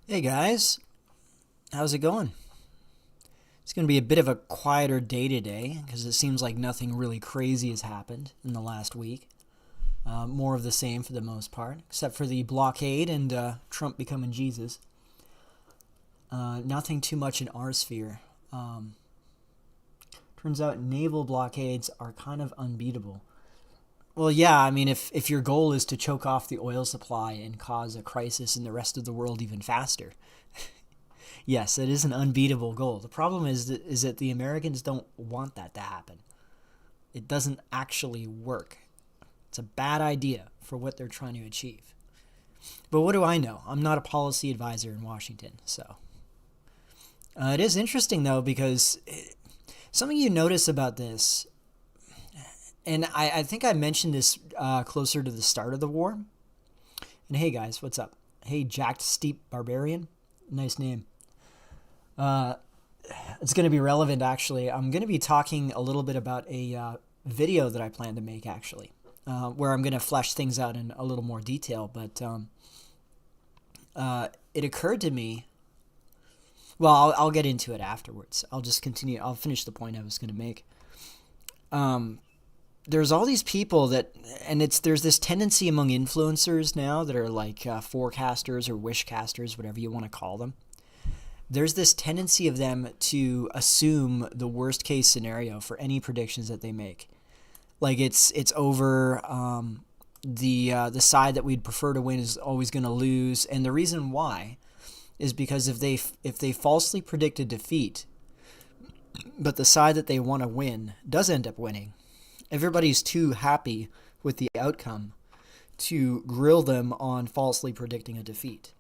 Hey guys, how's it going? It's going to be a bit of a quieter day today because it seems like nothing really crazy has happened in the last week. More of the same for the most part, except for the blockade and Trump becoming Jesus. Nothing too much in our sphere. Turns out naval blockades are kind of unbeatable. Well, yeah, I mean, if your goal is to choke off the oil supply and cause a crisis in the rest of the world even faster, yes, it is an unbeatable goal. The problem is that the Americans don't want that to happen. It doesn't actually work. It's a bad idea for what they're trying to achieve. But what do I know? I'm not a policy advisor in Washington, so. It is interesting, though, because something you notice about this, and I think I mentioned this closer to the start of the war. And hey, guys, what's up? Hey, Jacked Steep Barbarian. Nice name. It's going to be relevant, actually. I'm going to be talking a little bit about a video that I plan to make, actually, where I'm going to flesh things out in a little more detail. But it occurred to me, well, I'll get into it afterwards. I'll just continue. I'll finish the point I was going to make. There's all these people that, and there's this tendency among influencers now that are like forecasters or wishcasters, whatever you want to call them, there's this tendency of them to assume the worst case scenario for any predictions that they make. Like it's over. The side that we'd prefer to win is always going to lose, and the reason why is because if they falsely predict a defeat, but the side that they want to win does end up winning, everybody's too happy with the outcome to grill them on falsely predicting a defeat.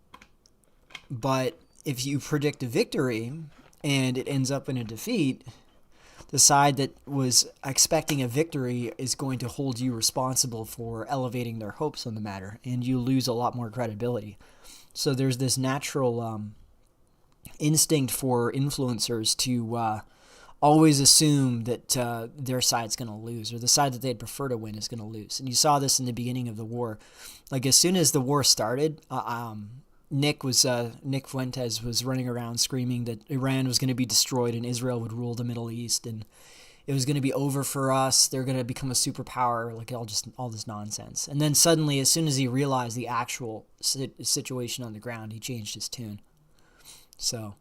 But if you predict a victory and it ends up in a defeat, the side that was expecting a victory is going to hold you responsible for elevating their hopes on the matter, and you lose a lot more credibility. So there's this natural instinct for influencers to always assume that their side's going to lose, or the side that they'd prefer to win is going to lose. And you saw this in the beginning of the war. Like as soon as the war started, Nick Fuentes was running around screaming that Iran was going to be destroyed and Israel would rule the Middle East, and it was going to be over for us. They're going to become a superpower, like all this nonsense. And then suddenly, as soon as he realized the actual situation on the ground, he changed his tune. So,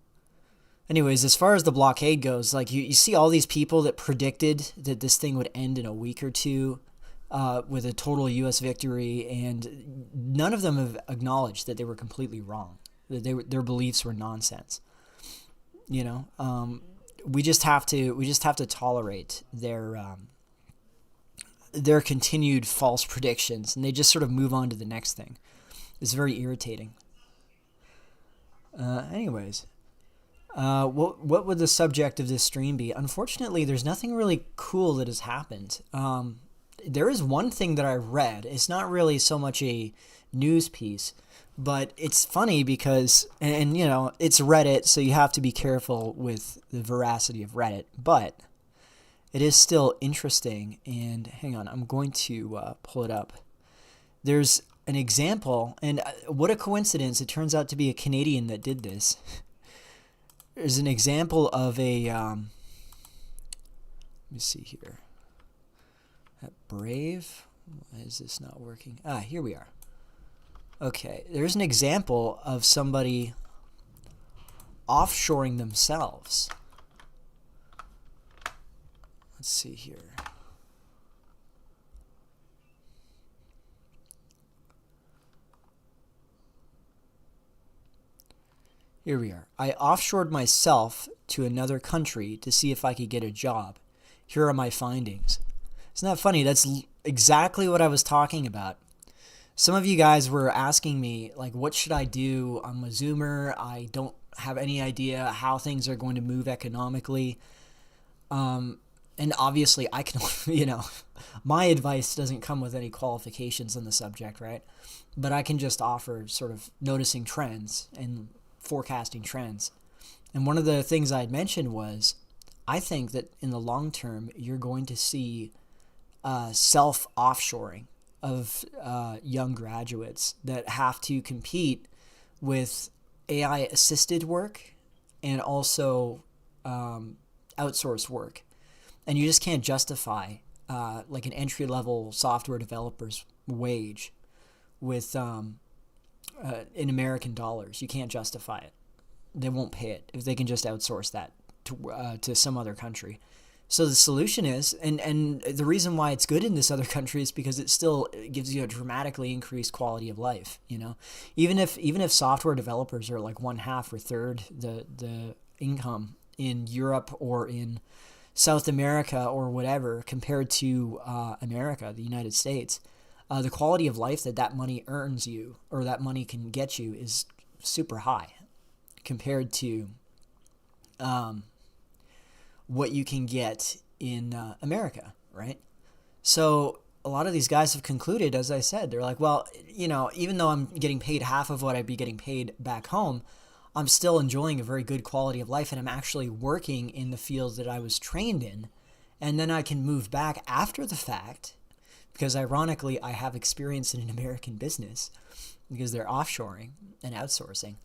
anyways, as far as the blockade goes, like you see all these people that predicted that this thing would end in a week or two with a total U.S. victory, and none of them have acknowledged that they were completely wrong, that their beliefs were nonsense. You know, we just have to tolerate their continued false predictions, and they just sort of move on to the next thing. It's very irritating. Anyways. What would the subject of this stream be? Unfortunately, there's nothing really cool that has happened. There is one thing that I read. It's not really so much a news piece, but it's funny because, and you know, it's Reddit, so you have to be careful with the veracity of Reddit, but it is still interesting. And hang on, I'm going to pull it up. There's an example, and what a coincidence. It turns out to be a Canadian that did this. There's an example of a, let me see here. That Brave? Why is this not working? Here we are. Okay, there's an example of somebody offshoring themselves. Let's see here. Here we are. I offshored myself to another country to see if I could get a job. Here are my findings. Isn't that funny? That's exactly what I was talking about. Some of you guys were asking me, like, what should I do? I'm a Zoomer. I don't have any idea how things are going to move economically. And obviously I can, you know, my advice doesn't come with any qualifications on the subject, right? But I can just offer sort of noticing trends and forecasting trends. And one of the things I had mentioned was, I think that in the long term, you're going to see self-offshoring of young graduates that have to compete with AI-assisted work and also outsourced work. And you just can't justify like an entry-level software developer's wage with in American dollars. You can't justify it. They won't pay it if they can just outsource that to some other country. So the solution is, and the reason why it's good in this other country is because it still gives you a dramatically increased quality of life. You know, even if software developers are like 1/2 or 1/3 the income in Europe or in South America or whatever compared to America, the United States, the quality of life that money earns you or that money can get you is super high compared to what you can get in America, right? So a lot of these guys have concluded, as I said, they're like, well, you know, even though I'm getting paid half of what I'd be getting paid back home, I'm still enjoying a very good quality of life, and I'm actually working in the field that I was trained in, and then I can move back after the fact, because ironically, I have experience in an American business, because they're offshoring and outsourcing.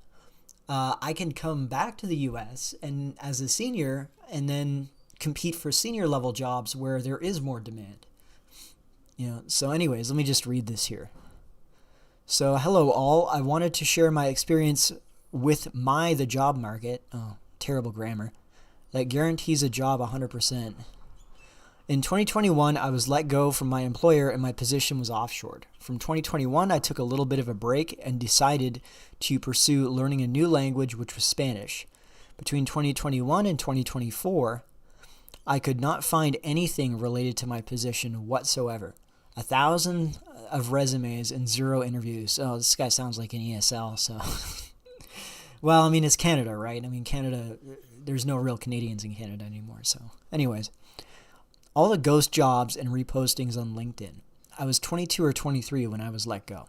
I can come back to the U.S. and as a senior and then compete for senior level jobs where there is more demand. You know, so anyways, let me just read this here. So hello all. I wanted to share my experience with the job market, oh, terrible grammar, that guarantees a job 100%. In 2021, I was let go from my employer and my position was offshored. From 2021, I took a little bit of a break and decided to pursue learning a new language, which was Spanish. Between 2021 and 2024, I could not find anything related to my position whatsoever. 1,000 of resumes and 0 interviews. Oh, this guy sounds like an ESL, so... Well, I mean, it's Canada, right? I mean, Canada, there's no real Canadians in Canada anymore, so... Anyways, all the ghost jobs and repostings on LinkedIn. I was 22 or 23 when I was let go.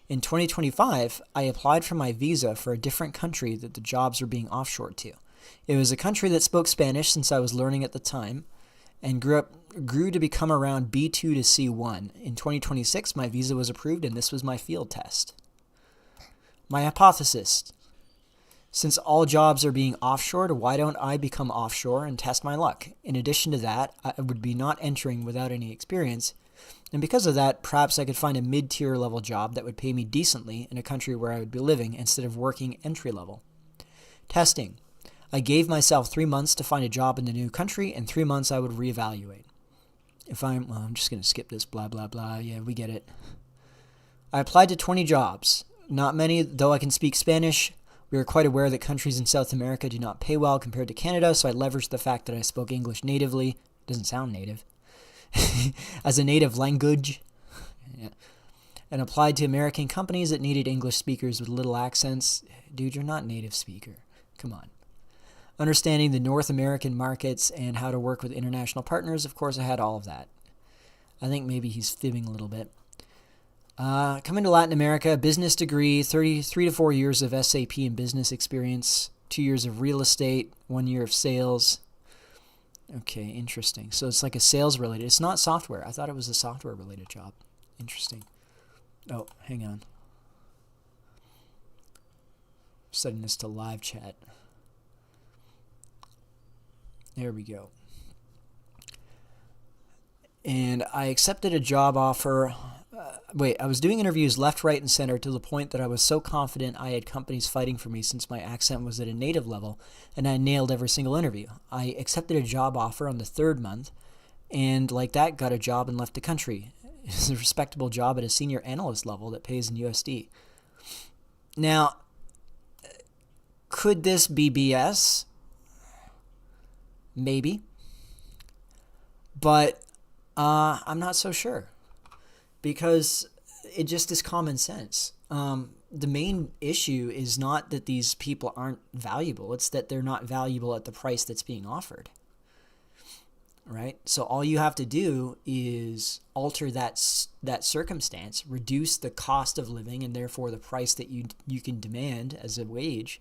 In 2025, I applied for my visa for a different country that the jobs were being offshored to. It was a country that spoke Spanish since I was learning at the time, and grew to become around B2 to C1. In 2026, my visa was approved, and this was my field test. My hypothesis: since all jobs are being offshored, why don't I become offshore and test my luck? In addition to that, I would be not entering without any experience, and because of that, perhaps I could find a mid-tier level job that would pay me decently in a country where I would be living instead of working entry level. Testing. I gave myself 3 months to find a job in the new country, and 3 months I would reevaluate. I'm just going to skip this blah, blah, blah. Yeah, we get it. I applied to 20 jobs. Not many, though I can speak Spanish. We are quite aware that countries in South America do not pay well compared to Canada, so I leveraged the fact that I spoke English natively. Doesn't sound native. As a native language. Yeah. And applied to American companies that needed English speakers with little accents. Dude, you're not a native speaker. Come on. Understanding the North American markets and how to work with international partners, of course, I had all of that. I think maybe he's fibbing a little bit. Coming to Latin America, business degree, 3 to 4 years of SAP and business experience, 2 years of real estate, 1 year of sales. Okay, interesting. So it's like a sales related. It's not software. I thought it was a software related job. Interesting. Oh, hang on. Setting this to live chat. There we go. And I accepted a job offer. I was doing interviews left, right, and center to the point that I was so confident I had companies fighting for me since my accent was at a native level, and I nailed every single interview. I accepted a job offer on the 3rd month, and like that, got a job and left the country. It's a respectable job at a senior analyst level that pays in USD. Now, could this be BS? Maybe. But I'm not so sure. Because it just is common sense. The main issue is not that these people aren't valuable. It's that they're not valuable at the price that's being offered. Right? So all you have to do is alter that circumstance, reduce the cost of living and therefore the price that you can demand as a wage,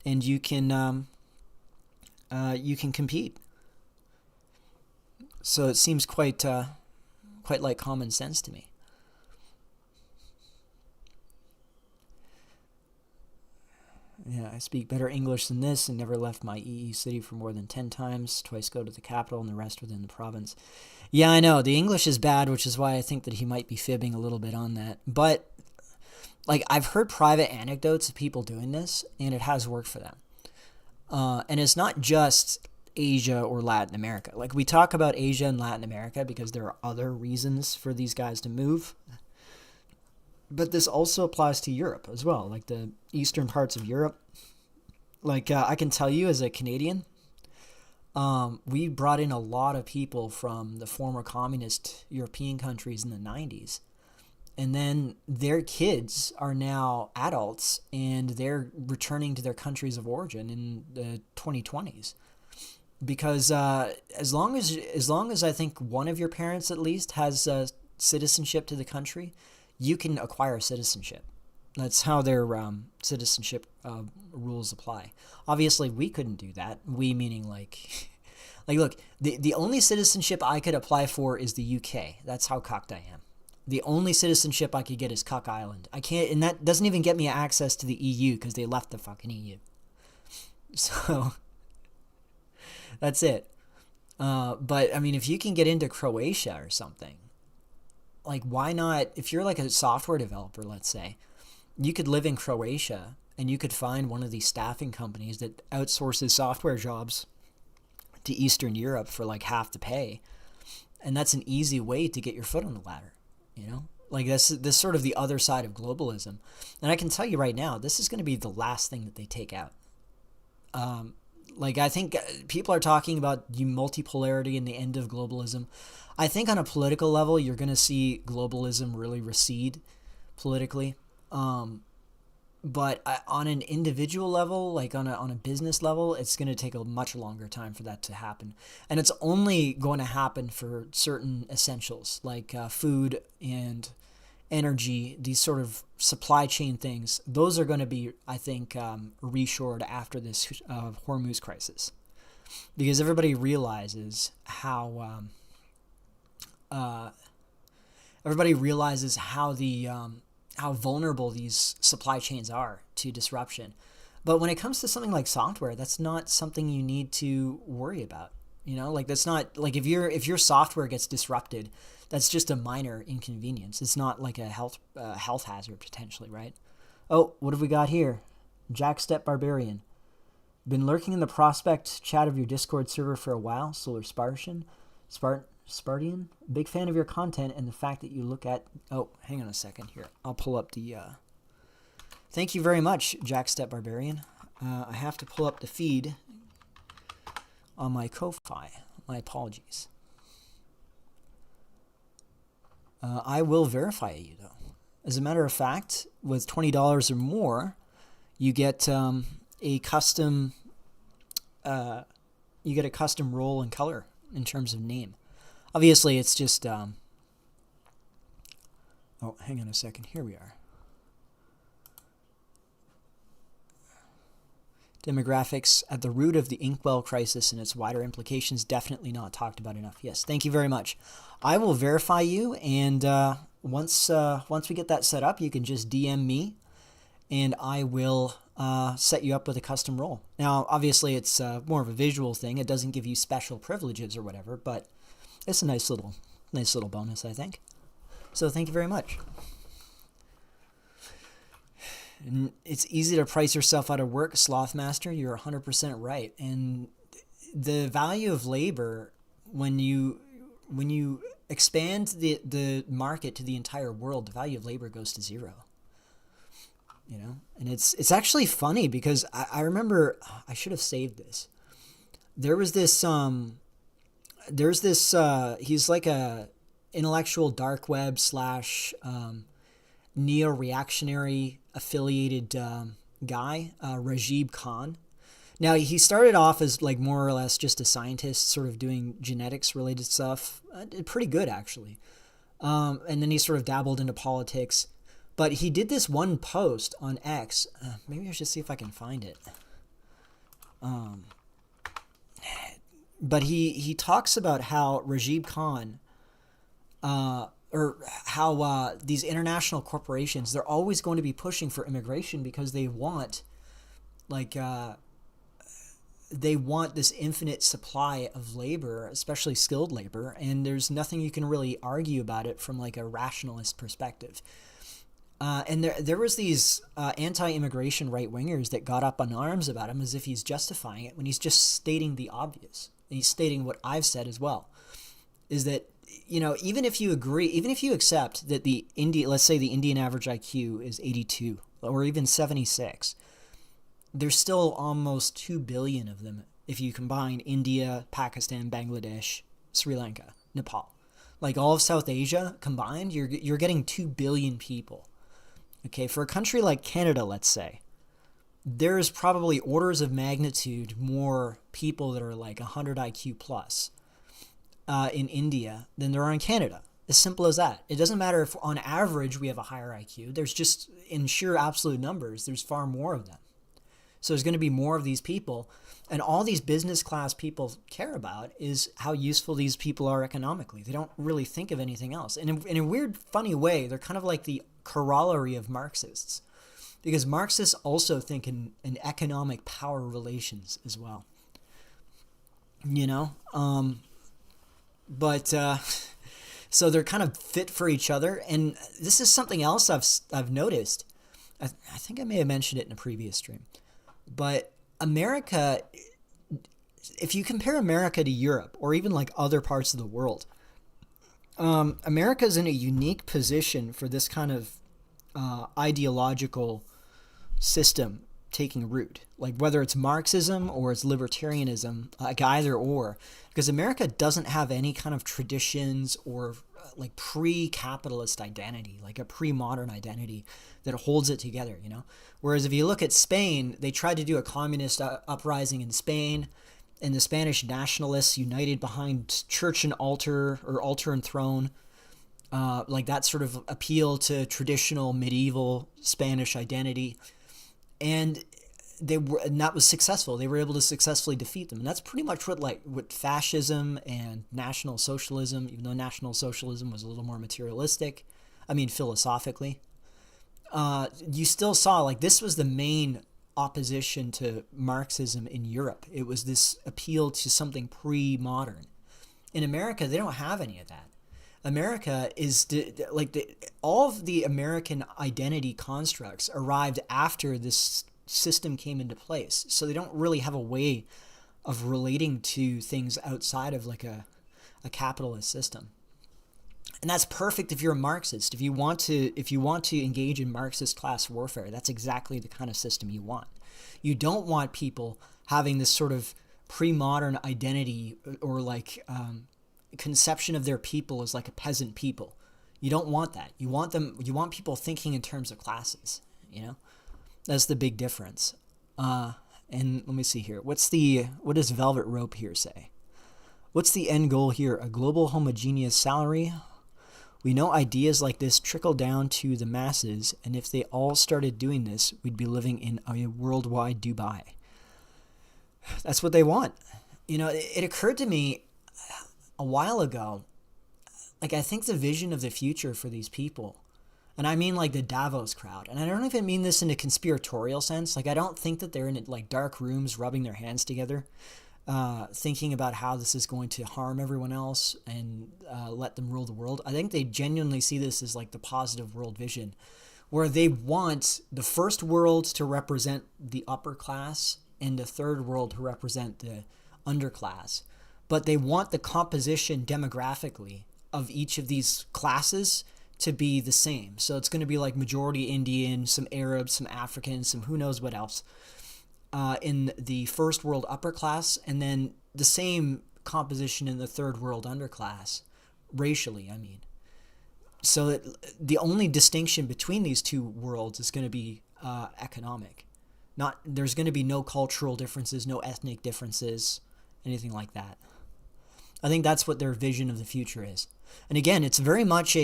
and you can compete. So it seems quite like common sense to me. Yeah, I speak better English than this and never left my EE city for more than 10 times. Twice go to the capital and the rest within the province. Yeah, I know. The English is bad, which is why I think that he might be fibbing a little bit on that. But, I've heard private anecdotes of people doing this, and it has worked for them. And it's not just Asia or Latin America. We talk about Asia and Latin America because there are other reasons for these guys to move. But this also applies to Europe as well, the eastern parts of Europe. I can tell you as a Canadian, we brought in a lot of people from the former communist European countries in the 90s. And then their kids are now adults and they're returning to their countries of origin in the 2020s. Because as long as I think one of your parents at least has citizenship to the country, you can acquire citizenship. That's how their citizenship rules apply. Obviously, we couldn't do that. We meaning look, the only citizenship I could apply for is the UK. That's how cocked I am. The only citizenship I could get is Cook Island. I can't, and that doesn't even get me access to the EU because they left the fucking EU. So that's it. But I mean, if you can get into Croatia or something, why not? If you're a software developer, let's say, you could live in Croatia and you could find one of these staffing companies that outsources software jobs to Eastern Europe for like half the pay. And that's an easy way to get your foot on the ladder, you know? Like this sort of the other side of globalism. And I can tell you right now, this is going to be the last thing that they take out. Like I think people are talking about multipolarity and the end of globalism. I think on a political level, you're going to see globalism really recede politically. But on an individual level, like on a business level, it's going to take a much longer time for that to happen. And it's only going to happen for certain essentials like food and energy, these sort of supply chain things. Those are going to be, I think, reshored after this Hormuz crisis. Because everybody realizes how how vulnerable these supply chains are to disruption. But when it comes to something like software, that's not something you need to worry about. You know, like that's not like if your software gets disrupted, that's just a minor inconvenience. It's not like a health hazard potentially, right? Oh, what have we got here? Jackstep Barbarian. Been lurking in the prospect chat of your Discord server for a while. Solar Spartian. Spartian, big fan of your content and the fact that you look at... Oh, hang on a second here. I'll pull up the... Thank you very much, Jackstep Barbarian. I have to pull up the feed on my Ko-Fi. My apologies. I will verify you, though. As a matter of fact, with $20 or more, you get a custom... you get a custom role and color in terms of name. Obviously, it's just... Oh, hang on a second. Here we are. Demographics at the root of the inkwell crisis and its wider implications, definitely not talked about enough. Yes, thank you very much. I will verify you, and once we get that set up, you can just DM me, and I will set you up with a custom role. Now, obviously, it's more of a visual thing. It doesn't give you special privileges or whatever, but it's a nice little bonus, I think. So thank you very much. And it's easy to price yourself out of work, Slothmaster. You're 100% right. And the value of labor, when you expand the market to the entire world, the value of labor goes to zero. You know, and it's actually funny because I remember I should have saved this. There's this he's like a intellectual dark web / neo-reactionary affiliated guy, Rajiv Khan. Now, he started off as like more or less just a scientist sort of doing genetics related stuff. Pretty good, actually. And then he sort of dabbled into politics. But he did this one post on X. Maybe I should see if I can find it. But he talks about how Rajiv Khan, or how these international corporations, they're always going to be pushing for immigration because they want, this infinite supply of labor, especially skilled labor, and there's nothing you can really argue about it from like a rationalist perspective. And there was these anti-immigration right-wingers that got up on arms about him as if he's justifying it when he's just stating the obvious. And he's stating what I've said as well, is that, you know, even if you accept that let's say the Indian average IQ is 82 or even 76, there's still almost 2 billion of them if you combine India, Pakistan, Bangladesh, Sri Lanka, Nepal. Like all of South Asia combined, you're getting 2 billion people. Okay, for a country like Canada, let's say, there's probably orders of magnitude more people that are like 100 IQ plus in India than there are in Canada. As simple as that. It doesn't matter if on average we have a higher IQ. There's just, in sheer absolute numbers, there's far more of them. So there's going to be more of these people. And all these business class people care about is how useful these people are economically. They don't really think of anything else. And in a weird, funny way, they're kind of like the corollary of Marxists. Because Marxists also think in economic power relations as well. You know? So they're kind of fit for each other. And this is something else I've noticed. I think I may have mentioned it in a previous stream, but America, if you compare America to Europe or even like other parts of the world, America is in a unique position for this kind of ideological system taking root, like whether it's Marxism or it's libertarianism, like either or, because America doesn't have any kind of traditions or like pre-capitalist identity, like a pre-modern identity that holds it together, you know. Whereas if you look at Spain, they tried to do a communist uprising in Spain, and the Spanish nationalists united behind church and altar, or altar and throne, like that sort of appeal to traditional medieval Spanish identity. And that was successful. They were able to successfully defeat them, and that's pretty much what fascism and National Socialism, even though National Socialism was a little more materialistic, I mean philosophically, you still saw like this was the main opposition to Marxism in Europe. It was this appeal to something pre-modern. In America, they don't have any of that. America is all of the American identity constructs arrived after this system came into place. So they don't really have a way of relating to things outside of like a capitalist system. And that's perfect if you're a Marxist. If you want to engage in Marxist class warfare, that's exactly the kind of system you want. You don't want people having this sort of pre-modern identity or like conception of their people as like a peasant people. You don't want that. You want people thinking in terms of classes, you know? That's the big difference. And let me see here. What does Velvet Rope here say? What's the end goal here? A global homogeneous salary? We know ideas like this trickle down to the masses, and if they all started doing this, we'd be living in a worldwide Dubai. That's what they want. You know, it occurred to me a while ago, like I think the vision of the future for these people, and I mean like the Davos crowd, and I don't even mean this in a conspiratorial sense, like I don't think that they're in like dark rooms rubbing their hands together, thinking about how this is going to harm everyone else and let them rule the world. I think they genuinely see this as like the positive world vision, where they want the first world to represent the upper class and the third world to represent the underclass. But they want the composition demographically of each of these classes to be the same. So it's going to be like majority Indian, some Arabs, some Africans, some who knows what else in the first world upper class, and then the same composition in the third world underclass, racially, I mean. So that the only distinction between these two worlds is going to be economic. There's going to be no cultural differences, no ethnic differences, anything like that. I think that's what their vision of the future is. And again, it's very much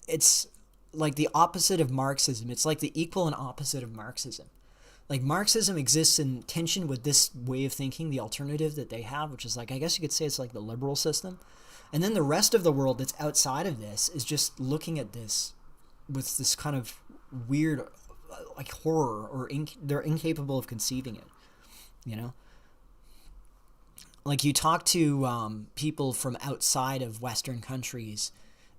it's like the opposite of Marxism. It's like the equal and opposite of Marxism. Like Marxism exists in tension with this way of thinking, the alternative that they have, which is like, I guess you could say it's like the liberal system. And then the rest of the world that's outside of this is just looking at this with this kind of weird like horror, or they're incapable of conceiving it, you know? Like you talk to people from outside of Western countries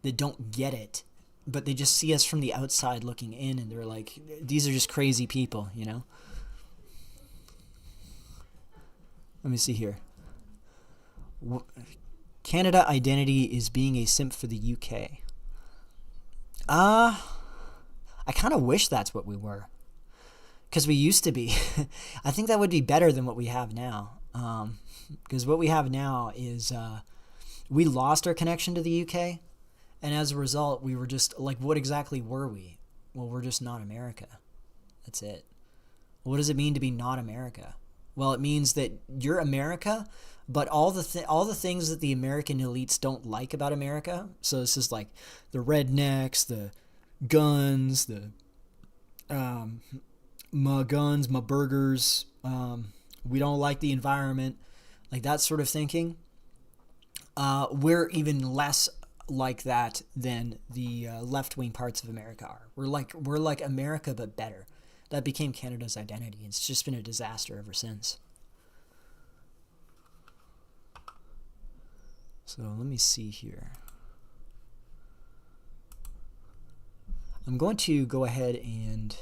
that don't get it, but they just see us from the outside looking in, and they're like, these are just crazy people, you know? Let me see here. Canada identity is being a simp for the UK. I kind of wish that's what we were, because we used to be. I think that would be better than what we have now. Because what we have now is we lost our connection to the UK, and as a result, we were just like, what exactly were we? Well, we're just not America. That's it. What does it mean to be not America? Well, it means that you're America, but all the things that the American elites don't like about America. So this is like the rednecks, the guns, the my guns, my burgers. We don't like the environment, like that sort of thinking. We're even less like that than the left-wing parts of America are. We're like America, but better. That became Canada's identity. It's just been a disaster ever since. So let me see here. I'm going to go ahead and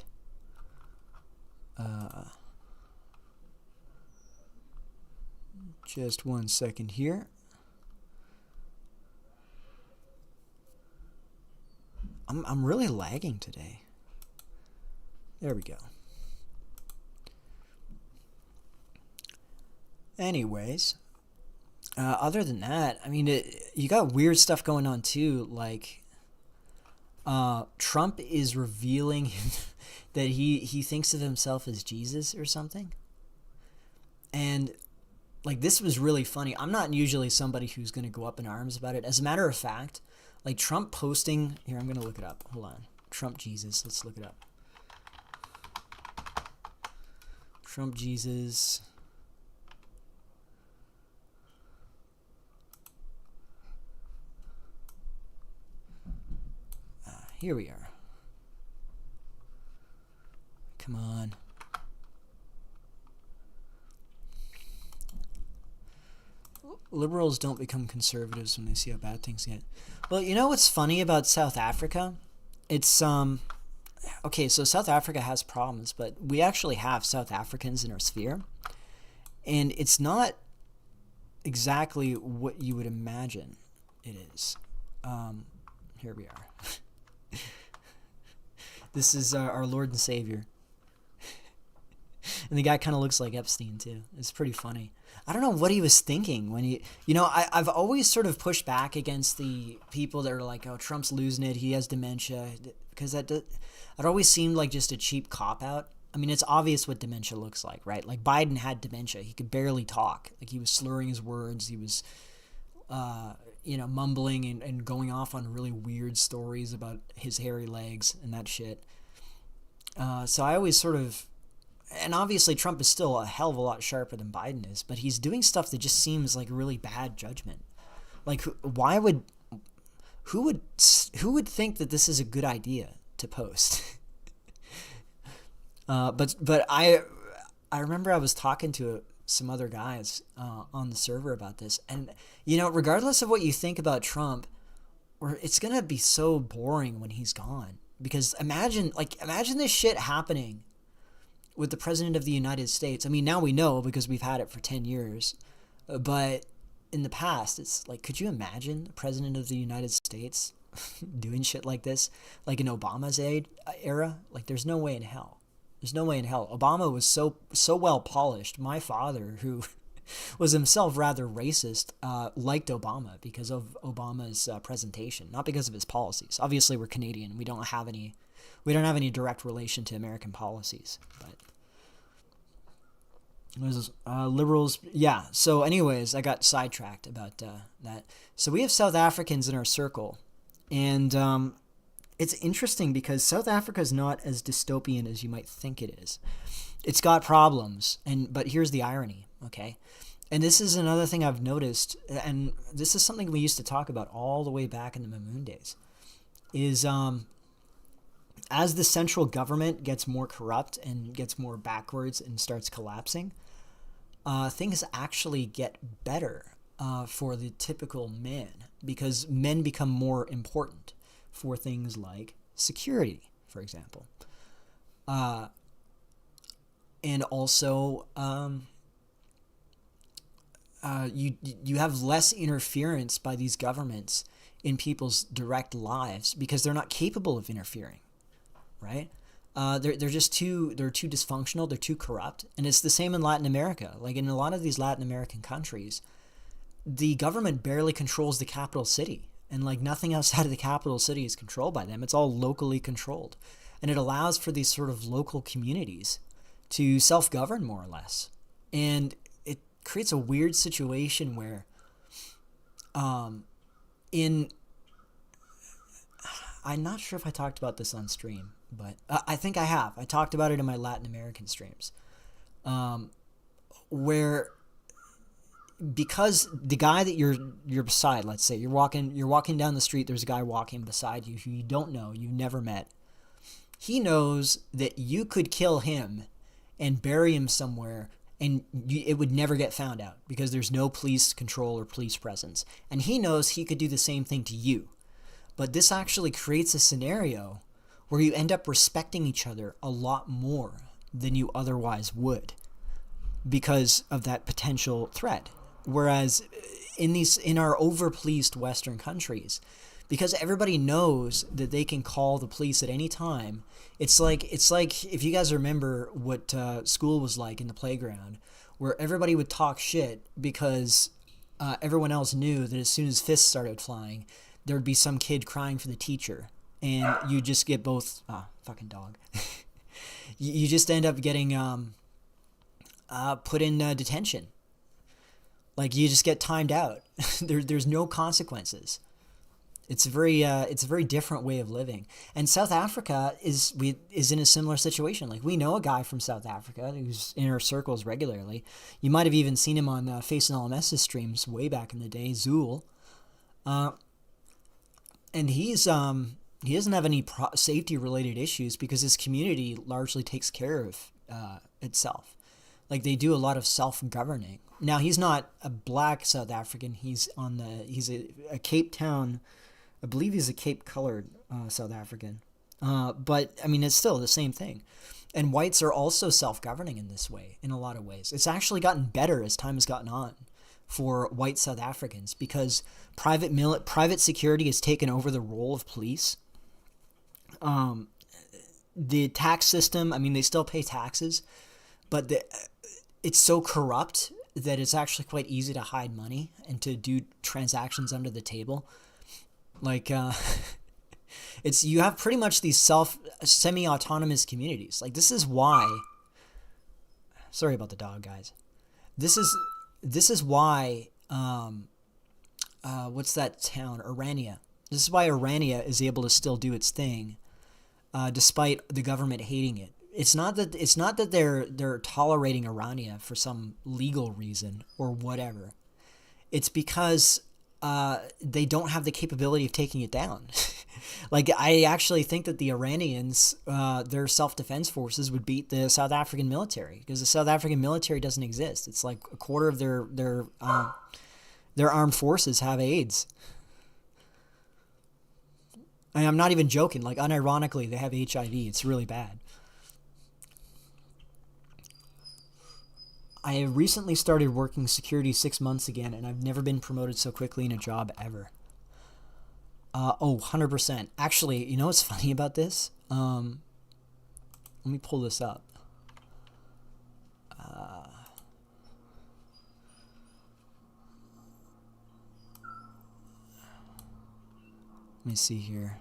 just 1 second here. I'm really lagging today. There we go. Anyways, other than that, I mean, you got weird stuff going on too. Like, Trump is revealing that he thinks of himself as Jesus or something. And like, this was really funny. I'm not usually somebody who's going to go up in arms about it. As a matter of fact, like Trump posting here, I'm going to look it up. Hold on. Trump Jesus. Let's look it up. Trump Jesus. Here we are. Come on. Liberals don't become conservatives when they see how bad things get. Well, you know what's funny about South Africa? It's okay, so South Africa has problems, but we actually have South Africans in our sphere. And it's not exactly what you would imagine it is. Here we are. This is our Lord and Savior. And the guy kind of looks like Epstein, too. It's pretty funny. I don't know what he was thinking when he... You know, I've always sort of pushed back against the people that are like, oh, Trump's losing it, he has dementia. Because it always seemed like just a cheap cop-out. I mean, it's obvious what dementia looks like, right? Like, Biden had dementia. He could barely talk. Like, he was slurring his words. He was, mumbling and going off on really weird stories about his hairy legs and that shit. So I always sort of... And obviously Trump is still a hell of a lot sharper than Biden is, but he's doing stuff that just seems like really bad judgment. Like, who would think that this is a good idea to post? But I remember I was talking to some other guys on the server about this, and you know, regardless of what you think about Trump, it's gonna be so boring when he's gone. Because imagine this shit happening with the President of the United States. I mean, now we know because we've had it for 10 years. But in the past, it's like, could you imagine the President of the United States doing shit like this? Like in Obama's era? Like, there's no way in hell. There's no way in hell. Obama was so well polished. My father, who was himself rather racist, liked Obama because of Obama's presentation, not because of his policies. Obviously, we're Canadian. We don't have any direct relation to American policies. But liberals, yeah. So anyways, I got sidetracked about that. So we have South Africans in our circle, and it's interesting because South Africa is not as dystopian as you might think it is. It's got problems, but here's the irony, okay? And this is another thing I've noticed, and this is something we used to talk about all the way back in the Mamoon days, is as the central government gets more corrupt and gets more backwards and starts collapsing, things actually get better for the typical man, because men become more important for things like security, for example. And also, you have less interference by these governments in people's direct lives because they're not capable of interfering, right? They're too dysfunctional, they're too corrupt, and it's the same in Latin America. Like in a lot of these Latin American countries, the government barely controls the capital city, and like nothing outside of the capital city is controlled by them. It's all locally controlled, and it allows for these sort of local communities to self-govern more or less, and it creates a weird situation where, I'm not sure if I talked about this on stream, but I think I have. I talked about it in my Latin American streams, where because the guy that you're beside, let's say you're walking down the street, there's a guy walking beside you who you don't know, you never met. He knows that you could kill him and bury him somewhere, and it would never get found out because there's no police control or police presence. And he knows he could do the same thing to you. But this actually creates a scenario where you end up respecting each other a lot more than you otherwise would because of that potential threat. Whereas in our overpoliced Western countries, because everybody knows that they can call the police at any time, it's like if you guys remember what school was like in the playground, where everybody would talk shit because everyone else knew that as soon as fists started flying, there'd be some kid crying for the teacher, and you just get both fucking dog. You just end up getting put in detention. Like, you just get timed out. There's no consequences. It's a very different way of living. And South Africa is in a similar situation. Like, we know a guy from South Africa who's in our circles regularly. You might have even seen him on Face and LMS's streams way back in the day, Zool. And he doesn't have any safety related issues because his community largely takes care of itself. Like, they do a lot of self-governing. Now, he's not a black South African. He's a Cape Town, I believe he's a Cape-colored South African. But, I mean, it's still the same thing. And whites are also self-governing in this way, in a lot of ways. It's actually gotten better as time has gotten on for white South Africans because private security has taken over the role of police. The tax system, I mean, they still pay taxes, but it's so corrupt that it's actually quite easy to hide money and to do transactions under the table. Like, you have pretty much these semi-autonomous communities. Like, this is why, sorry about the dog, guys. This is why, what's that town? Orania. This is why Orania is able to still do its thing, despite the government hating it. It's not that they're tolerating Orania for some legal reason or whatever. It's because they don't have the capability of taking it down. Like, I actually think that the Iranians, their self-defense forces would beat the South African military because the South African military doesn't exist. It's like a quarter of their armed forces have AIDS. And I'm not even joking. Like, unironically, they have HIV. It's really bad. I recently started working security 6 months again, and I've never been promoted so quickly in a job ever. 100%. Actually, you know what's funny about this? Let me pull this up. Let me see here.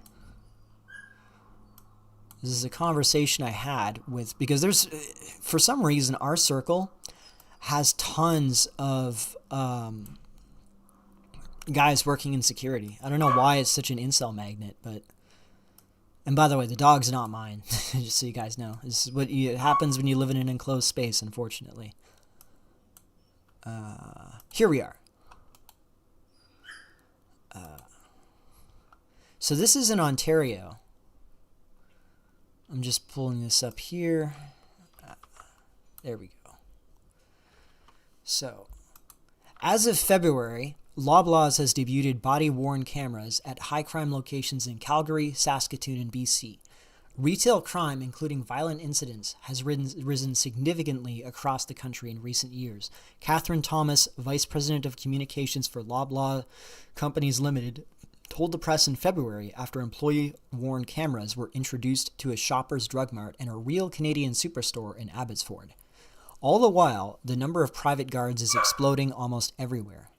This is a conversation I had with, because there's, for some reason, our circle has tons of guys working in security. I don't know why it's such an incel magnet, but... And by the way, the dog's not mine, just so you guys know. This is what happens when you live in an enclosed space, unfortunately. Here we are. So this is in Ontario. I'm just pulling this up here. There we go. So, as of February, Loblaws has debuted body-worn cameras at high-crime locations in Calgary, Saskatoon, and BC. Retail crime, including violent incidents, has risen significantly across the country in recent years. Catherine Thomas, Vice President of Communications for Loblaw Companies Limited, told the press in February after employee-worn cameras were introduced to a Shoppers Drug Mart and a Real Canadian Superstore in Abbotsford. All the while, the number of private guards is exploding almost everywhere.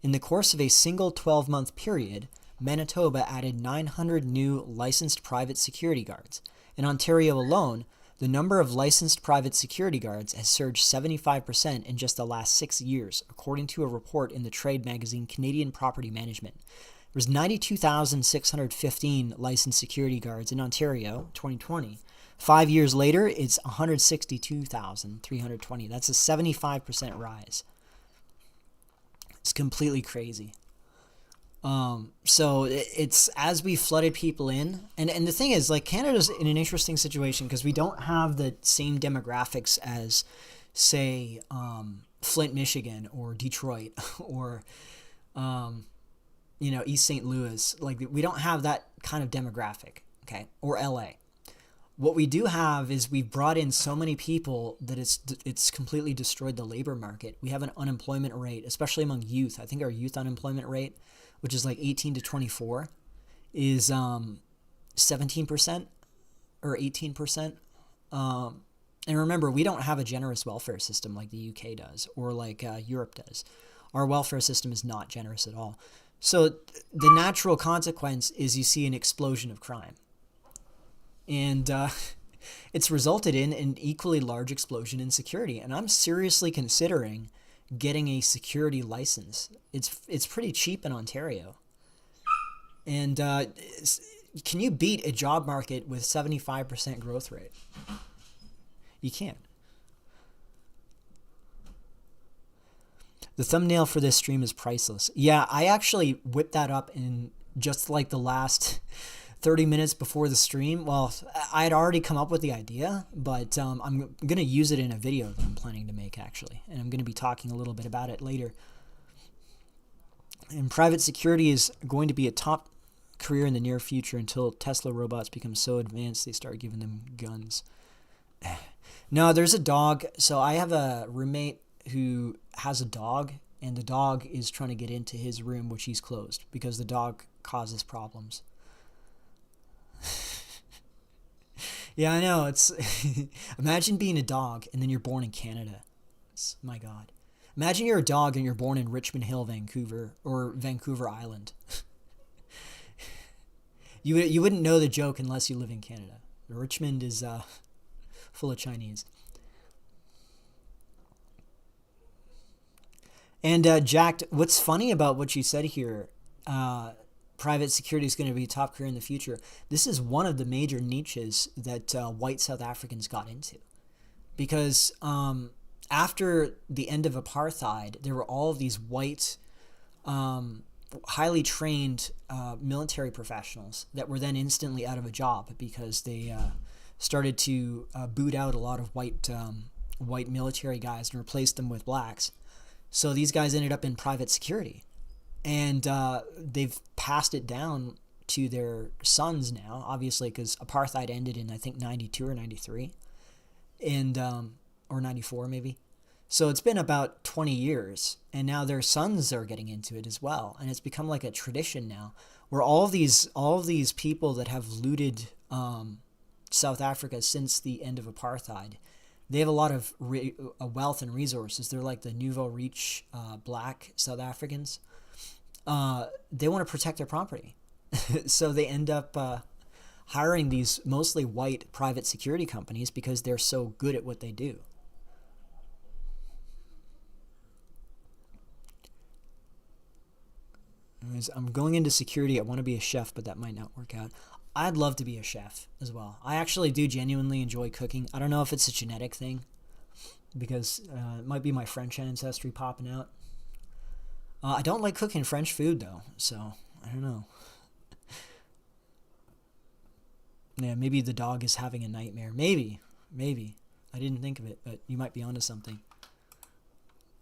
In the course of a single 12-month period, Manitoba added 900 new licensed private security guards. In Ontario alone, the number of licensed private security guards has surged 75% in just the last 6 years, according to a report in the trade magazine Canadian Property Management. There was 92,615 licensed security guards in Ontario, 2020. 5 years later, it's 162,320. That's a 75% rise. It's completely crazy. So it's as we flooded people in, and the thing is, like, Canada's in an interesting situation because we don't have the same demographics as, say, Flint, Michigan, or Detroit, or East St. Louis. Like, we don't have that kind of demographic, okay, or LA. What we do have is we've brought in so many people that it's completely destroyed the labor market. We have an unemployment rate, especially among youth. I think our youth unemployment rate, which is like 18 to 24, is 17% or 18%. And remember, we don't have a generous welfare system like the UK does or like Europe does. Our welfare system is not generous at all. So the natural consequence is you see an explosion of crime. And it's resulted in an equally large explosion in security. And I'm seriously considering getting a security license. It's pretty cheap in Ontario. And can you beat a job market with 75% growth rate? You can't. The thumbnail for this stream is priceless. Yeah, I actually whipped that up in just like the last 30 minutes before the stream. Well, I had already come up with the idea, but I'm going to use it in a video that I'm planning to make, actually. And I'm going to be talking a little bit about it later. And private security is going to be a top career in the near future until Tesla robots become so advanced they start giving them guns. No, there's a dog. So I have a roommate who has a dog, and the dog is trying to get into his room, which he's closed because the dog causes problems. Yeah, I know. It's imagine being a dog and then you're born in Canada. My God. Imagine you're a dog and you're born in Richmond Hill, Vancouver, or Vancouver Island. You wouldn't know the joke unless you live in Canada. Richmond is full of Chinese. And Jack, what's funny about what you said here, private security is going to be a top career in the future. This is one of the major niches that white South Africans got into. Because after the end of apartheid, there were all of these white, highly trained military professionals that were then instantly out of a job because they started to boot out a lot of white military guys and replace them with blacks. So these guys ended up in private security. And they've passed it down to their sons now, obviously, because apartheid ended in, I think, 92 or 93, and or 94 maybe. So it's been about 20 years, and now their sons are getting into it as well. And it's become like a tradition now, where all of these people that have looted South Africa since the end of apartheid, they have a lot of wealth and resources. They're like the nouveau riche black South Africans. They want to protect their property. So they end up hiring these mostly white private security companies because they're so good at what they do. Anyways, I'm going into security. I want to be a chef, but that might not work out. I'd love to be a chef as well. I actually do genuinely enjoy cooking. I don't know if it's a genetic thing because it might be my French ancestry popping out. I don't like cooking French food, though, so I don't know. Yeah, maybe the dog is having a nightmare. Maybe. I didn't think of it, but you might be onto something.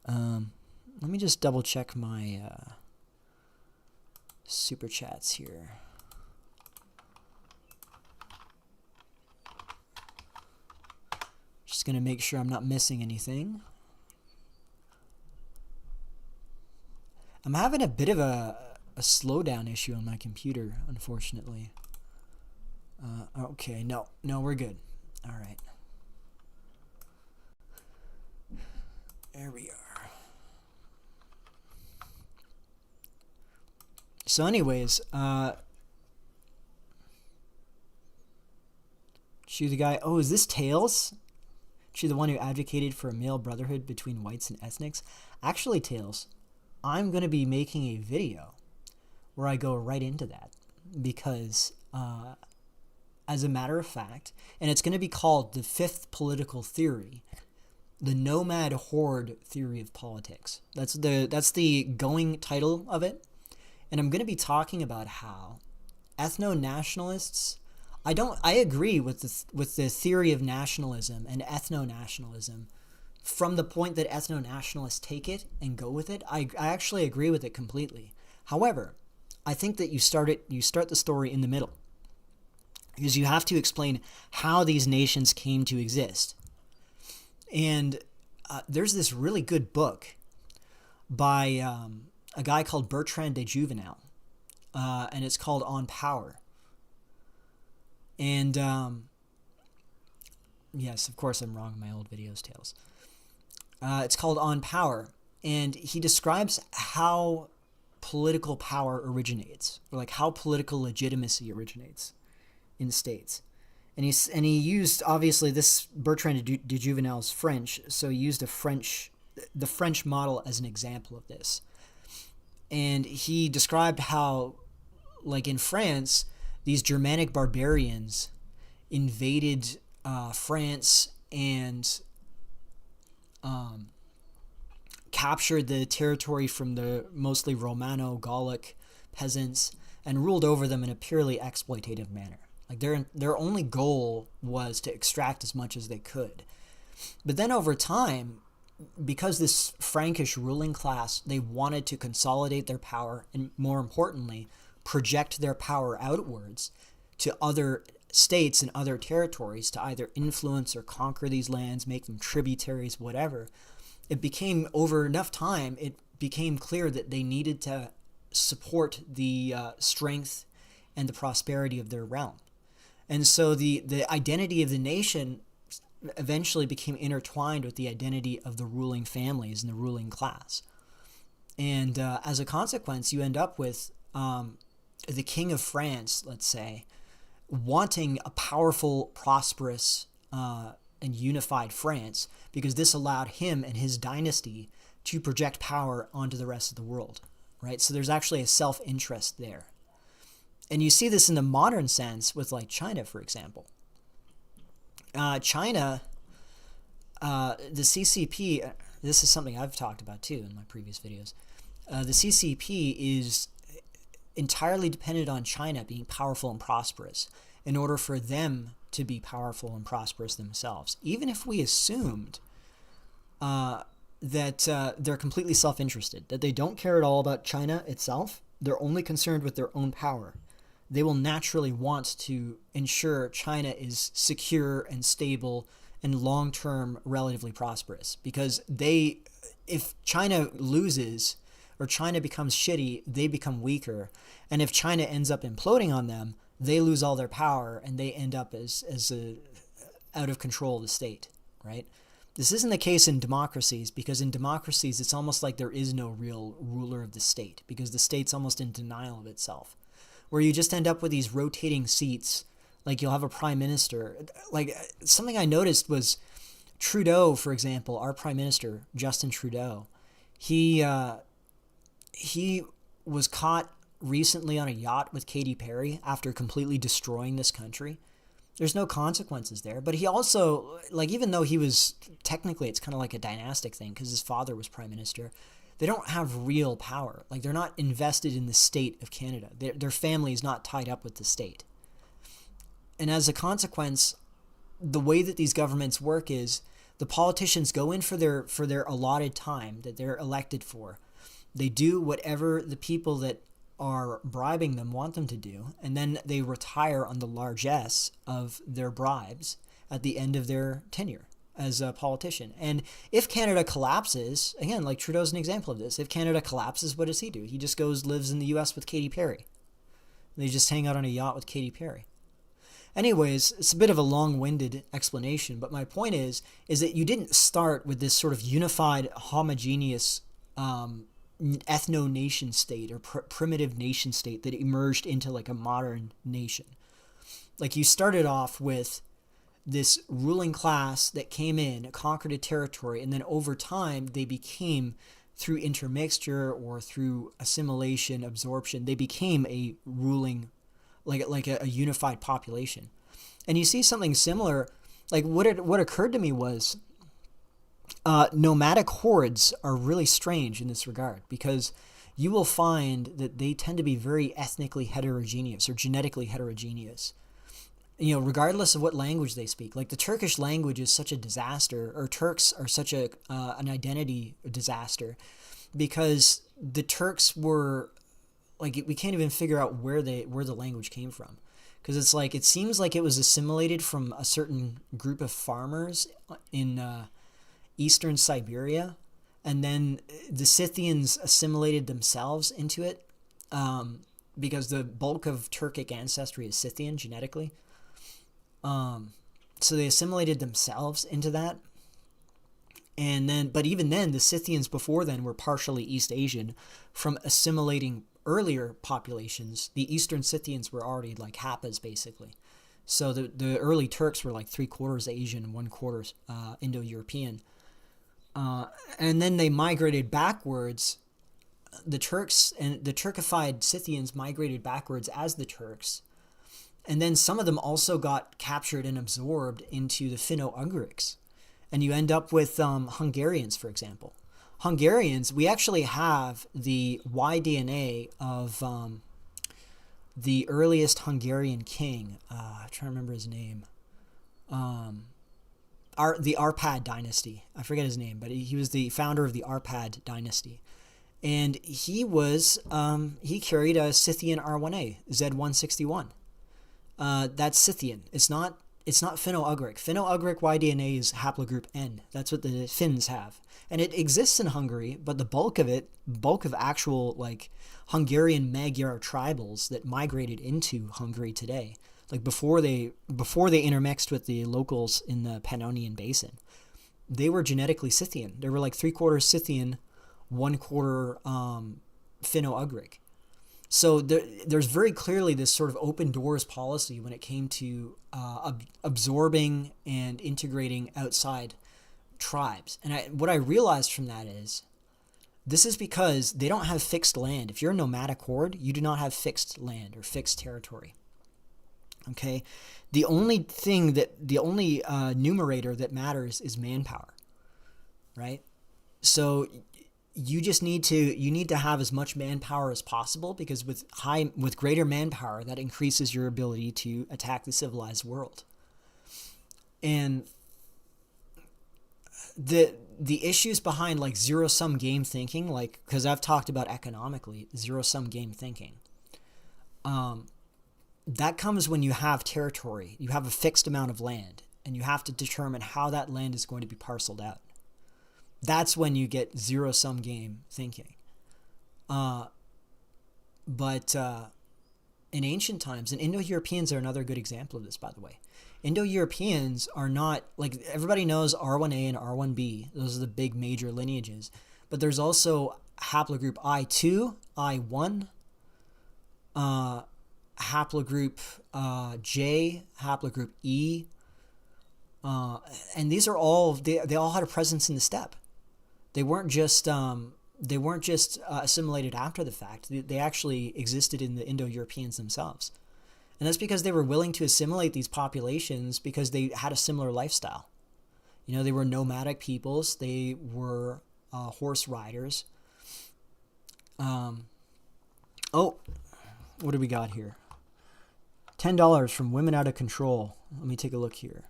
Let me just double check my super chats here. Just going to make sure I'm not missing anything. I'm having a bit of a slowdown issue on my computer, unfortunately. Okay, no, we're good. All right. There we are. So anyways, she the guy, oh, is this Tails? She the one who advocated for a male brotherhood between whites and ethnics? Actually, Tails, I'm going to be making a video where I go right into that because, as a matter of fact, and it's going to be called the fifth political theory, the nomad horde theory of politics. That's the going title of it. And I'm going to be talking about how ethno-nationalists, I agree with the theory of nationalism and ethno-nationalism from the point that ethno-nationalists take it and go with it. I actually agree with it completely. However, I think that you start the story in the middle. because you have to explain how these nations came to exist. And there's this really good book by a guy called Bertrand de Juvenel, and it's called On Power. And yes, of course I'm wrong in my old videos tales. It's called On Power, and he describes how political power originates, or like how political legitimacy originates in states. And he used, obviously, this Bertrand de Juvenel is French, so he used the French model as an example of this. And he described how, like in France, these Germanic barbarians invaded France and captured the territory from the mostly Romano-Gallic peasants and ruled over them in a purely exploitative manner. Like their only goal was to extract as much as they could. But then over time, because this Frankish ruling class, they wanted to consolidate their power and, more importantly, project their power outwards to other states and other territories to either influence or conquer these lands, make them tributaries, whatever. It became, over enough time, it became clear that they needed to support the strength and the prosperity of their realm. And so the identity of the nation eventually became intertwined with the identity of the ruling families and the ruling class. And as a consequence, you end up with the King of France, let's say, wanting a powerful, prosperous, and unified France, because this allowed him and his dynasty to project power onto the rest of the world, right? So there's actually a self-interest there. And you see this in the modern sense with like China, for example. China, the CCP, this is something I've talked about too in my previous videos. The CCP is entirely dependent on China being powerful and prosperous in order for them to be powerful and prosperous themselves. Even if we assumed that they're completely self-interested, that they don't care at all about China itself, they're only concerned with their own power, they will naturally want to ensure China is secure and stable and long-term relatively prosperous. Because if China loses or China becomes shitty, they become weaker. And if China ends up imploding on them, they lose all their power and they end up as a out of control of the state, right? This isn't the case in democracies, because in democracies it's almost like there is no real ruler of the state, because the state's almost in denial of itself, where you just end up with these rotating seats. Like you'll have a prime minister. Like something I noticed was Trudeau, for example, our prime minister, Justin Trudeau, he was caught recently on a yacht with Katy Perry after completely destroying this country. There's no consequences there. But he also, like, even though he was, technically it's kind of like a dynastic thing because his father was prime minister, they don't have real power. Like, they're not invested in the state of Canada. Their family is not tied up with the state. And as a consequence, the way that these governments work is the politicians go in for their allotted time that they're elected for. They do whatever the people that are bribing them want them to do, and then they retire on the largesse of their bribes at the end of their tenure as a politician. And if Canada collapses, again, like Trudeau's an example of this, if Canada collapses, what does he do? He just goes, lives in the US with Katy Perry. They just hang out on a yacht with Katy Perry. Anyways, it's a bit of a long-winded explanation, but my point is that you didn't start with this sort of unified, homogeneous ethno-nation state or primitive nation state that emerged into like a modern nation. Like, you started off with this ruling class that came in, conquered a territory, and then over time they became, through intermixture or through assimilation, absorption, they became a ruling, like a unified population. And you see something similar, like what occurred to me was nomadic hordes are really strange in this regard, because you will find that they tend to be very ethnically heterogeneous or genetically heterogeneous, you know, regardless of what language they speak. Like the Turkish language is such a disaster, or Turks are such an identity disaster, because the Turks were, like, we can't even figure out where the language came from, because it's like it seems like it was assimilated from a certain group of farmers in eastern Siberia, and then the Scythians assimilated themselves into it, because the bulk of Turkic ancestry is Scythian genetically. So they assimilated themselves into that. And then, but even then, the Scythians before then were partially East Asian from assimilating earlier populations. The Eastern Scythians were already like Hapas, basically. So the early Turks were like 3/4 Asian, 1/4 Indo-European. And then they migrated backwards. The Turks and the Turkified Scythians migrated backwards as the Turks. And then some of them also got captured and absorbed into the Finno-Ugrics. And you end up with Hungarians, for example. Hungarians, we actually have the Y-DNA of the earliest Hungarian king. I'm trying to remember his name. The Arpad dynasty. I forget his name, but he was the founder of the Arpad dynasty. And he was, he carried a Scythian R1A, Z161. That's Scythian. It's not Finno-Ugric. Finno-Ugric Y-DNA is haplogroup N. That's what the Finns have. And it exists in Hungary, but the bulk of actual like Hungarian Magyar tribals that migrated into Hungary today, like before they intermixed with the locals in the Pannonian Basin, they were genetically Scythian. They were like 3/4 Scythian, 1/4 Finno-Ugric. So there's very clearly this sort of open doors policy when it came to absorbing and integrating outside tribes. And what I realized from that is this is because they don't have fixed land. If you're a nomadic horde, you do not have fixed land or fixed territory. Okay? The only numerator that matters is manpower, right? So you need to have as much manpower as possible, because with greater manpower, that increases your ability to attack the civilized world. And the issues behind like zero-sum game thinking, like, because I've talked about economically zero-sum game thinking, that comes when you have territory, you have a fixed amount of land, and you have to determine how that land is going to be parceled out. That's when you get zero-sum game thinking. But in ancient times, and Indo-Europeans are another good example of this, by the way. Indo-Europeans are not, like, everybody knows R1A and R1B. Those are the big major lineages. But there's also haplogroup I2, I1, haplogroup J, haplogroup E. And these are all, they all had a presence in the steppe. They weren't just assimilated after the fact. They actually existed in the Indo-Europeans themselves. And that's because they were willing to assimilate these populations because they had a similar lifestyle. You know, they were nomadic peoples. They were horse riders. Oh, what do we got here? $10 from Women Out of Control. Let me take a look here.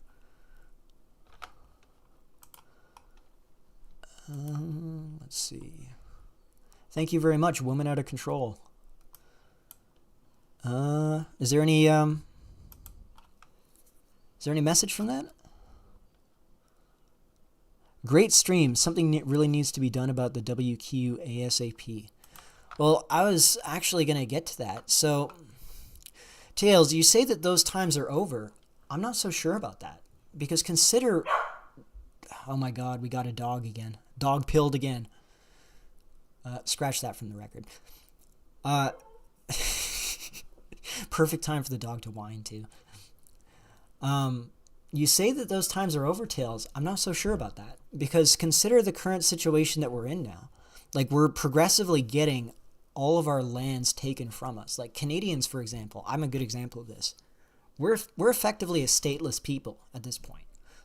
Let's see. Thank you very much, Woman Out of Control. Is there any message from that? Great stream. Something really needs to be done about the WQ ASAP. Well, I was actually going to get to that. So, Tails, you say that those times are over. I'm not so sure about that. Because consider... Oh my god, we got a dog again. Dog pilled again. Scratch that from the record. Perfect time for the dog to whine, too. You say that those times are over, Tails. I'm not so sure about that. Because consider the current situation that we're in now. Like, we're progressively getting all of our lands taken from us. Like, Canadians, for example. I'm a good example of this. We're effectively a stateless people at this point.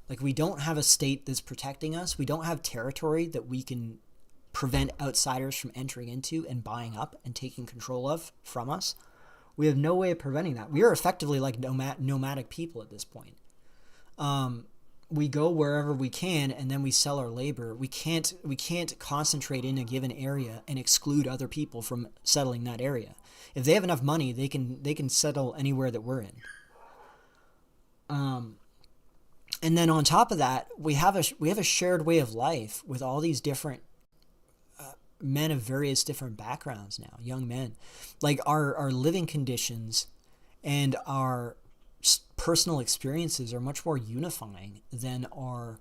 Like, we don't have a state that's protecting us. We don't have territory that we can prevent outsiders from entering into and buying up and taking control of from us. We have no way of preventing that. We are effectively like nomadic people at this point. we go wherever we can, and then we sell our labor. We can't concentrate in a given area and exclude other people from settling that area. If they have enough money, they can settle anywhere that we're in. And then on top of that, we have a shared way of life with all these different men of various different backgrounds now, young men. Like our living conditions and our personal experiences are much more unifying than our,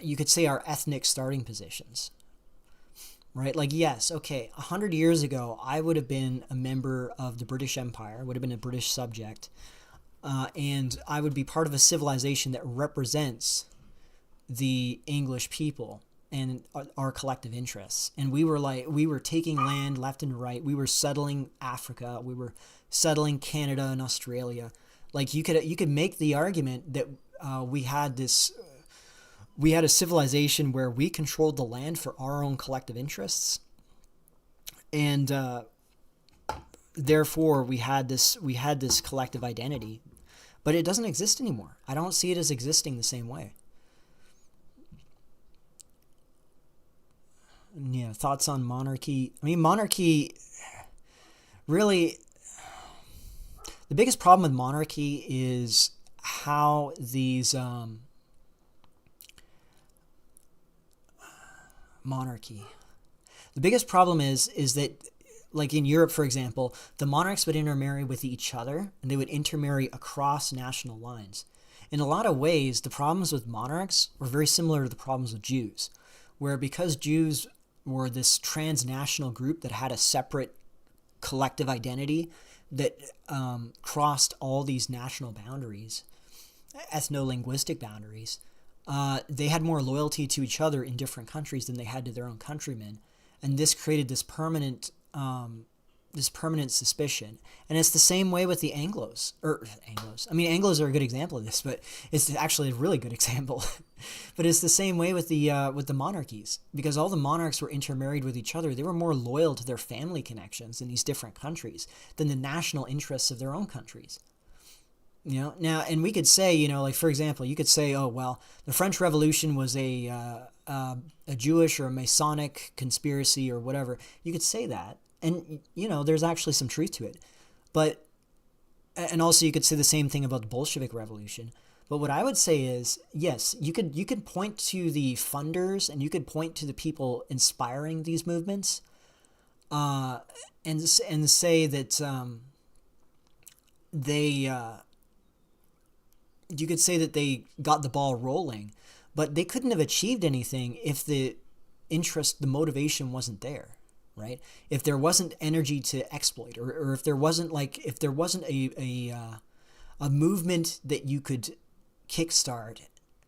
you could say, our ethnic starting positions. Right? Like, yes, okay, 100 years ago, I would have been a member of the British Empire, would have been a British subject, and I would be part of a civilization that represents the English people and our collective interests. And we were taking land left and right. We were settling Africa. We were settling Canada and Australia. Like, you could make the argument that we had a civilization where we controlled the land for our own collective interests, and therefore we had this collective identity, but it doesn't exist anymore. I don't see it as existing the same way. Yeah, thoughts on monarchy? I mean, monarchy really, the biggest problem with monarchy is how these monarchy. The biggest problem is that, like in Europe, for example, the monarchs would intermarry with each other, and they would intermarry across national lines. In a lot of ways, the problems with monarchs were very similar to the problems with Jews, where because Jews were this transnational group that had a separate collective identity that crossed all these national boundaries, ethno-linguistic boundaries, they had more loyalty to each other in different countries than they had to their own countrymen, and this created this permanent suspicion. And it's the same way with the Anglos. I mean, Anglos are a good example of this, but it's actually a really good example. But it's the same way with the monarchies, because all the monarchs were intermarried with each other. They were more loyal to their family connections in these different countries than the national interests of their own countries. Now, and we could say, like, for example, you could say, oh, well, the French Revolution was a Jewish or a Masonic conspiracy or whatever. You could say that. And, there's actually some truth to it. And also you could say the same thing about the Bolshevik Revolution. But what I would say is, yes, you could point to the funders, and you could point to the people inspiring these movements, and say that you could say that they got the ball rolling, but they couldn't have achieved anything if the motivation wasn't there, right? If there wasn't energy to exploit, or if there wasn't a movement that you could kickstart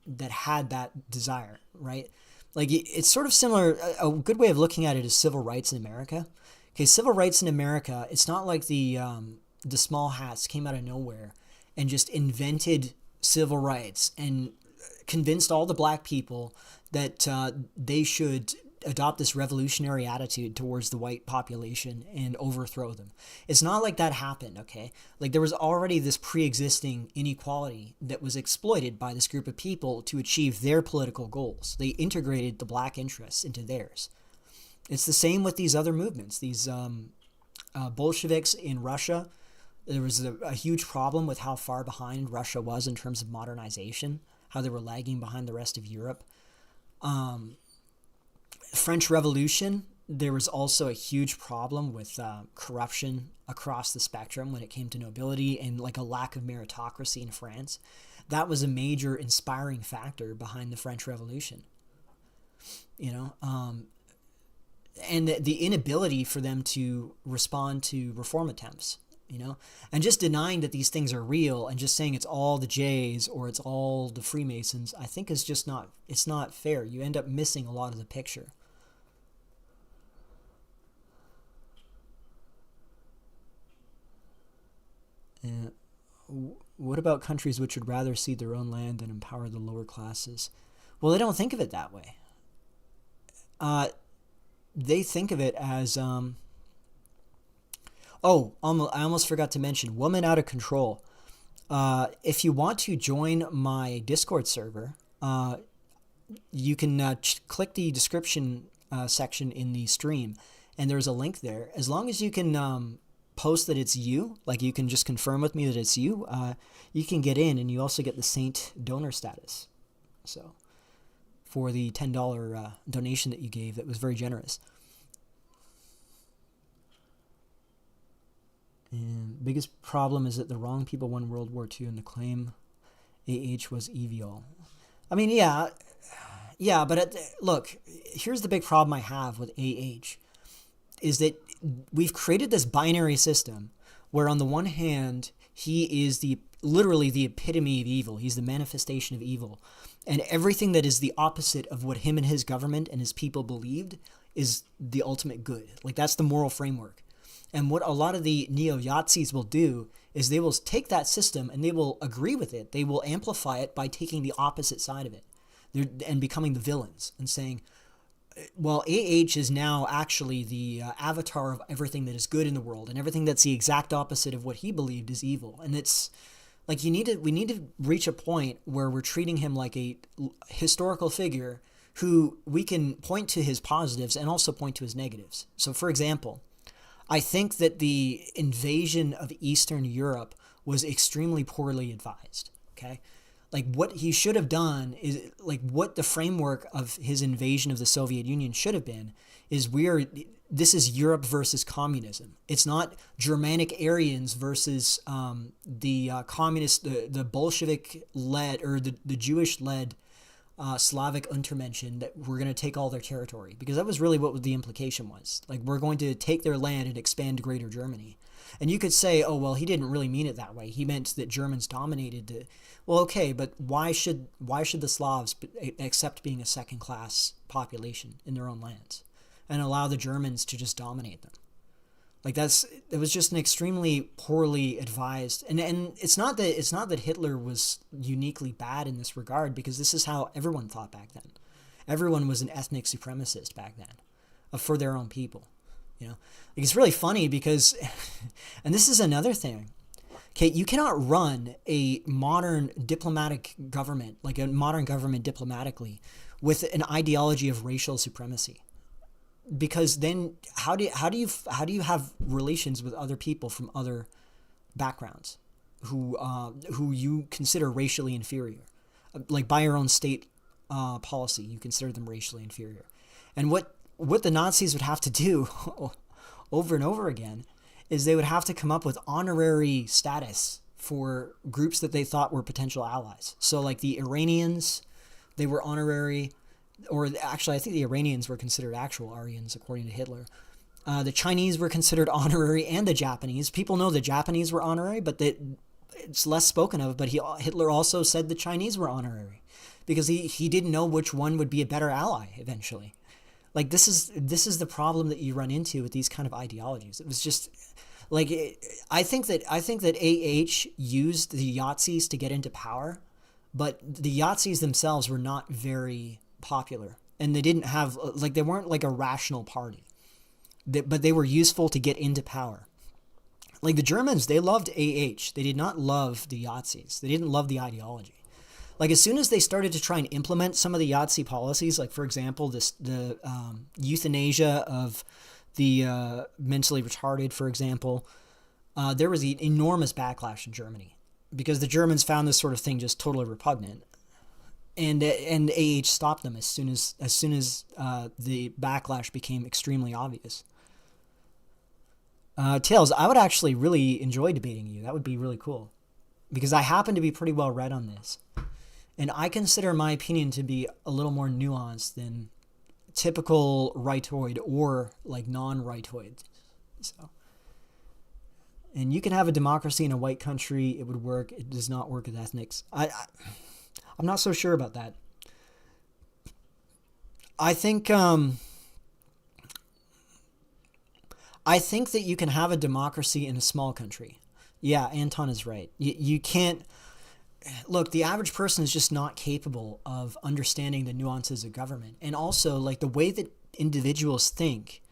that had that desire, right? Like, it's sort of similar. A good way of looking at it is civil rights in America. Okay, civil rights in America, it's not like the small hats came out of nowhere and just invented civil rights and convinced all the black people that they should adopt this revolutionary attitude towards the white population and overthrow them. It's not like that happened, okay? Like, there was already this pre-existing inequality that was exploited by this group of people to achieve their political goals. They integrated the black interests into theirs. It's the same with these other movements. These Bolsheviks in Russia, there was a huge problem with how far behind Russia was in terms of modernization, how they were lagging behind the rest of Europe. French Revolution, there was also a huge problem with corruption across the spectrum when it came to nobility, and like a lack of meritocracy in France. That was a major inspiring factor behind the French Revolution. And the inability for them to respond to reform attempts. And just denying that these things are real and just saying it's all the Jays or it's all the Freemasons, I think is just it's not fair. You end up missing a lot of the picture. What about countries which would rather cede their own land than empower the lower classes? Well, they don't think of it that way. They think of it as... I almost forgot to mention, woman out of control. If you want to join my Discord server, you can click the description section in the stream, and there's a link there. As long as you can post that it's you, like you can just confirm with me that it's you, you can get in, and you also get the Saint donor status. So for the $10 donation that you gave, that was very generous. And biggest problem is that the wrong people won World War II, and the claim AH was evil. I mean, yeah, but look, here's the big problem I have with AH, is that we've created this binary system where on the one hand, he is literally the epitome of evil. He's the manifestation of evil. And everything that is the opposite of what him and his government and his people believed is the ultimate good. Like, that's the moral framework. And what a lot of the neo-Yazis will do is they will take that system and they will agree with it. They will amplify it by taking the opposite side of it and becoming the villains and saying, well, AH is now actually the avatar of everything that is good in the world, and everything that's the exact opposite of what he believed is evil. And it's like we need to reach a point where we're treating him like a historical figure who we can point to his positives and also point to his negatives. So, for example, I think that the invasion of Eastern Europe was extremely poorly advised, okay? Like, what he should have done is, like, what the framework of his invasion of the Soviet Union should have been is this is Europe versus communism. It's not Germanic Aryans versus the communist, the Bolshevik-led, or the Jewish-led Slavic Untermenschen that we're going to take all their territory, because that was really what the implication was. Like, we're going to take their land and expand Greater Germany. And you could say, oh, well, he didn't really mean it that way. He meant that Germans dominated. Well, okay, but why should the Slavs accept being a second-class population in their own lands and allow the Germans to just dominate them? Like, it was just an extremely poorly advised, and it's not that Hitler was uniquely bad in this regard, because this is how everyone thought back then. Everyone was an ethnic supremacist back then, for their own people. You know, like, it's really funny because, and this is another thing. Okay, you cannot run a modern diplomatic government, like a modern government diplomatically, with an ideology of racial supremacy. Because then how do you have relations with other people from other backgrounds who you consider racially inferior? Like, by your own state policy, you consider them racially inferior. And what the Nazis would have to do over and over again is they would have to come up with honorary status for groups that they thought were potential allies. So, like, the Iranians, they were honorary. Or actually, I think the Iranians were considered actual Aryans, according to Hitler. The Chinese were considered honorary, and the Japanese. People know the Japanese were honorary, but it's less spoken of. But Hitler also said the Chinese were honorary, because he didn't know which one would be a better ally eventually. Like, this is the problem that you run into with these kind of ideologies. It was just like, I think that AH used the Yazis to get into power, but the Yazis themselves were not very popular, and they didn't have, like, they weren't like a rational party, but they were useful to get into power. Like, the Germans, they loved AH. They did not love the Yazis. They didn't love the ideology. Like, as soon as they started to try and implement some of the Yazi policies, like, for example, the euthanasia of the mentally retarded, for example, there was an enormous backlash in Germany, because the Germans found this sort of thing just totally repugnant. And AH stopped them as soon as the backlash became extremely obvious. Tails, I would actually really enjoy debating you. That would be really cool, because I happen to be pretty well read on this, and I consider my opinion to be a little more nuanced than typical rightoid or, like, non-rightoid. So, and you can have a democracy in a white country. It would work. It does not work with ethnics. I'm not so sure about that. I think that you can have a democracy in a small country. Yeah, Anton is right. You can't... Look, the average person is just not capable of understanding the nuances of government. And also, like, the way that individuals think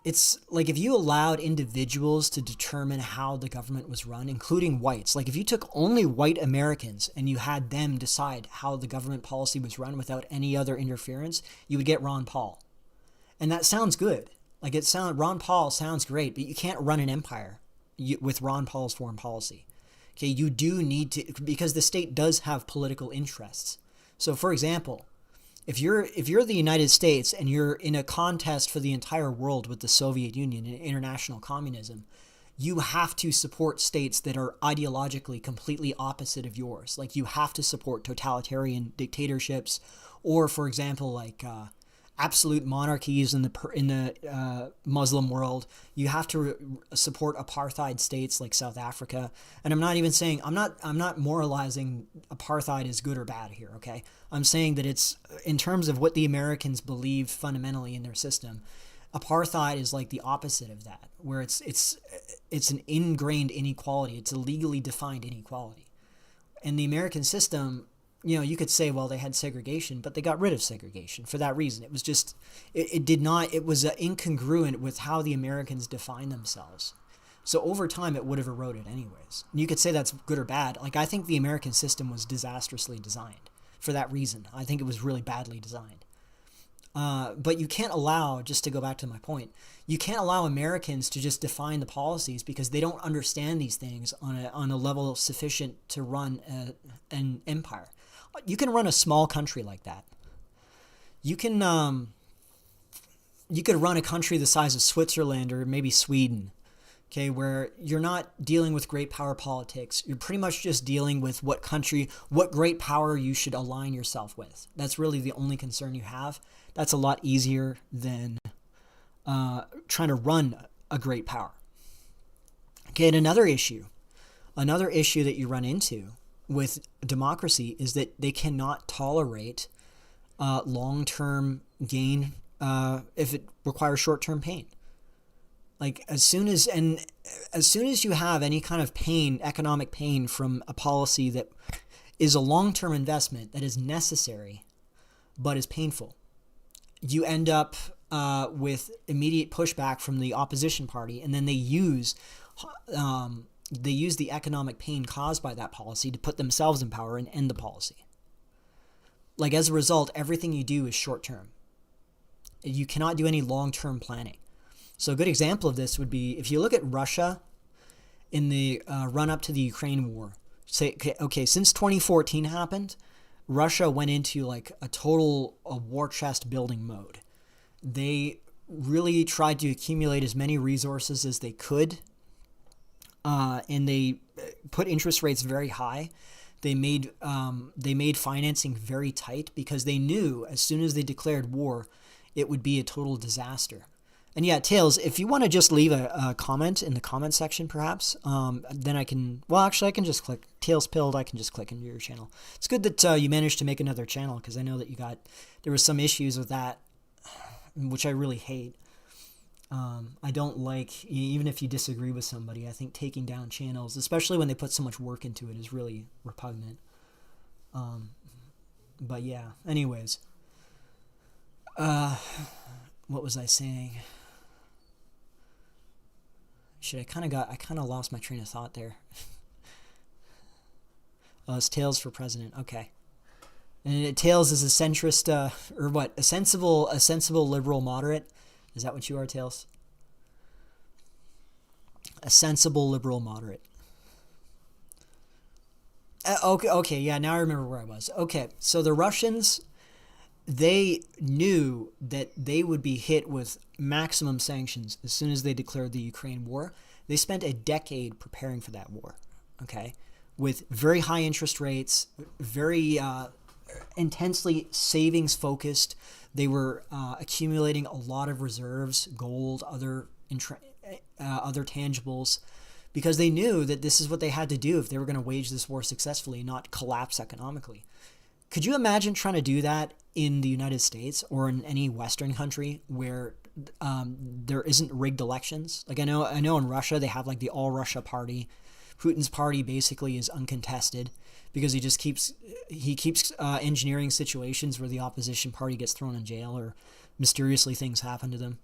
it's like if you allowed individuals to determine how the government was run, including whites, like if you took only white Americans and you had them decide how the government policy was run without any other interference, you would get Ron Paul. And that sounds good. Like Ron Paul sounds great, but you can't run an empire with Ron Paul's foreign policy. Okay, you do need to, because the state does have political interests. So for example, if you're the United States and you're in a contest for the entire world with the Soviet Union and international communism, you have to support states that are ideologically completely opposite of yours. Like you have to support totalitarian dictatorships, or for example, like absolute monarchies in the Muslim world. You have to support apartheid states like South Africa. And I'm not even saying, I'm not moralizing apartheid is good or bad here, okay? I'm saying that it's, in terms of what the Americans believe fundamentally in their system, apartheid is like the opposite of that, where it's an ingrained inequality. It's a legally defined inequality. And the American system, you know, you could say, well, they had segregation, but they got rid of segregation for that reason. It was just, it was incongruent with how the Americans define themselves. So over time, it would have eroded anyways. And you could say that's good or bad. Like, I think the American system was disastrously designed for that reason. I think it was really badly designed. But you can't allow, just to go back to my point, you can't allow Americans to just define the policies because they don't understand these things on a level sufficient to run an empire. You can run a small country like that. You could run a country the size of Switzerland or maybe Sweden, okay, where you're not dealing with great power politics. You're pretty much just dealing with what great power you should align yourself with. That's really the only concern you have. That's a lot easier than trying to run a great power. Okay, and another issue that you run into with democracy is that they cannot tolerate long-term gain if it requires short-term pain. Like as soon as you have any kind of pain, economic pain from a policy that is a long-term investment that is necessary but is painful, you end up with immediate pushback from the opposition party, and then they use the economic pain caused by that policy to put themselves in power and end the policy. Like as a result, everything you do is short-term. You cannot do any long-term planning. So a good example of this would be if you look at Russia in the run-up to the Ukraine war. Say, okay, since 2014 happened, Russia went into like a war chest building mode. They really tried to accumulate as many resources as they could, and they put interest rates very high. They made financing very tight because they knew as soon as they declared war, it would be a total disaster. And yeah, Tails, if you want to just leave a comment in the comment section, perhaps, then I can just click Tails Pilled. I can just click into your channel. It's good that you managed to make another channel because I know that there was some issues with that, which I really hate. I don't like, even if you disagree with somebody, I think taking down channels, especially when they put so much work into it, is really repugnant. But yeah, anyways. What was I saying? I kind of lost my train of thought there. It's Tails for president. Okay. And Tails is a centrist, or what? A sensible liberal moderate. Is that what you are, Tails? A sensible liberal moderate. Okay, yeah, now I remember where I was. Okay, so the Russians, they knew that they would be hit with maximum sanctions as soon as they declared the Ukraine war. They spent a decade preparing for that war, okay, with very high interest rates, very intensely savings-focused. They were accumulating a lot of reserves, gold, other tangibles, because they knew that this is what they had to do if they were going to wage this war successfully and not collapse economically. Could you imagine trying to do that in the United States or in any Western country where there isn't rigged elections? Like I know in Russia they have like the All Russia Party. Putin's party basically is uncontested because he keeps engineering situations where the opposition party gets thrown in jail or mysteriously things happen to them.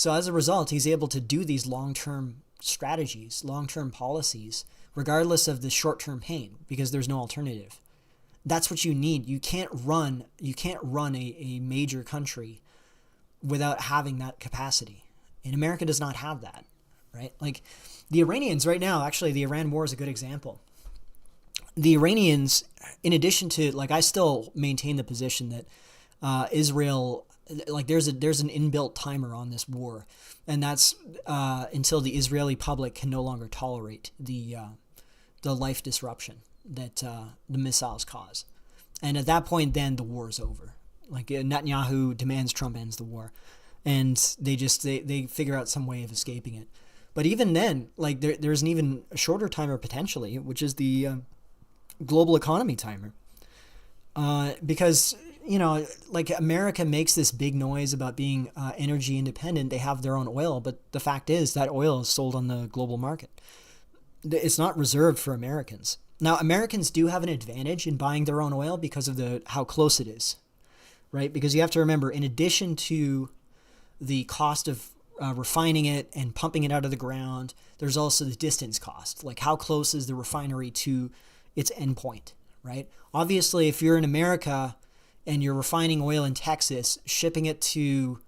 So as a result, he's able to do these long-term strategies, long-term policies, regardless of the short-term pain, because there's no alternative. That's what you need. You can't run a major country without having that capacity. And America does not have that, right? Like the Iranians right now, actually the Iran war is a good example. The Iranians, in addition to, like, I still maintain the position that Israel, like there's an inbuilt timer on this war, and that's until the Israeli public can no longer tolerate the life disruption that the missiles cause. And at that point, then the war is over. Like Netanyahu demands Trump ends the war, and they figure out some way of escaping it. But even then, like there's an even shorter timer potentially, which is the global economy timer. Because, like America makes this big noise about being energy independent. They have their own oil, but the fact is that oil is sold on the global market. It's not reserved for Americans. Now, Americans do have an advantage in buying their own oil because of how close it is, right? Because you have to remember, in addition to the cost of refining it and pumping it out of the ground, there's also the distance cost. Like, how close is the refinery to its endpoint, right? Obviously, if you're in America and you're refining oil in Texas, shipping it to,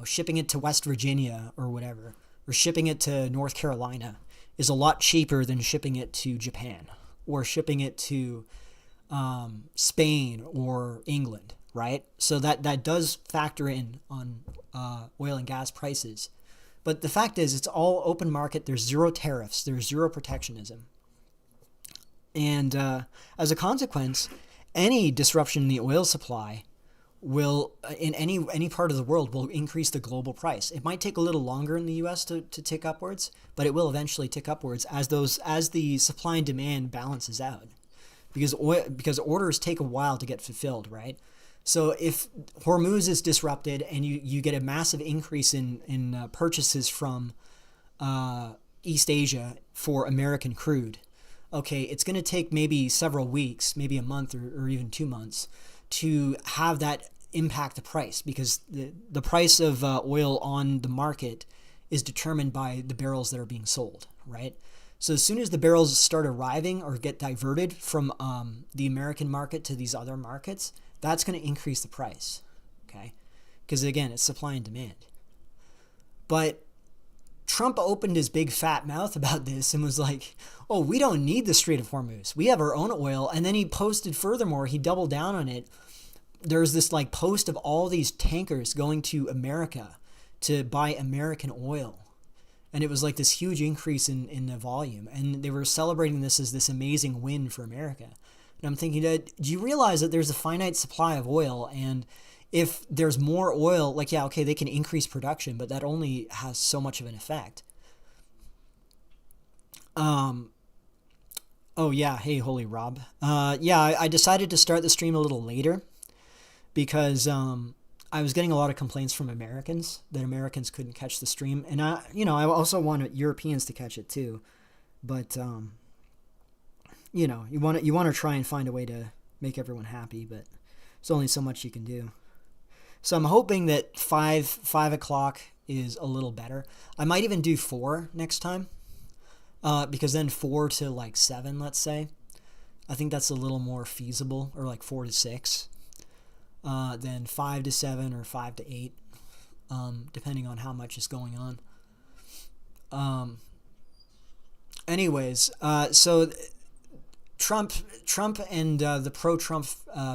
shipping it to West Virginia or whatever, or shipping it to North Carolina is a lot cheaper than shipping it to Japan or shipping it to Spain or England, right? So that does factor in on oil and gas prices. But the fact is, it's all open market. There's zero tariffs. There's zero protectionism. And as a consequence, any disruption in the oil supply will, in any part of the world, will increase the global price. It might take a little longer in the U.S. to tick upwards, but it will eventually tick upwards as the supply and demand balances out, because orders take a while to get fulfilled, right? So if Hormuz is disrupted and you get a massive increase in purchases from East Asia for American crude, okay, it's going to take maybe several weeks, maybe a month or even 2 months to have that impact the price, because the price of oil on the market is determined by the barrels that are being sold, right? So as soon as the barrels start arriving or get diverted from the American market to these other markets, that's going to increase the price, okay? Because again, it's supply and demand. But Trump opened his big fat mouth about this and was like, oh, we don't need the Strait of Hormuz. We have our own oil. And then he posted, furthermore, he doubled down on it. There's this like post of all these tankers going to America to buy American oil. And it was like this huge increase in the volume. And they were celebrating this as this amazing win for America. And I'm thinking, do you realize that there's a finite supply of oil? And if there's more oil, like, yeah, okay, they can increase production, but that only has so much of an effect. Oh yeah, hey, holy Rob. I decided to start the stream a little later because I was getting a lot of complaints from Americans that Americans couldn't catch the stream, and I also wanted Europeans to catch it too, but you want to try and find a way to make everyone happy, but there's only so much you can do. So I'm hoping that 5 o'clock is a little better. I might even do 4 next time, because then 4 to like 7, let's say. I think that's a little more feasible, or like 4 to 6, than 5 to 7 or 5 to 8, depending on how much is going on. Anyways, so Trump and the pro-Trump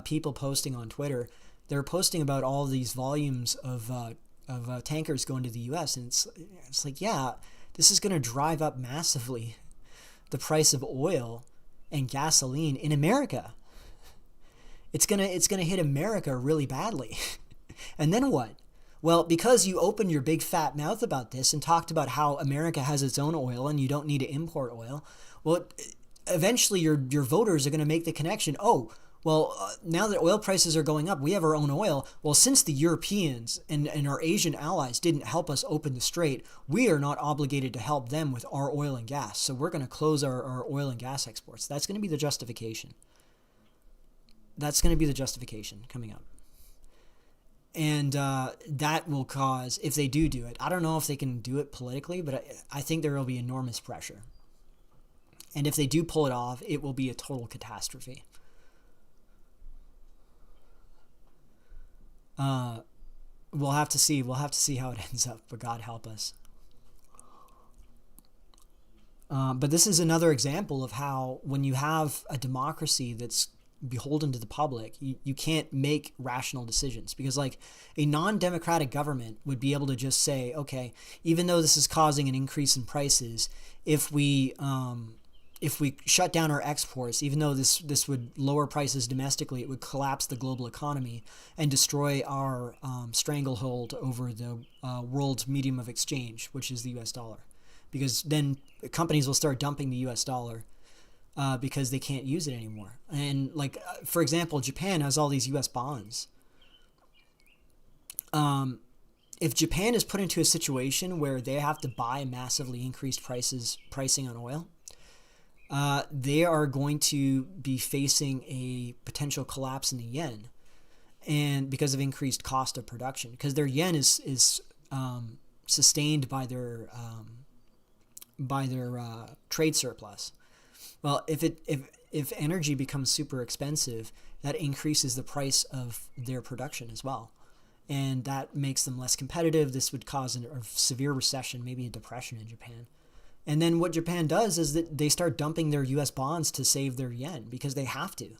people posting on Twitter, they're posting about all these volumes of tankers going to the U.S. And it's like, yeah, this is going to drive up massively the price of oil and gasoline in America. It's gonna hit America really badly. And then what? Well, because you opened your big fat mouth about this and talked about how America has its own oil and you don't need to import oil, well, eventually your voters are going to make the connection. Oh, well, now that oil prices are going up, we have our own oil. Well, since the Europeans and our Asian allies didn't help us open the strait, we are not obligated to help them with our oil and gas. So we're going to close our oil and gas exports. That's going to be the justification. That's going to be the justification coming up. And that will cause, if they do it, I don't know if they can do it politically, but I think there will be enormous pressure. And if they do pull it off, it will be a total catastrophe. We'll have to see. We'll have to see how it ends up, but God help us. But this is another example of how when you have a democracy that's beholden to the public, you can't make rational decisions, because like a non-democratic government would be able to just say, okay, even though this is causing an increase in prices, if we shut down our exports, even though this would lower prices domestically, it would collapse the global economy and destroy our stranglehold over the world medium of exchange, which is the US dollar. Because then companies will start dumping the US dollar because they can't use it anymore. And like, for example, Japan has all these US bonds. If Japan is put into a situation where they have to buy massively increased pricing on oil, they are going to be facing a potential collapse in the yen, and because of increased cost of production, because their yen is sustained by their trade surplus. Well, if energy becomes super expensive, that increases the price of their production as well, and that makes them less competitive. This would cause a severe recession, maybe a depression in Japan. And then what Japan does is that they start dumping their US bonds to save their yen, because they have to.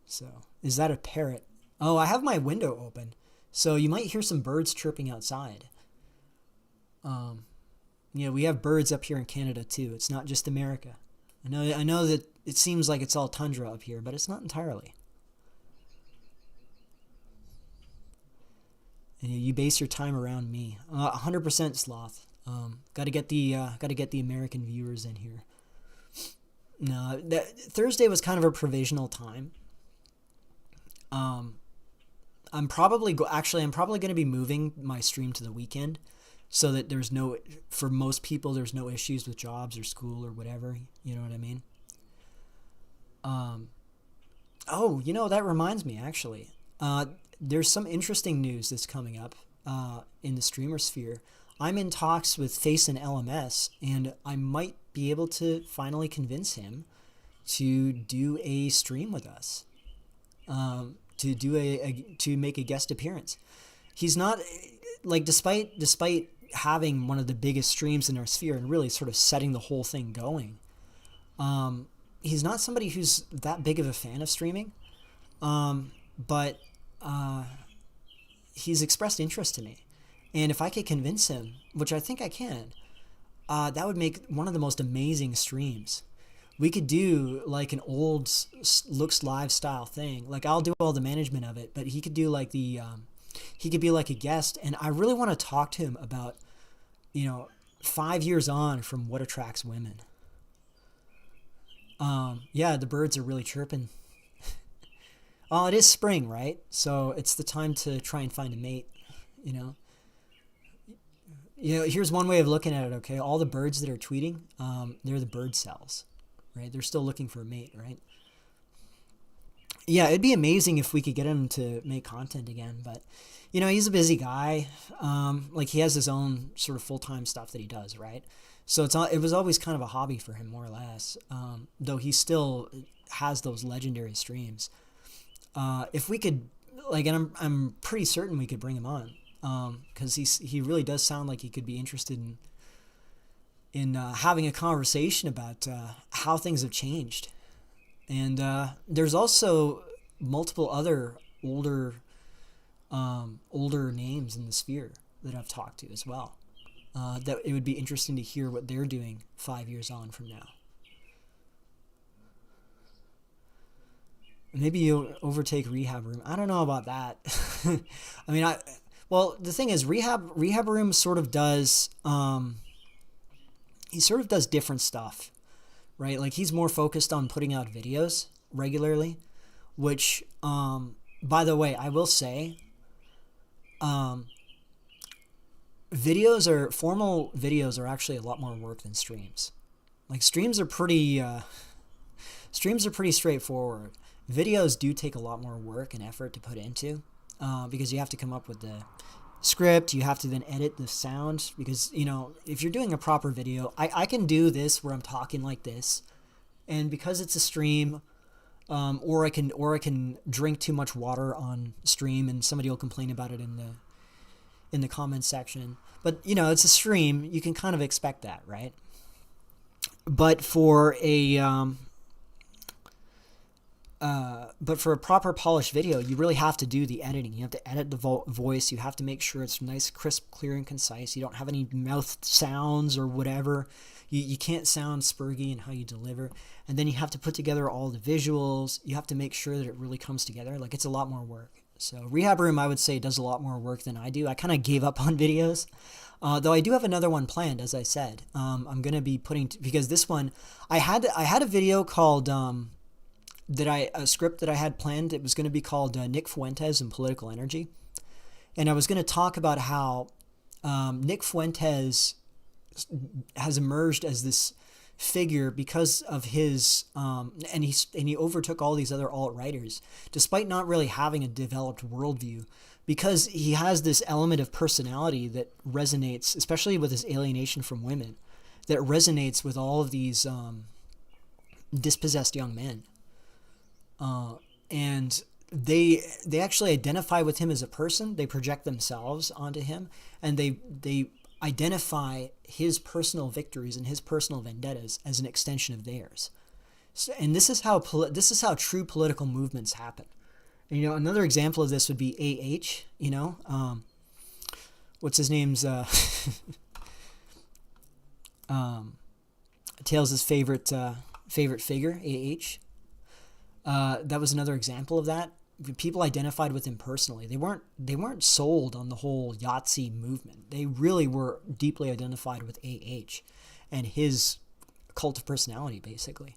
So, is that a parrot? Oh, I have my window open, so you might hear some birds chirping outside. Yeah, we have birds up here in Canada too. It's not just America. I know that it seems like it's all tundra up here, but it's not entirely. And you base your time around me. 100% sloth. Got to get the American viewers in here. No, Thursday was kind of a provisional time. I'm probably going to be moving my stream to the weekend, so that for most people, there's no issues with jobs or school or whatever. You know what I mean? Oh, that reminds me, actually. There's some interesting news that's coming up in the streamer sphere. I'm in talks with Face and LMS, and I might be able to finally convince him to do a stream with us, to make a guest appearance. He's not, like, despite having one of the biggest streams in our sphere and really sort of setting the whole thing going, he's not somebody who's that big of a fan of streaming, but he's expressed interest to me. And if I could convince him, which I think I can, that would make one of the most amazing streams. We could do like an old Looks Live style thing. Like, I'll do all the management of it, but he could do like he could be like a guest. And I really want to talk to him about, 5 years on from What Attracts Women. Yeah, the birds are really chirping. Oh, it is spring, right? So it's the time to try and find a mate, here's one way of looking at it, okay? All the birds that are tweeting, they're the bird cells, right? They're still looking for a mate, right? Yeah, it'd be amazing if we could get him to make content again, but, he's a busy guy. Like, he has his own sort of full-time stuff that he does, right? So it was always kind of a hobby for him, more or less, though he still has those legendary streams. If we could, like, and I'm pretty certain we could bring him on, because he really does sound like he could be interested in having a conversation about how things have changed. And there's also multiple other older names in the sphere that I've talked to as well. That it would be interesting to hear what they're doing 5 years on from now. Maybe you'll overtake Rehab Room. I don't know about that. I mean, the thing is, Rehab Room sort of does, he sort of does different stuff, right? Like, he's more focused on putting out videos regularly, which, by the way, I will say, formal videos are actually a lot more work than streams. Like, streams are pretty straightforward. Videos do take a lot more work and effort to put into, because you have to come up with the script, you have to then edit the sound, because, if you're doing a proper video, I can do this where I'm talking like this, and because it's a stream, or I can drink too much water on stream and somebody will complain about it in the comments section. But it's a stream, you can kind of expect that, right? But for a proper polished video, you really have to do the editing. You have to edit the voice. You have to make sure it's nice, crisp, clear, and concise. You don't have any mouth sounds or whatever. You can't sound spurgy in how you deliver. And then you have to put together all the visuals. You have to make sure that it really comes together. Like, it's a lot more work. So Rehab Room, I would say, does a lot more work than I do. I kind of gave up on videos. Though I do have another one planned, as I said. I'm going to be putting... because this one... I had a video called... a script that I had planned. It was going to be called Nick Fuentes and Political Energy. And I was going to talk about how Nick Fuentes has emerged as this figure because of his and he overtook all these other alt-righters despite not really having a developed worldview, because he has this element of personality that resonates, especially with his alienation from women, that resonates with all of these dispossessed young men. And they actually identify with him as a person. They project themselves onto him, and they identify his personal victories and his personal vendettas as an extension of theirs. So, and this is how true political movements happen. And, another example of this would be AH. What's his name's Tails' favorite figure, AH. That was another example of that. People identified with him personally. They weren't sold on the whole Yahtzee movement. They really were deeply identified with AH and his cult of personality, basically.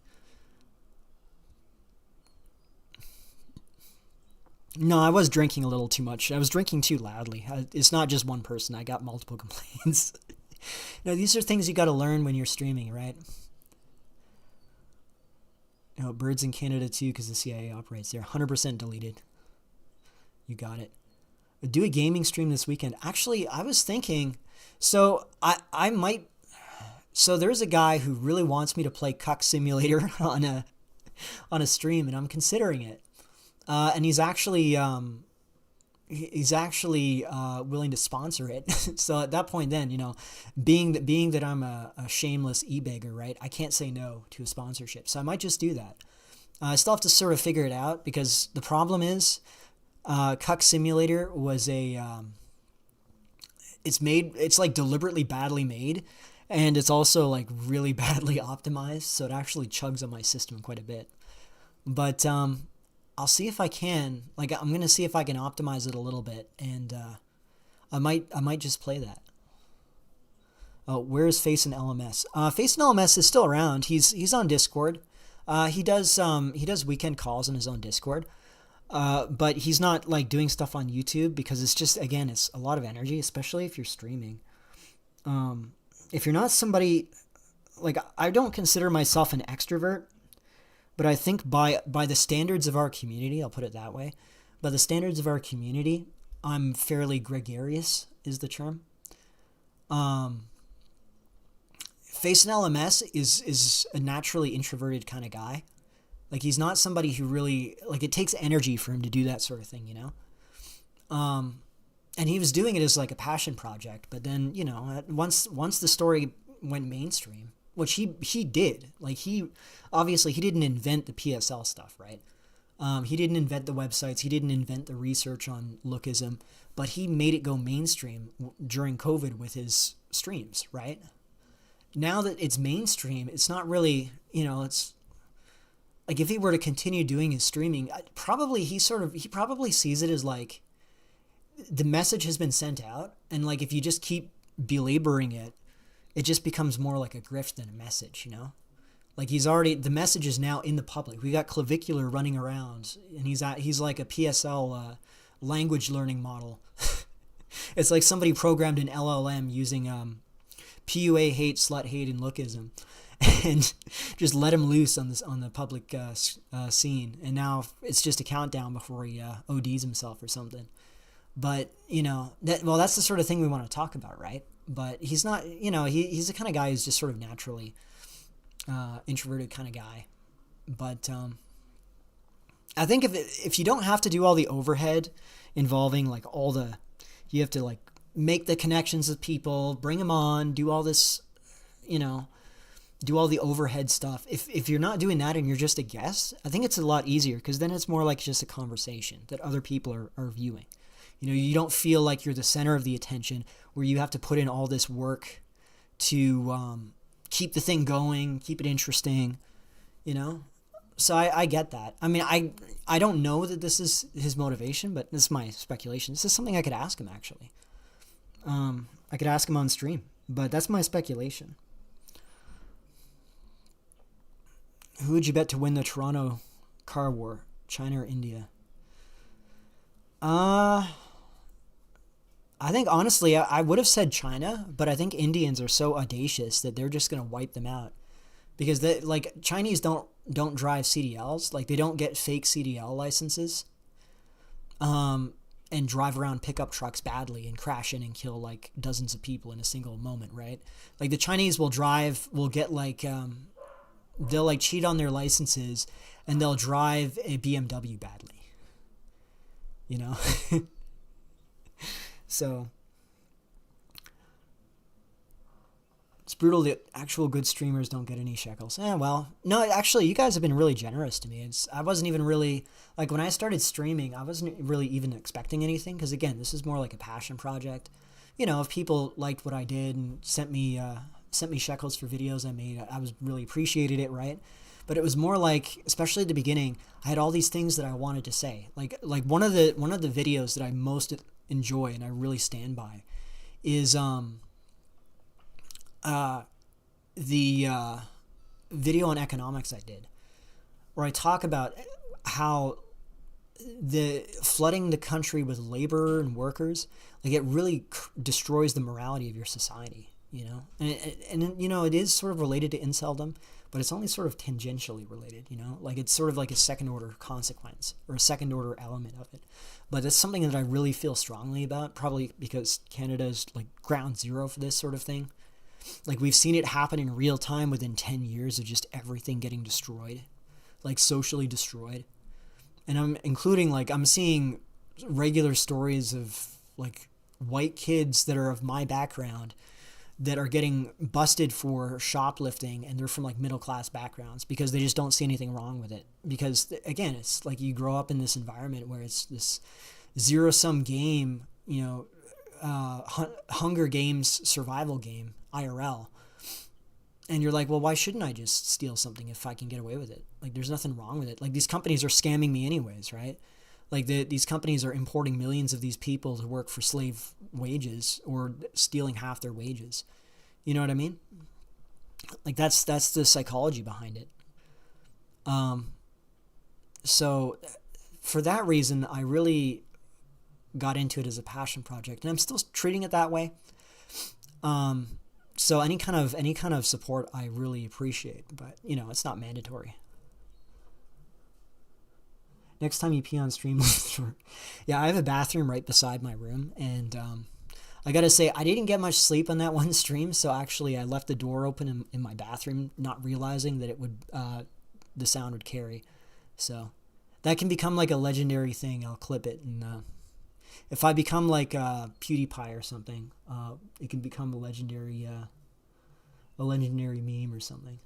No, I was drinking a little too much. I was drinking too loudly. It's not just one person. I got multiple complaints. These are things you got to learn when you're streaming, right? Birds in Canada too, because the CIA operates there. 100% deleted. You got it. Do a gaming stream this weekend. Actually, I was thinking, so I might. So there's a guy who really wants me to play Cuck Simulator on a stream, and I'm considering it. And he's actually willing to sponsor it. So at that point, then being that I'm a shameless e-beggar, right? I can't say no to a sponsorship, so I might just do that. I still have to sort of figure it out, because the problem is, Cuck Simulator was it's like deliberately badly made, and it's also like really badly optimized, so it actually chugs on my system quite a bit. But I'll see if I can. Like, I'm gonna see if I can optimize it a little bit, and I might just play that. Oh, where is Face and LMS? Face and LMS is still around. He's on Discord. He does weekend calls on his own Discord. But he's not like doing stuff on YouTube, because it's just, again, it's a lot of energy, especially if you're streaming. If you're not somebody, like, I don't consider myself an extrovert. But I think by the standards of our community, I'll put it that way, by the standards of our community, I'm fairly gregarious, is the term. Face and LMS is a naturally introverted kind of guy. Like, he's not somebody who really, like, it takes energy for him to do that sort of thing, And he was doing it as like a passion project, but then, once the story went mainstream, which he did. Like, he didn't invent the PSL stuff, right? He didn't invent the websites. He didn't invent the research on lookism, but he made it go mainstream during COVID with his streams, right? Now that it's mainstream, it's not really, it's like, if he were to continue doing his streaming, he probably sees it as like the message has been sent out, and like, if you just keep belaboring it, it just becomes more like a grift than a message, Like, the message is now in the public. We got Clavicular running around, and he's like a PSL language learning model. It's like somebody programmed an LLM using PUA hate, slut hate, and lookism. and just let him loose on this on the public scene. And now it's just a countdown before he ODs himself or something. But that's the sort of thing we want to talk about, right? But he's not. He's the kind of guy who's just sort of naturally introverted kind of guy. But I think if you don't have to do all the overhead involving like you have to like make the connections with people, bring them on, do all this, do all the overhead stuff. If you're not doing that and you're just a guest, I think it's a lot easier because then it's more like just a conversation that other people are viewing. You don't feel like you're the center of the attention where you have to put in all this work to keep the thing going, keep it interesting, So I get that. I mean, I don't know that this is his motivation, but this is my speculation. This is something I could ask him, actually. I could ask him on stream, but that's my speculation. Who would you bet to win the Toronto car war, China or India? I think, honestly, I would have said China, but I think Indians are so audacious that they're just going to wipe them out. Because Chinese don't drive CDLs. Like, they don't get fake CDL licenses and drive around pickup trucks badly and crash in and kill, like, dozens of people in a single moment, right? Like, the Chinese will get, like, they'll, like, cheat on their licenses and they'll drive a BMW badly. So it's brutal that actual good streamers don't get any shekels. Well, no, actually, you guys have been really generous to me. I wasn't even really, like, when I started streaming, I wasn't really even expecting anything because, again, this is more like a passion project. If people liked what I did and sent me shekels for videos I made, I was really appreciated it, right? But it was more like, especially at the beginning, I had all these things that I wanted to say. Like one of the videos that I most enjoy and I really stand by is the video on economics I did, where I talk about how the flooding the country with labor and workers, like, it really destroys the morality of your society, and it is sort of related to inceldom, but it's only sort of tangentially related, like, it's sort of like a second order consequence or a second order element of it. But it's something that I really feel strongly about, probably because Canada is like ground zero for this sort of thing. Like, we've seen it happen in real time within 10 years of just everything getting destroyed, like socially destroyed. And I'm seeing regular stories of like white kids that are of my background that are getting busted for shoplifting, and they're from like middle class backgrounds because they just don't see anything wrong with it. Because, again, it's like you grow up in this environment where it's this zero sum game, Hunger Games survival game, IRL. And you're like, well, why shouldn't I just steal something if I can get away with it? Like, there's nothing wrong with it. Like, these companies are scamming me anyways, right? Like, these companies are importing millions of these people to work for slave wages or stealing half their wages. You know what I mean? Like, that's the psychology behind it. So for that reason, I really got into it as a passion project, and I'm still treating it that way. So any kind of support I really appreciate, but it's not mandatory. Next time you pee on stream, yeah, I have a bathroom right beside my room, and I gotta say, I didn't get much sleep on that one stream, so actually I left the door open in my bathroom, not realizing that it would the sound would carry. So that can become like a legendary thing. I'll clip it, and if I become like PewDiePie or something, it can become a legendary meme or something.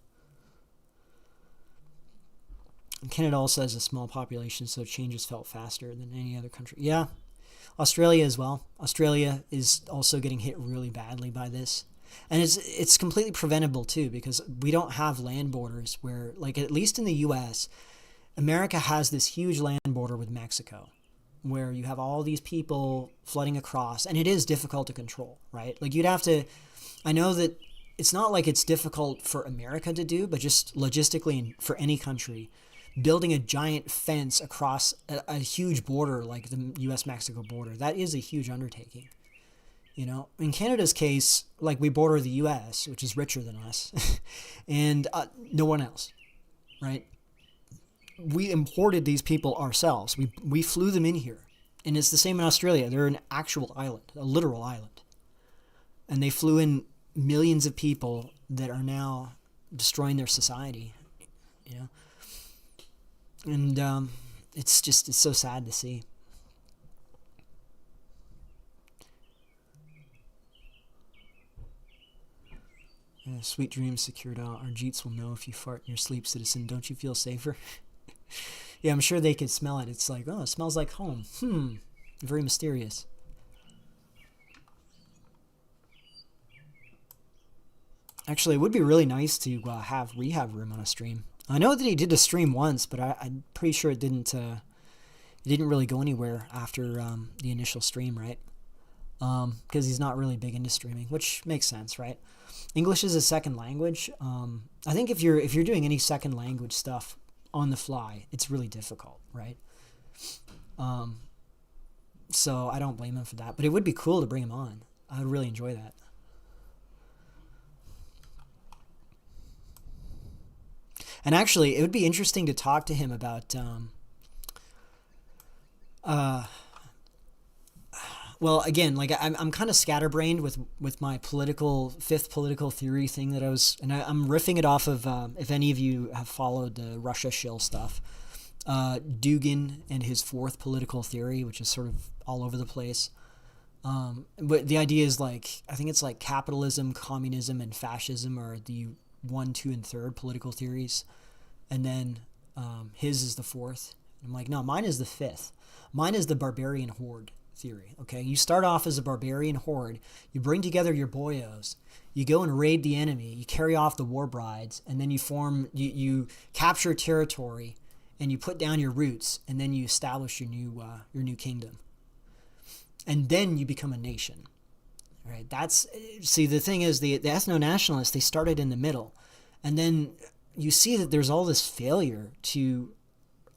Canada also has a small population, so change is felt faster than any other country. Yeah, Australia as well. Australia is also getting hit really badly by this. And it's completely preventable too, because we don't have land borders where, like, at least in the US, America has this huge land border with Mexico, where you have all these people flooding across, and it is difficult to control, right? Like, I know that it's not like it's difficult for America to do, but just logistically for any country, building a giant fence across a huge border like the U.S.-Mexico border, that is a huge undertaking. You know, in Canada's case, like we border the U.S., which is richer than us, and no one else, right? We imported these people ourselves. We flew them in here, and it's the same in Australia. They're an actual island, a literal island, and they flew in millions of people that are now destroying their society. You know, and it's so sad to see. Sweet dreams, secured out. Our Jeets will know if you fart in your sleep, citizen. Don't you feel safer? Yeah, I'm sure they could smell it. It's like, oh, it smells like home. Very mysterious. Actually, it would be really nice to have Rehab Room on a stream. I know that he did a stream once, but I'm pretty sure it didn't really go anywhere after the initial stream, right? Because he's not really big into streaming, which makes sense, right? English is a second language. I think if you're doing any second language stuff on the fly, it's really difficult, right? So I don't blame him for that, but it would be cool to bring him on. I would really enjoy that. And actually, it would be interesting to talk to him about well, again, like I'm kind of scatterbrained with my fifth political theory thing that I'm riffing it off of, if any of you have followed the Russia shill stuff, Dugin and his fourth political theory, which is sort of all over the place. But the idea is like, I think it's like capitalism, communism, and fascism are the 1, 2, and 3rd political theories. And then his is the 4th. I'm like, no, mine is the 5th. Mine is the barbarian horde theory. Okay, you start off as a barbarian horde, you bring together your boyos, you go and raid the enemy, you carry off the war brides, and then you capture territory, and you put down your roots, and then you establish your new kingdom, and then you become a nation. All right, the thing is, the ethno-nationalists, they started in the middle, and then you see that there's all this failure to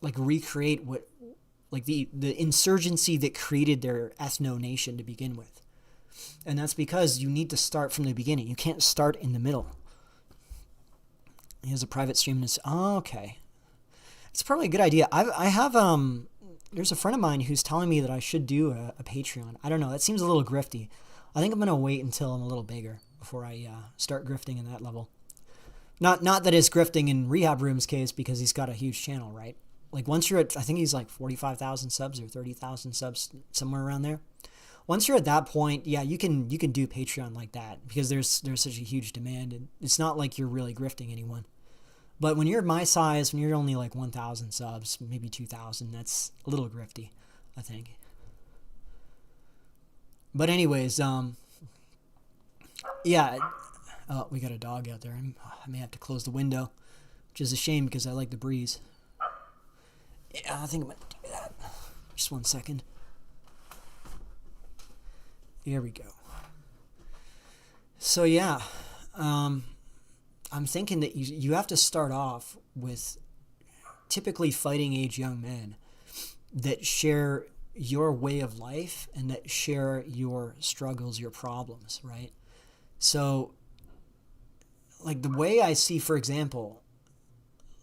like recreate what, like the insurgency that created their ethno-nation to begin with. And that's because you need to start from the beginning. You can't start in the middle. He has a private stream and okay. It's probably a good idea. I have there's a friend of mine who's telling me that I should do a Patreon. I don't know, that seems a little grifty. I think I'm going to wait until I'm a little bigger before I start grifting in that level. Not that it's grifting in Rehab Room's case, because he's got a huge channel, right? Like once you're at, I think he's like 45,000 subs or 30,000 subs, somewhere around there. Once you're at that point, yeah, you can do Patreon like that, because there's such a huge demand, and it's not like you're really grifting anyone. But when you're my size, when you're only like 1,000 subs, maybe 2,000, that's a little grifty, I think. But anyways, yeah. Oh, we got a dog out there. I may have to close the window, which is a shame because I like the breeze. Yeah, I think I'm going to do that. Just 1 second. Here we go. So yeah, I'm thinking that you have to start off with typically fighting age young men that share your way of life and that share your struggles, your problems, right? So, like the way I see, for example,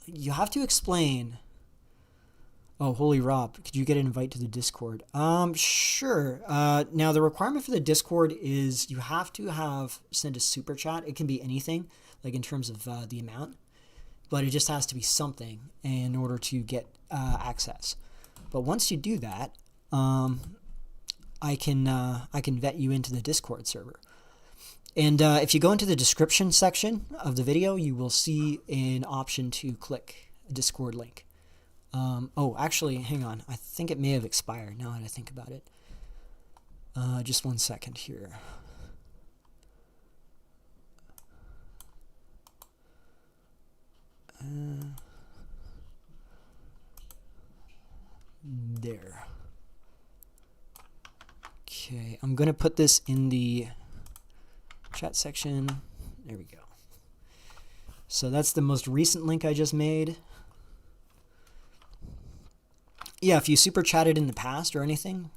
you have to explain. Oh, holy Rob, could you get an invite to the Discord? Sure. Now, the requirement for the Discord is you have to send a super chat. It can be anything, like in terms of the amount, but it just has to be something in order to get access. But once you do that, I can vet you into the Discord server. And if you go into the description section of the video, you will see an option to click a Discord link. Oh, actually, hang on. I think it may have expired now that I think about it. Just 1 second here. There. Okay, I'm going to put this in the chat section. There we go. So that's the most recent link I just made. Yeah, if you super chatted in the past or anything,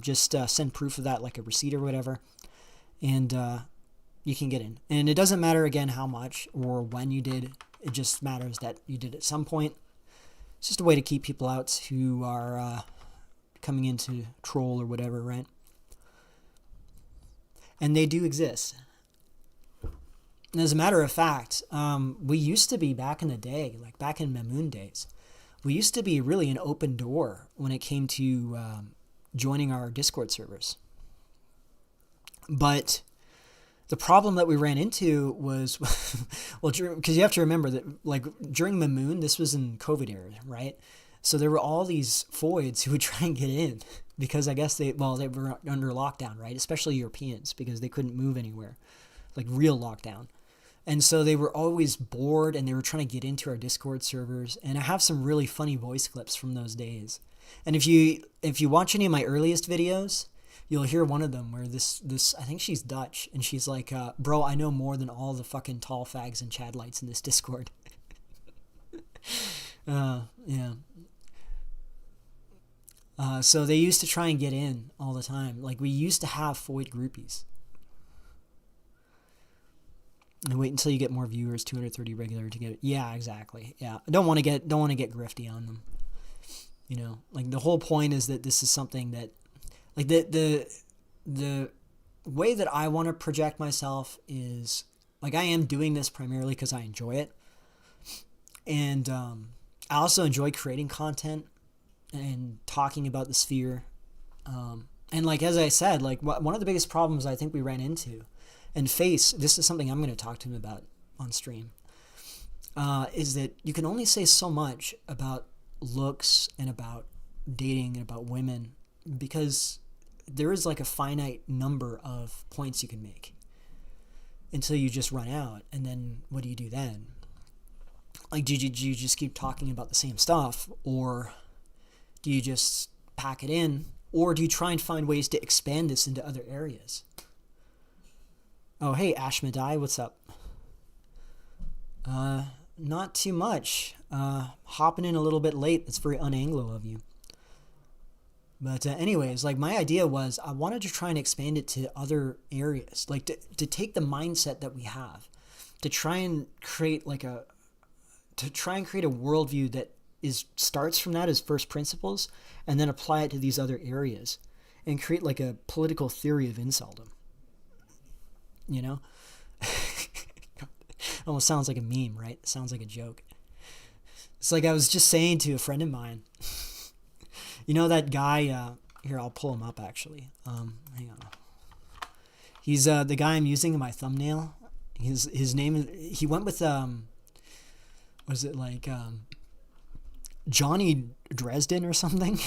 just send proof of that, like a receipt or whatever. and you can get in. And it doesn't matter, again, how much or when you did. It just matters that you did at some point. It's just a way to keep people out who are coming in to troll or whatever, right? And they do exist. And as a matter of fact, we used to be, back in the day, like back in Mamoon days, we used to be really an open door when it came to joining our Discord servers. But the problem that we ran into was, well, because you have to remember that, like, during Mamoon, this was in COVID era, right? So there were all these foids who would try and get in because I guess they were under lockdown, right? Especially Europeans, because they couldn't move anywhere, like real lockdown. And so they were always bored and they were trying to get into our Discord servers. And I have some really funny voice clips from those days. And if you watch any of my earliest videos, you'll hear one of them where this I think she's Dutch, and she's like, bro, I know more than all the fucking tall fags and Chad lights in this Discord. Yeah. So they used to try and get in all the time. Like, we used to have Foid groupies. And wait until you get more viewers, 230 regular to get it. Yeah, exactly. Yeah. I don't want to get grifty on them. You know, like, the whole point is that this is something that, like, the way that I want to project myself is, like, I am doing this primarily because I enjoy it. And I also enjoy creating content and talking about the sphere. And, like, as I said, like, one of the biggest problems I think we ran into, and Face, this is something I'm going to talk to him about on stream, is that you can only say so much about looks and about dating and about women, because there is, like, a finite number of points you can make until you just run out. And then what do you do then? Like, do you just keep talking about the same stuff, or do you just pack it in, or do you try and find ways to expand this into other areas? Oh, hey, Ashmedai, what's up? Not too much. Hopping in a little bit late. That's very un-Anglo of you. But anyways, like, my idea was I wanted to try and expand it to other areas. Like, to take the mindset that we have, to try and create a worldview that starts from that as first principles, and then apply it to these other areas, and create, like, a political theory of inceldom. You know? Almost sounds like a meme, right? It sounds like a joke. It's like I was just saying to a friend of mine, you know that guy, here, I'll pull him up, actually. Hang on. He's the guy I'm using in my thumbnail. His name, he went with, was it like Johnny Dresden or something?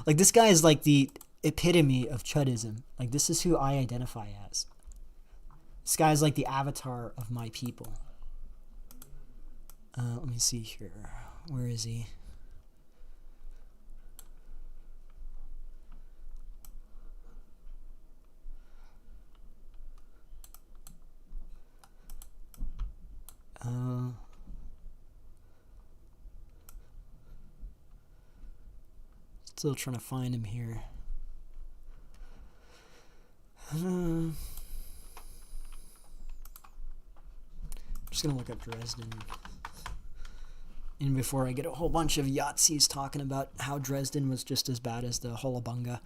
Like, this guy is like the epitome of Chudism. Like, this is who I identify as. This guy's like the avatar of my people. Let me see here. Where is he? Still trying to find him here. I'm just gonna look up Dresden. And before I get a whole bunch of Yahtzees talking about how Dresden was just as bad as the Holabunga.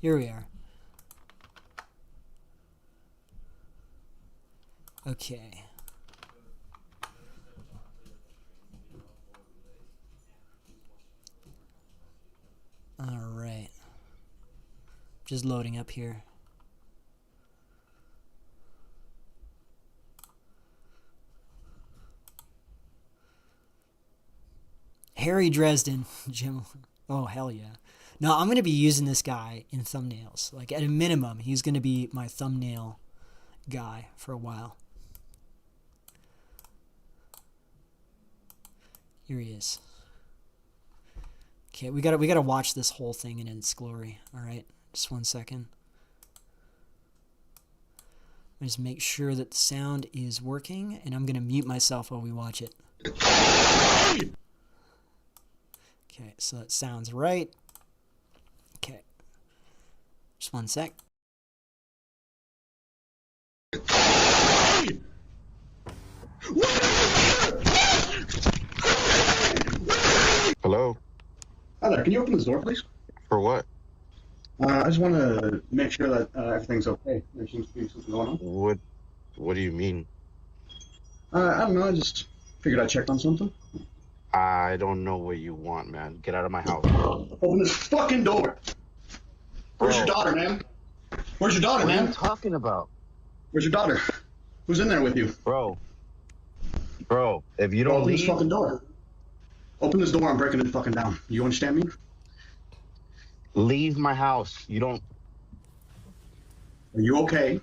Here we are. Okay. Alright. Just loading up here. Harry Dresden. Jim. Oh, hell yeah. No, I'm going to be using this guy in thumbnails. Like, at a minimum, he's going to be my thumbnail guy for a while. Here he is. Okay, we gotta watch this whole thing in its glory. All right, just 1 second. Just make sure that the sound is working, and I'm gonna mute myself while we watch it. Okay, so it sounds right. Okay. 1 sec. Hello? Hi there, can you open this door, please? For what? I just want to make sure that everything's okay. There seems to be something going on. What do you mean? I don't know, I just figured I'd check on something. I don't know what you want, man. Get out of my house. Open this fucking door! Where's Bro. your daughter, man? Where's your daughter, What are man? you talking about? Where's your daughter? Who's in there with you? Bro, if you don't Open this leave, fucking door. Open this door, I'm breaking it fucking down. You understand me? leave my house. You don't. Are you okay?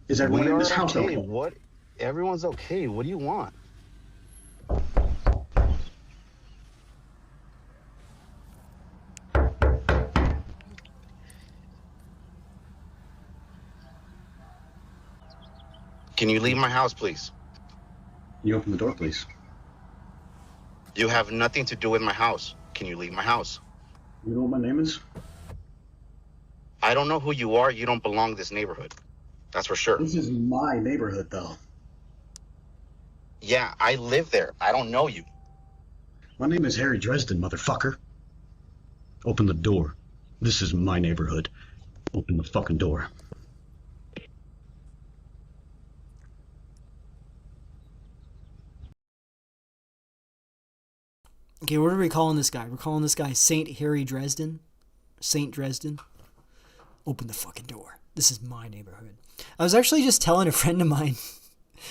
Is everyone We in are this house okay. okay? What? Everyone's okay. What do you want? Can you leave my house, please? Can you open the door, please? You have nothing to do with my house. Can you leave my house? You know what my name is? I don't know who you are. You don't belong to this neighborhood. That's for sure. This is my neighborhood, though. Yeah, I live there. I don't know you. My name is Harry Dresden, motherfucker. Open the door. This is my neighborhood. Open the fucking door. Okay, what are we calling this guy? We're calling this guy Saint Harry Dresden. Saint Dresden. Open the fucking door. This is my neighborhood. I was actually just telling a friend of mine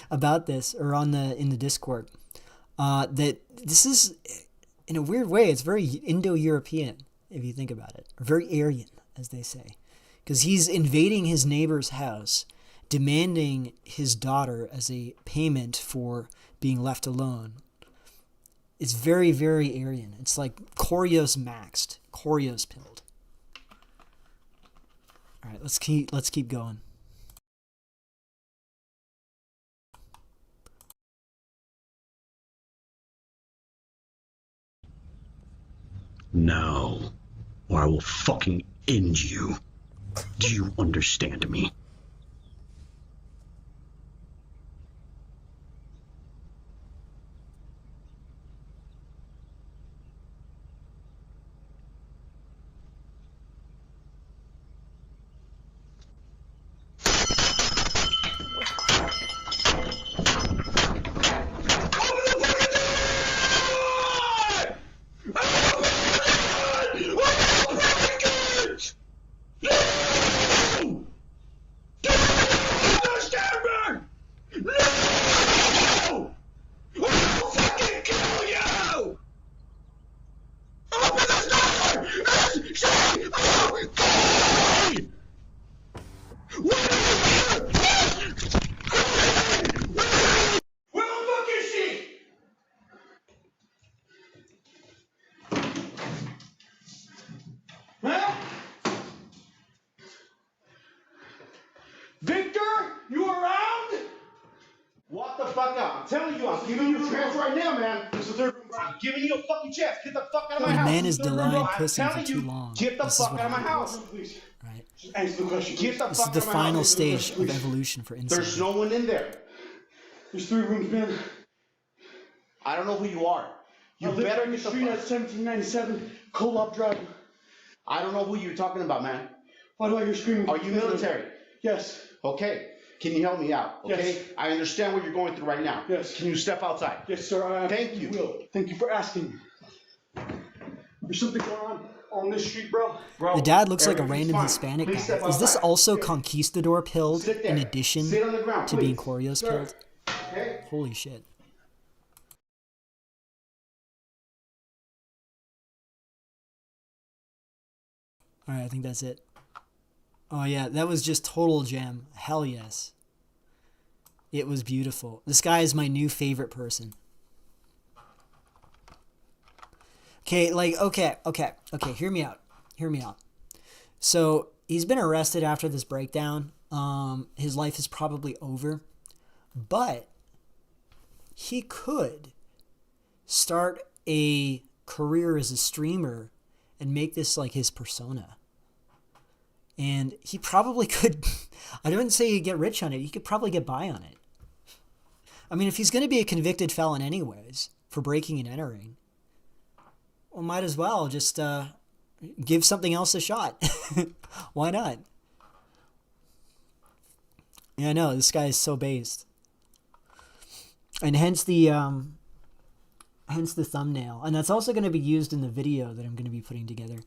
about this, or in the Discord, that this is, in a weird way, it's very Indo-European, if you think about it. Or very Aryan, as they say. Because he's invading his neighbor's house, demanding his daughter as a payment for being left alone. It's very, very Aryan. It's like Corios maxed. Corios pilled. All right, let's keep going. Now, or I will fucking end you. Do you understand me? Victor, you around? Walk the fuck out. I'm telling you, I'm giving you a chance right now, man. This is the third room, bro. I'm giving you a fucking chance. Get the fuck out of my The house. man is This the third room, denying bro. I'm pussy for telling too you, long. get the This is fuck what out of my happens. house. Please. Right. Just answer the question. Get the This fuck is the out of my final house. stage of Please. evolution for There's incest. no one in there. There's 3 rooms, man. I don't know who you are. You better get the street fuck. at 1797 Colop Drive. I don't know who you're talking about, man. Why do I hear screaming? Are you military? Yes. Okay. Can you help me out? Okay. Yes. I understand what you're going through right now. Yes. Can you step outside? Yes, sir. Thank you. Will. Thank you for asking. There's something going on this street, bro. Bro, The dad looks like a everything's random fine. Hispanic Please guy. step Is this outside. also conquistador pilled Sit there. in addition Sit on the ground, to being please. Corios Sir. pilled? Okay. Holy shit. Alright, I think that's it. Oh yeah, that was just total gem. Hell yes. It was beautiful. This guy is my new favorite person. Okay, okay, hear me out. So, he's been arrested after this breakdown. His life is probably over. But he could start a career as a streamer and make this like his persona. And he probably could, I don't say he'd get rich on it, he could probably get by on it. I mean, if he's going to be a convicted felon anyways for breaking and entering, well, might as well just give something else a shot. Why not? Yeah, I know, this guy is so based. And hence the thumbnail. And that's also going to be used in the video that I'm going to be putting together.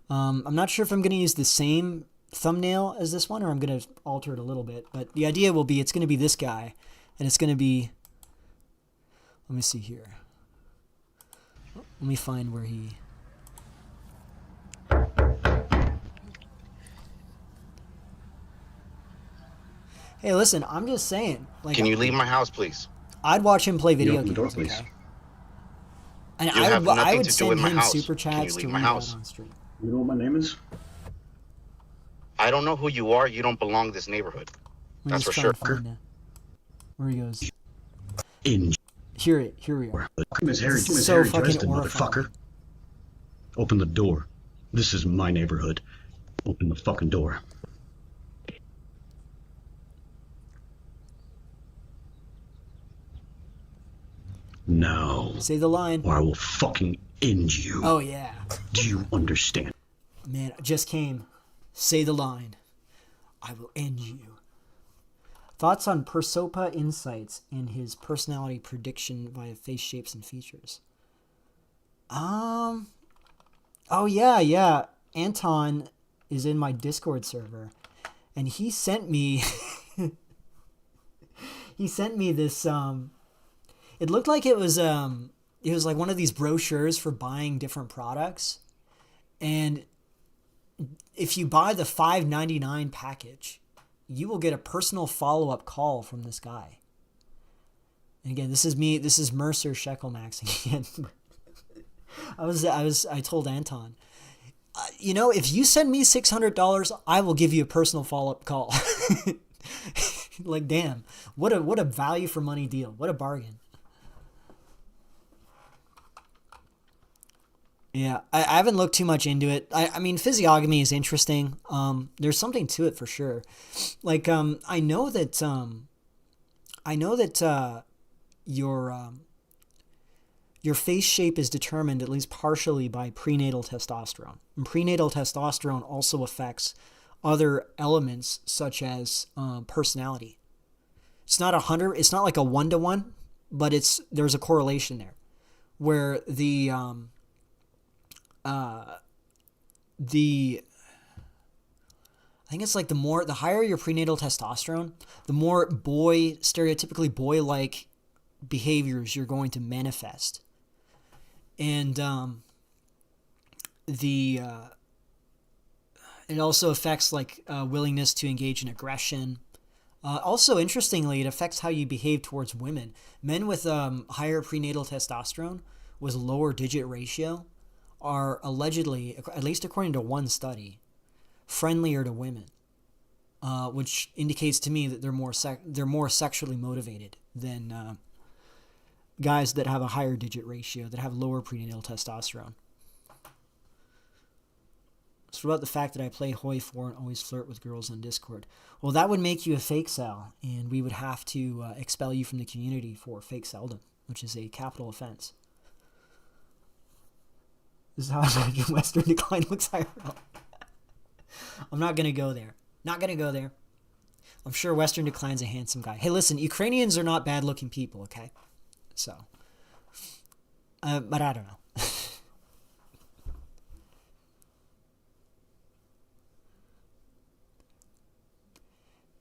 I'm not sure if I'm going to use the same thumbnail as this one, or I'm going to alter it a little bit. But the idea will be it's going to be this guy, and it's going to be... Let me see here. Let me find where he... Hey, listen, I'm just saying. Like, Can you leave my house, please? I'd watch him play video open the door, games, please. okay? And You have I nothing would to do send with my him house. super Can chats you to leave my read house? out on stream. You know what my name is? I don't know who you are. You don't belong to this neighborhood. Let me That's just for try and sure. find it. Where he goes. In. Here we are. My name is Harry. This is Harry so fucking Dresden, horrifying. motherfucker. Open the door. This is my neighborhood. Open the fucking door. No. Say the line. Or I will fucking end you. Oh, yeah. Do you understand? Man, it just came. Say the line. I will end you. Thoughts on Persopa insights and his personality prediction via face shapes and features. Oh yeah. Anton is in my Discord server, and he sent me this it looked like it was like one of these brochures for buying different products, and if you buy the $5.99 package, you will get a personal follow-up call from this guy. And again, this is Mercer Shekelmaxing again. I told Anton, if you send me $600, I will give you a personal follow-up call. Like, damn, what a value for money deal. What a bargain. Yeah, I haven't looked too much into it. I mean, physiognomy is interesting. There's something to it for sure. Like, I know that your face shape is determined at least partially by prenatal testosterone. And prenatal testosterone also affects other elements such as personality. It's not like a 1-to-1, but there's a correlation there, where I think it's like the higher your prenatal testosterone, the more stereotypically boy-like behaviors you're going to manifest. And it also affects like willingness to engage in aggression. Also, interestingly, it affects how you behave towards women. Men with higher prenatal testosterone with lower digit ratio are allegedly, at least according to one study, friendlier to women, which indicates to me that they're more sexually motivated than guys that have a higher digit ratio, that have lower prenatal testosterone. So about the fact that I play Hoi 4 and always flirt with girls on Discord. Well, that would make you a fake cell, and we would have to expel you from the community for fake celldom, which is a capital offense. This is how I imagine Western Decline looks IRL. I'm not going to go there. Not going to go there. I'm sure Western Decline's a handsome guy. Hey, listen, Ukrainians are not bad-looking people, okay? So, but I don't know.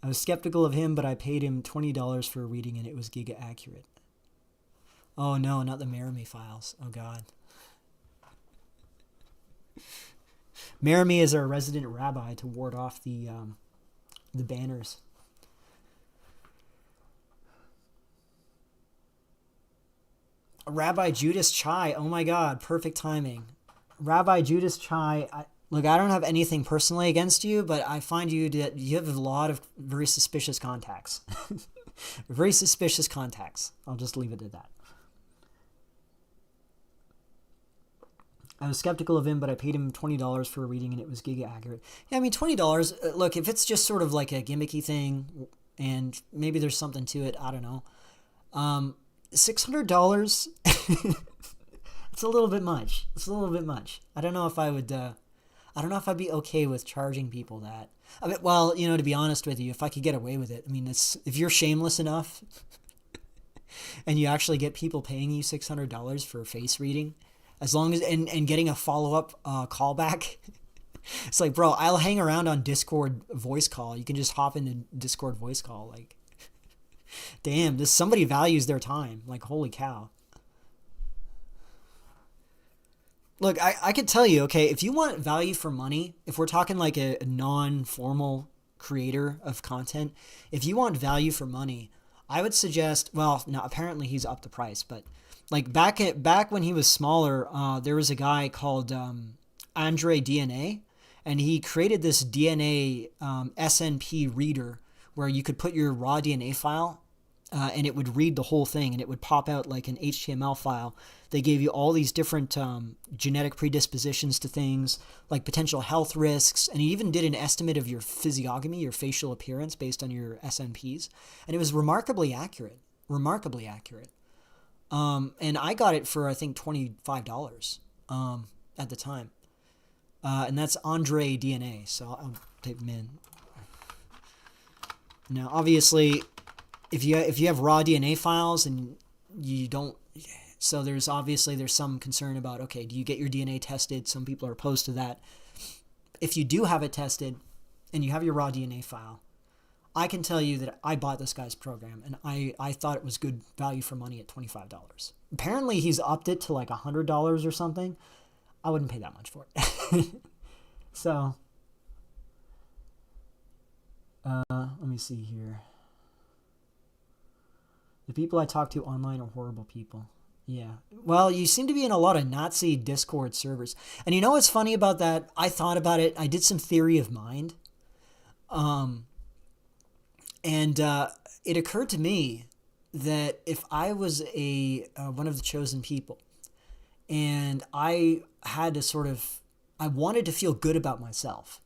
I was skeptical of him, but I paid him $20 for a reading, and it was giga accurate. Oh no, not the Maramy files. Oh god. Maramy is our resident rabbi to ward off the banners. Rabbi Judas Chai. Oh my god, perfect timing. Rabbi Judas Chai. Look, I don't have anything personally against you, but I find you have a lot of very suspicious contacts. Very suspicious contacts. I'll just leave it at that. I was skeptical of him, but I paid him $20 for a reading, and it was giga accurate. Yeah, I mean, $20. Look, if it's just sort of like a gimmicky thing, and maybe there's something to it, I don't know. $600. It's a little bit much. It's a little bit much. I don't know if I would. I don't know if I'd be okay with charging people that. I mean, well, you know, to be honest with you, if I could get away with it, I mean, if you're shameless enough, and you actually get people paying you $600 for a face reading, as long as and getting a follow-up callback, it's like, bro, I'll hang around on Discord voice call. You can just hop into Discord voice call. Like, damn, somebody values their time. Like, holy cow. Look, I could tell you, okay, if you want value for money, if we're talking like a non-formal creator of content, if you want value for money, I would suggest, well, no, apparently he's upped the price, but like back when he was smaller, there was a guy called Andre DNA, and he created this DNA SNP reader where you could put your raw DNA file and it would read the whole thing, and it would pop out like an HTML file. They gave you all these different genetic predispositions to things, like potential health risks, and he even did an estimate of your physiognomy, your facial appearance, based on your SNPs, and it was remarkably accurate. Remarkably accurate. And I got it for, I think, $25 at the time. And that's Andre DNA, so I'll type him in. Now, obviously, if you have raw DNA files and you don't, so there's some concern about, okay, do you get your DNA tested? Some people are opposed to that. If you do have it tested and you have your raw DNA file, I can tell you that I bought this guy's program, and I thought it was good value for money at $25. Apparently he's upped it to like $100 or something. I wouldn't pay that much for it. So, let me see here. The people I talk to online are horrible people. Yeah. Well, you seem to be in a lot of Nazi Discord servers. And you know what's funny about that? I thought about it. I did some theory of mind. And it occurred to me that if I was one of the chosen people, and I had to I wanted to feel good about myself,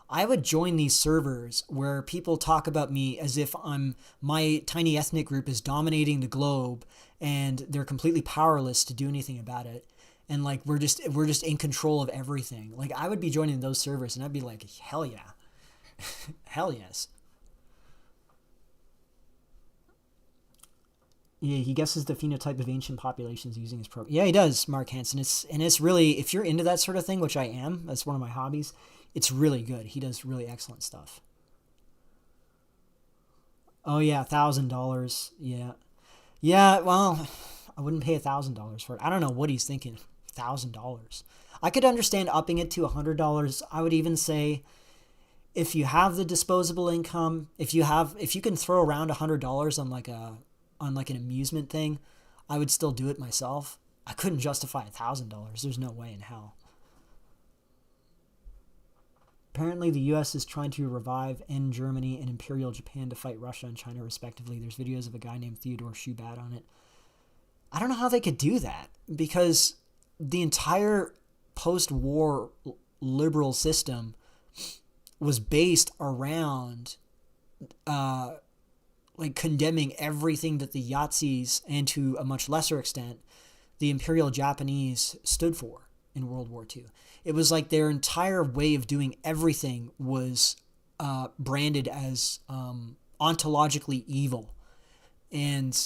I would join these servers where people talk about me as if my tiny ethnic group is dominating the globe and they're completely powerless to do anything about it. And like, we're just in control of everything. Like, I would be joining those servers and I'd be like, hell yeah. Hell yes. Yeah, he guesses the phenotype of ancient populations using his program. Yeah, he does, Mark Hansen. It's really, if you're into that sort of thing, which I am, that's one of my hobbies, it's really good. He does really excellent stuff. Oh yeah, $1,000. Yeah. Yeah, well, I wouldn't pay $1,000 for it. I don't know what he's thinking. $1,000. I could understand upping it to $100. I would even say, if you have the disposable income, if you can throw around $100 on like an amusement thing, I would still do it myself. I couldn't justify $1,000. There's no way in hell. Apparently, the U.S. is trying to revive end Germany and Imperial Japan to fight Russia and China, respectively. There's videos of a guy named Theodore Schubat on it. I don't know how they could do that, because the entire post-war liberal system was based around like condemning everything that the Yazidis, and to a much lesser extent, the Imperial Japanese, stood for in World War II. It was like their entire way of doing everything was branded as ontologically evil. And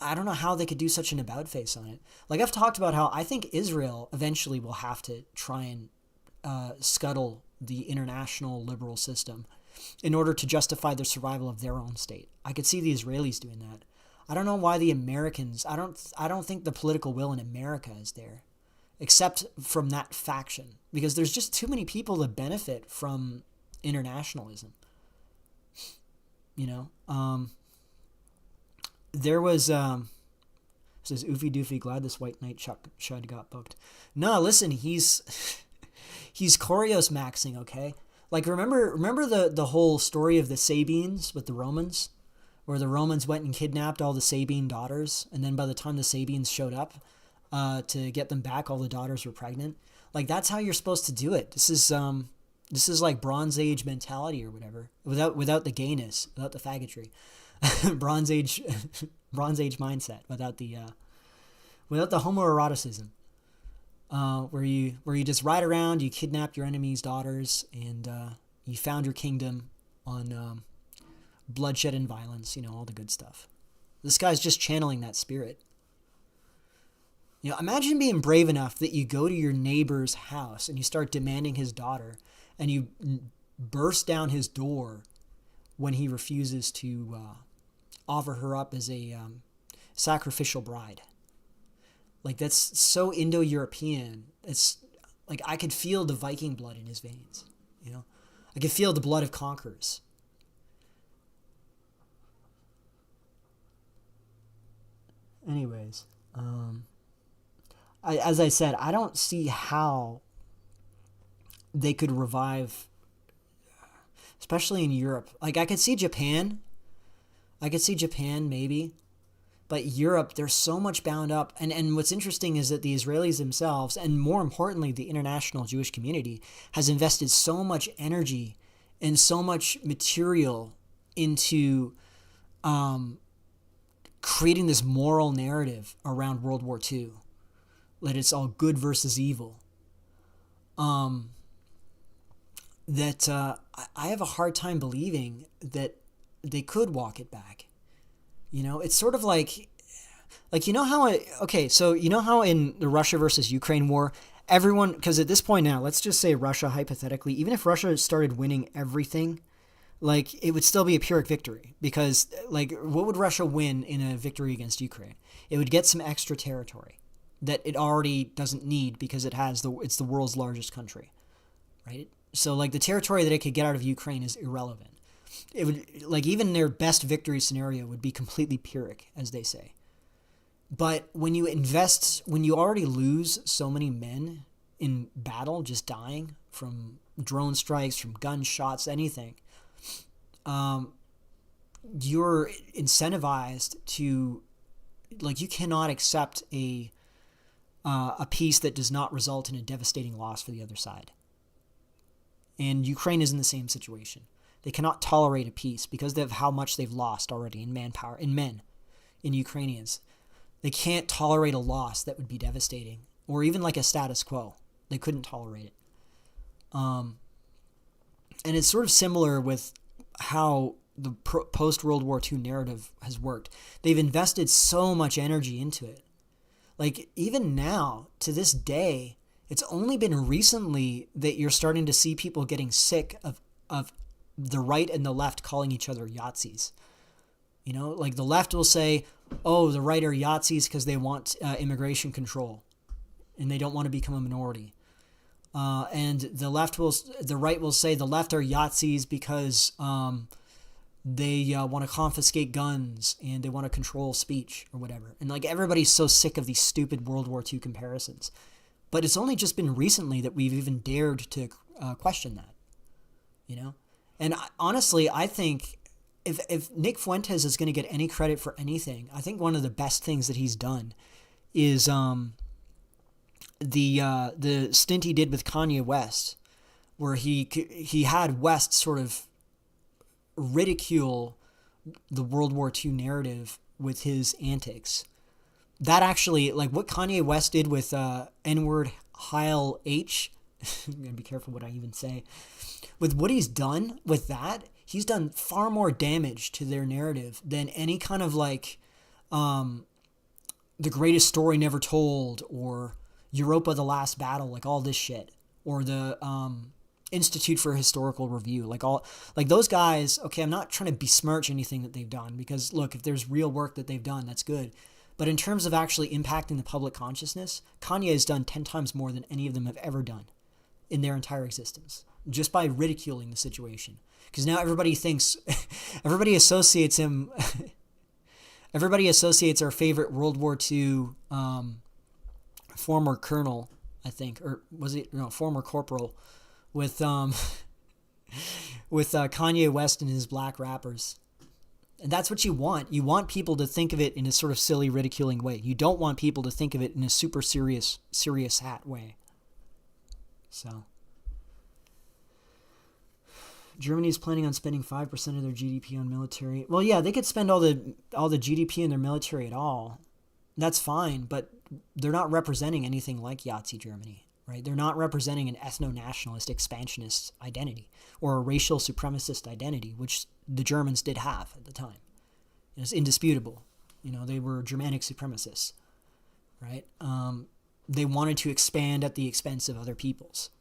I don't know how they could do such an about face on it. Like, I've talked about how I think Israel eventually will have to try and scuttle the international liberal system in order to justify the survival of their own state. I could see the Israelis doing that. I don't know why the Americans, I don't think the political will in America is there, except from that faction, because there's just too many people that benefit from internationalism. You know, there was, says Oofy Doofy, glad this white knight Chud got booked. No, listen, he's Choreos maxing, okay? Like, remember the whole story of the Sabines with the Romans, where the Romans went and kidnapped all the Sabine daughters, and then by the time the Sabines showed up, to get them back. All the daughters were pregnant. Like, that's how you're supposed to do it. This is like Bronze Age mentality or whatever, without the gayness, without the faggotry. Bronze Age mindset, without the homoeroticism, where you just ride around, you kidnap your enemy's daughters, and you found your kingdom on bloodshed and violence, all the good stuff. This guy's just channeling that spirit. Imagine being brave enough that you go to your neighbor's house and you start demanding his daughter, and you burst down his door when he refuses to offer her up as a sacrificial bride. Like, that's so Indo-European. It's like I could feel the Viking blood in his veins. I could feel the blood of conquerors. Anyways, as I said, I don't see how they could revive, especially in Europe. Like, I could see Japan maybe, but Europe, they're so much bound up. And what's interesting is that the Israelis themselves, and more importantly, the international Jewish community, has invested so much energy and so much material into creating this moral narrative around World War II, that it's all good versus evil. That I have a hard time believing that they could walk it back. It's sort of like how in the Russia versus Ukraine war, everyone, because at this point now, let's just say Russia, hypothetically, even if Russia started winning everything, like, it would still be a Pyrrhic victory, because, like, what would Russia win in a victory against Ukraine? It would get some extra territory that it already doesn't need because it's the world's largest country, right? So, like, the territory that it could get out of Ukraine is irrelevant. It would, like, even their best victory scenario would be completely Pyrrhic, as they say. But when you already lose so many men in battle, just dying from drone strikes, from gunshots, anything, you're incentivized to, like, you cannot accept a peace that does not result in a devastating loss for the other side. And Ukraine is in the same situation. They cannot tolerate a peace because of how much they've lost already in manpower, in men, in Ukrainians. They can't tolerate a loss that would be devastating, or even like a status quo. They couldn't tolerate it. And it's sort of similar with how the post-World War II narrative has worked. They've invested so much energy into it. Like, even now, to this day, it's only been recently that you're starting to see people getting sick of the right and the left calling each other Yahtzees. Like, the left will say, oh, the right are Yahtzees because they want immigration control and they don't want to become a minority. And the right will say the left are Yahtzees because they want to confiscate guns and they want to control speech or whatever. And, like, everybody's so sick of these stupid World War II comparisons. But it's only just been recently that we've even dared to question that, And honestly, I think if Nick Fuentes is going to get any credit for anything, I think one of the best things that he's done is the stint he did with Kanye West, where he had West sort of ridicule the World War II narrative with his antics. That actually, like, what Kanye West did with N-word Heil H, I'm going to be careful what I even say, with what he's done with that, he's done far more damage to their narrative than any kind of, like, the greatest story never told, or Europa the Last Battle, like all this shit, or the Institute for Historical Review, like those guys. Okay, I'm not trying to besmirch anything that they've done, because look, if there's real work that they've done, that's good. But in terms of actually impacting the public consciousness, Kanye has done 10 times more than any of them have ever done in their entire existence, just by ridiculing the situation. Because now everybody associates him, everybody associates our favorite World War II former colonel, I think, or was it, former corporal, with Kanye West and his black rappers. And that's what you want. You want people to think of it in a sort of silly, ridiculing way. You don't want people to think of it in a super serious hat way. So, Germany is planning on spending 5% of their GDP on military. Well, yeah, they could spend all the GDP in their military at all. That's fine, but they're not representing anything like Yahtzee Germany, right? They're not representing an ethno-nationalist expansionist identity or a racial supremacist identity, which the Germans did have at the time. It's indisputable. They were Germanic supremacists, right? They wanted to expand at the expense of other peoples,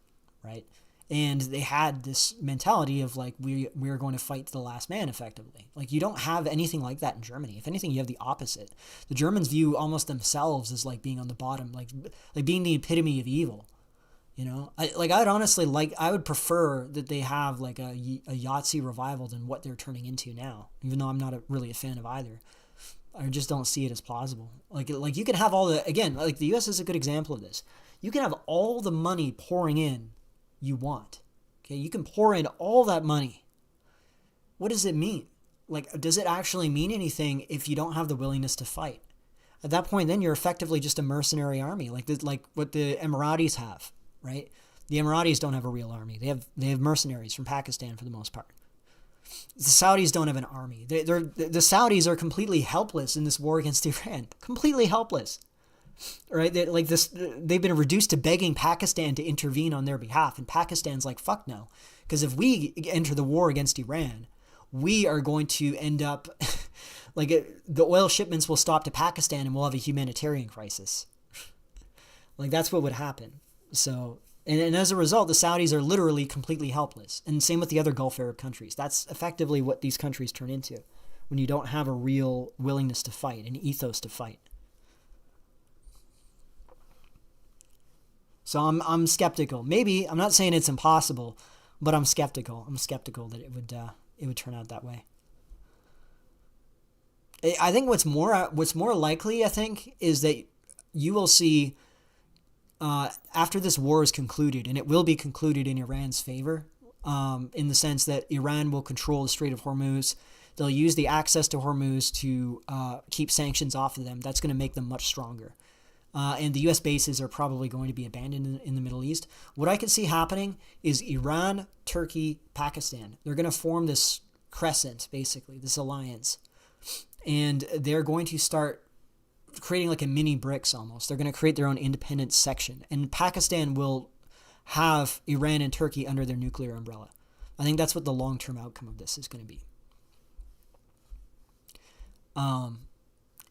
right? And they had this mentality of like, we're going to fight to the last man, effectively. Like, you don't have anything like that in Germany. If anything, you have the opposite. The Germans view almost themselves as like being on the bottom, like being the epitome of evil. I would prefer that they have like a Yahtzee revival than what they're turning into now, even though I'm not really a fan of either. I just don't see it as plausible. Like you can have the U.S. is a good example of this. You can have all the money pouring in you want. Okay, you can pour in all that money. What does it mean? Like, does it actually mean anything if you don't have the willingness to fight? At that point, then you're effectively just a mercenary army, like what the Emiratis have, right? The Emiratis don't have a real army. They have mercenaries from Pakistan for the most part. The Saudis don't have an army. The Saudis are completely helpless in this war against Iran. Completely helpless. Right? They've been reduced to begging Pakistan to intervene on their behalf, and Pakistan's like, fuck no. Because if we enter the war against Iran, we are going to end up the oil shipments will stop to Pakistan and we'll have a humanitarian crisis. Like, that's what would happen. So, and as a result, the Saudis are literally completely helpless. And same with the other Gulf Arab countries. That's effectively what these countries turn into when you don't have a real willingness to fight, an ethos to fight. So I'm skeptical. Maybe, I'm not saying it's impossible, but I'm skeptical. I'm skeptical that it would turn out that way. I think what's more likely, I think, is that you will see after this war is concluded, and it will be concluded in Iran's favor, in the sense that Iran will control the Strait of Hormuz. They'll use the access to Hormuz to keep sanctions off of them. That's going to make them much stronger. And the U.S. bases are probably going to be abandoned in the Middle East. What I can see happening is Iran, Turkey, Pakistan. They're going to form this crescent, basically, this alliance. And they're going to start creating like a mini BRICS almost. They're going to create their own independent section. And Pakistan will have Iran and Turkey under their nuclear umbrella. I think that's what the long-term outcome of this is going to be.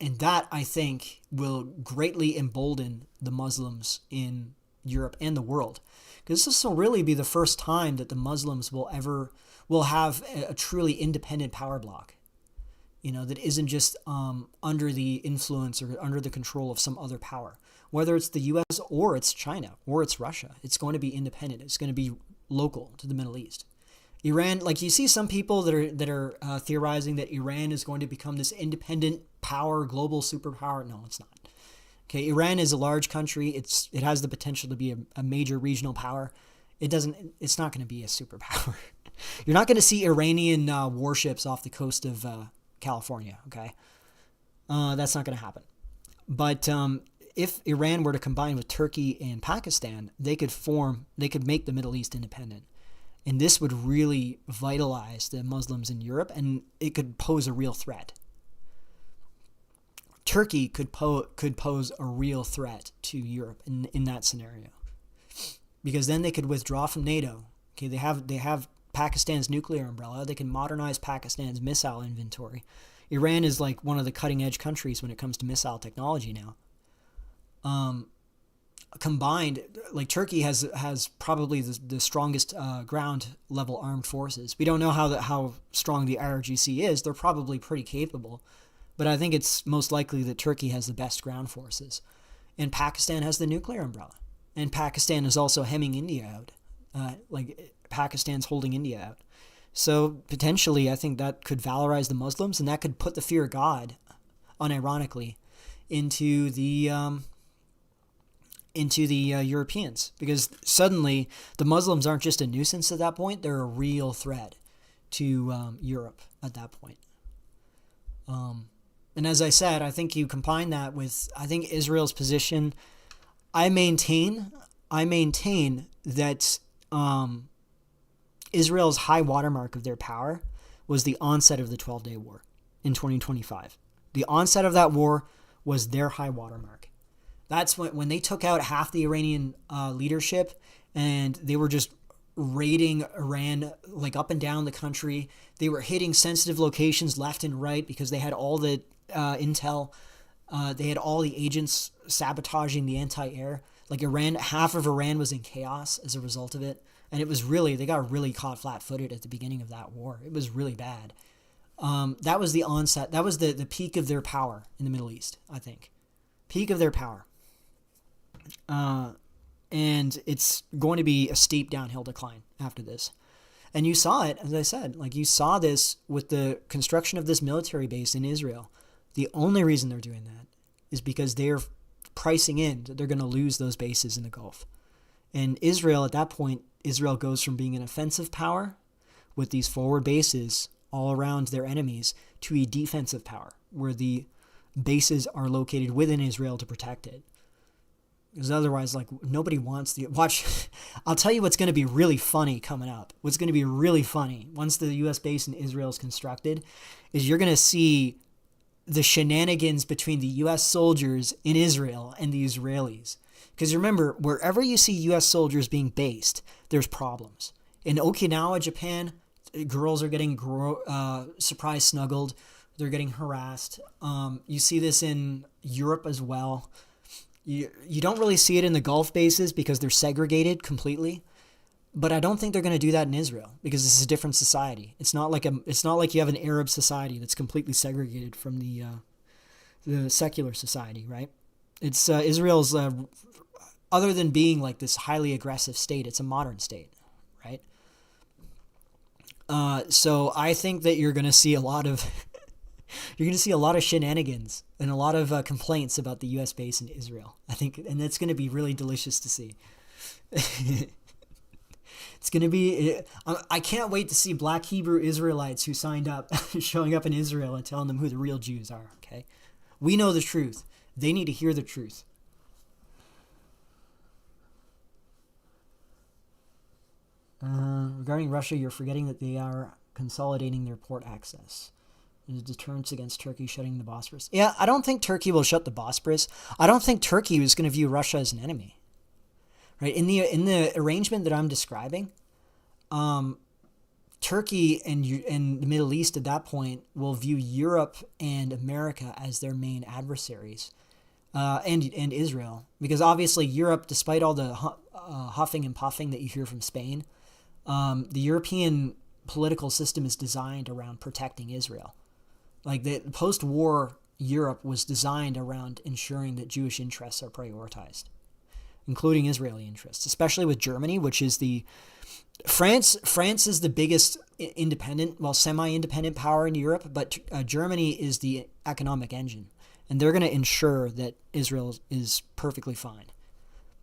And that, I think, will greatly embolden the Muslims in Europe and the world. Because this will really be the first time that the Muslims will have a truly independent power bloc. That isn't just under the influence or under the control of some other power. Whether it's the U.S. or it's China or it's Russia, it's going to be independent. It's going to be local to the Middle East. Iran, like, you see some people that are theorizing that Iran is going to become this independent power, global superpower. No, it's not. Okay, Iran is a large country. It has the potential to be a major regional power. It's not going to be a superpower. You're not going to see Iranian warships off the coast of California. Okay, that's not going to happen. But if Iran were to combine with Turkey and Pakistan, they could make the Middle East independent. And this would really vitalize the Muslims in Europe, and it could pose a real threat. Turkey could pose a real threat to Europe in that scenario, because then they could withdraw from NATO. Okay, they have Pakistan's nuclear umbrella. They can modernize Pakistan's missile inventory. Iran is like one of the cutting edge countries when it comes to missile technology now. Combined, like, Turkey has probably the strongest ground level armed forces. We don't know how strong the IRGC is. They're probably pretty capable, but I think it's most likely that Turkey has the best ground forces, and Pakistan has the nuclear umbrella, and Pakistan is also hemming India out. Pakistan's holding India out. So potentially, I think that could valorize the Muslims, and that could put the fear of God, unironically, into the Europeans, because suddenly the Muslims aren't just a nuisance at that point. They're a real threat to Europe at that point. And as I said, I think you combine that with, I think Israel's position. I maintain that Israel's high watermark of their power was the onset of the 12-day war in 2025. The onset of that war was their high watermark. That's when they took out half the Iranian leadership, and they were just raiding Iran like up and down the country. They were hitting sensitive locations left and right because they had all the intel. They had all the agents sabotaging the anti-air. Like Iran, half of Iran was in chaos as a result of it. And it was really, they got really caught flat-footed at the beginning of that war. It was really bad. That was the onset. That was the peak of their power in the Middle East, I think. Peak of their power. And it's going to be a steep downhill decline after this. And you saw it, as I said, like you saw this with the construction of this military base in Israel. The only reason they're doing that is because they're pricing in that they're going to lose those bases in the Gulf. And Israel, at that point, Israel goes from being an offensive power with these forward bases all around their enemies to a defensive power where the bases are located within Israel to protect it. Because otherwise, like, nobody wants the... Watch, I'll tell you what's going to be really funny coming up. What's going to be really funny once the U.S. base in Israel is constructed is you're going to see the shenanigans between the U.S. soldiers in Israel and the Israelis. Because remember, wherever you see U.S. soldiers being based, there's problems. In Okinawa, Japan, girls are getting surprise snuggled. They're getting harassed. You see this in Europe as well. You don't really see it in the Gulf bases because they're segregated completely. But I don't think they're going to do that in Israel because this is a different society. It's not like you have an Arab society that's completely segregated from the secular society, right? It's Israel's other than being like this highly aggressive state, it's a modern state, right? So I think that you're going to see a lot of shenanigans and a lot of complaints about the U.S. base in Israel. I think, and that's going to be really delicious to see. It's going to be. I can't wait to see Black Hebrew Israelites who signed up, showing up in Israel and telling them who the real Jews are. Okay, we know the truth. They need to hear the truth. Regarding Russia, you're forgetting that they are consolidating their port access. There's a deterrence against Turkey shutting the Bosphorus. Yeah, I don't think Turkey will shut the Bosphorus. I don't think Turkey was going to view Russia as an enemy. Right? In the arrangement that I'm describing, Turkey and the Middle East at that point will view Europe and America as their main adversaries, and Israel, because obviously Europe, despite all the huffing and puffing that you hear from Spain, the European political system is designed around protecting Israel. Like the post-war Europe was designed around ensuring that Jewish interests are prioritized, including Israeli interests, especially with Germany, which is France is the biggest semi-independent power in Europe, but Germany is the economic engine, and they're going to ensure that Israel is perfectly fine.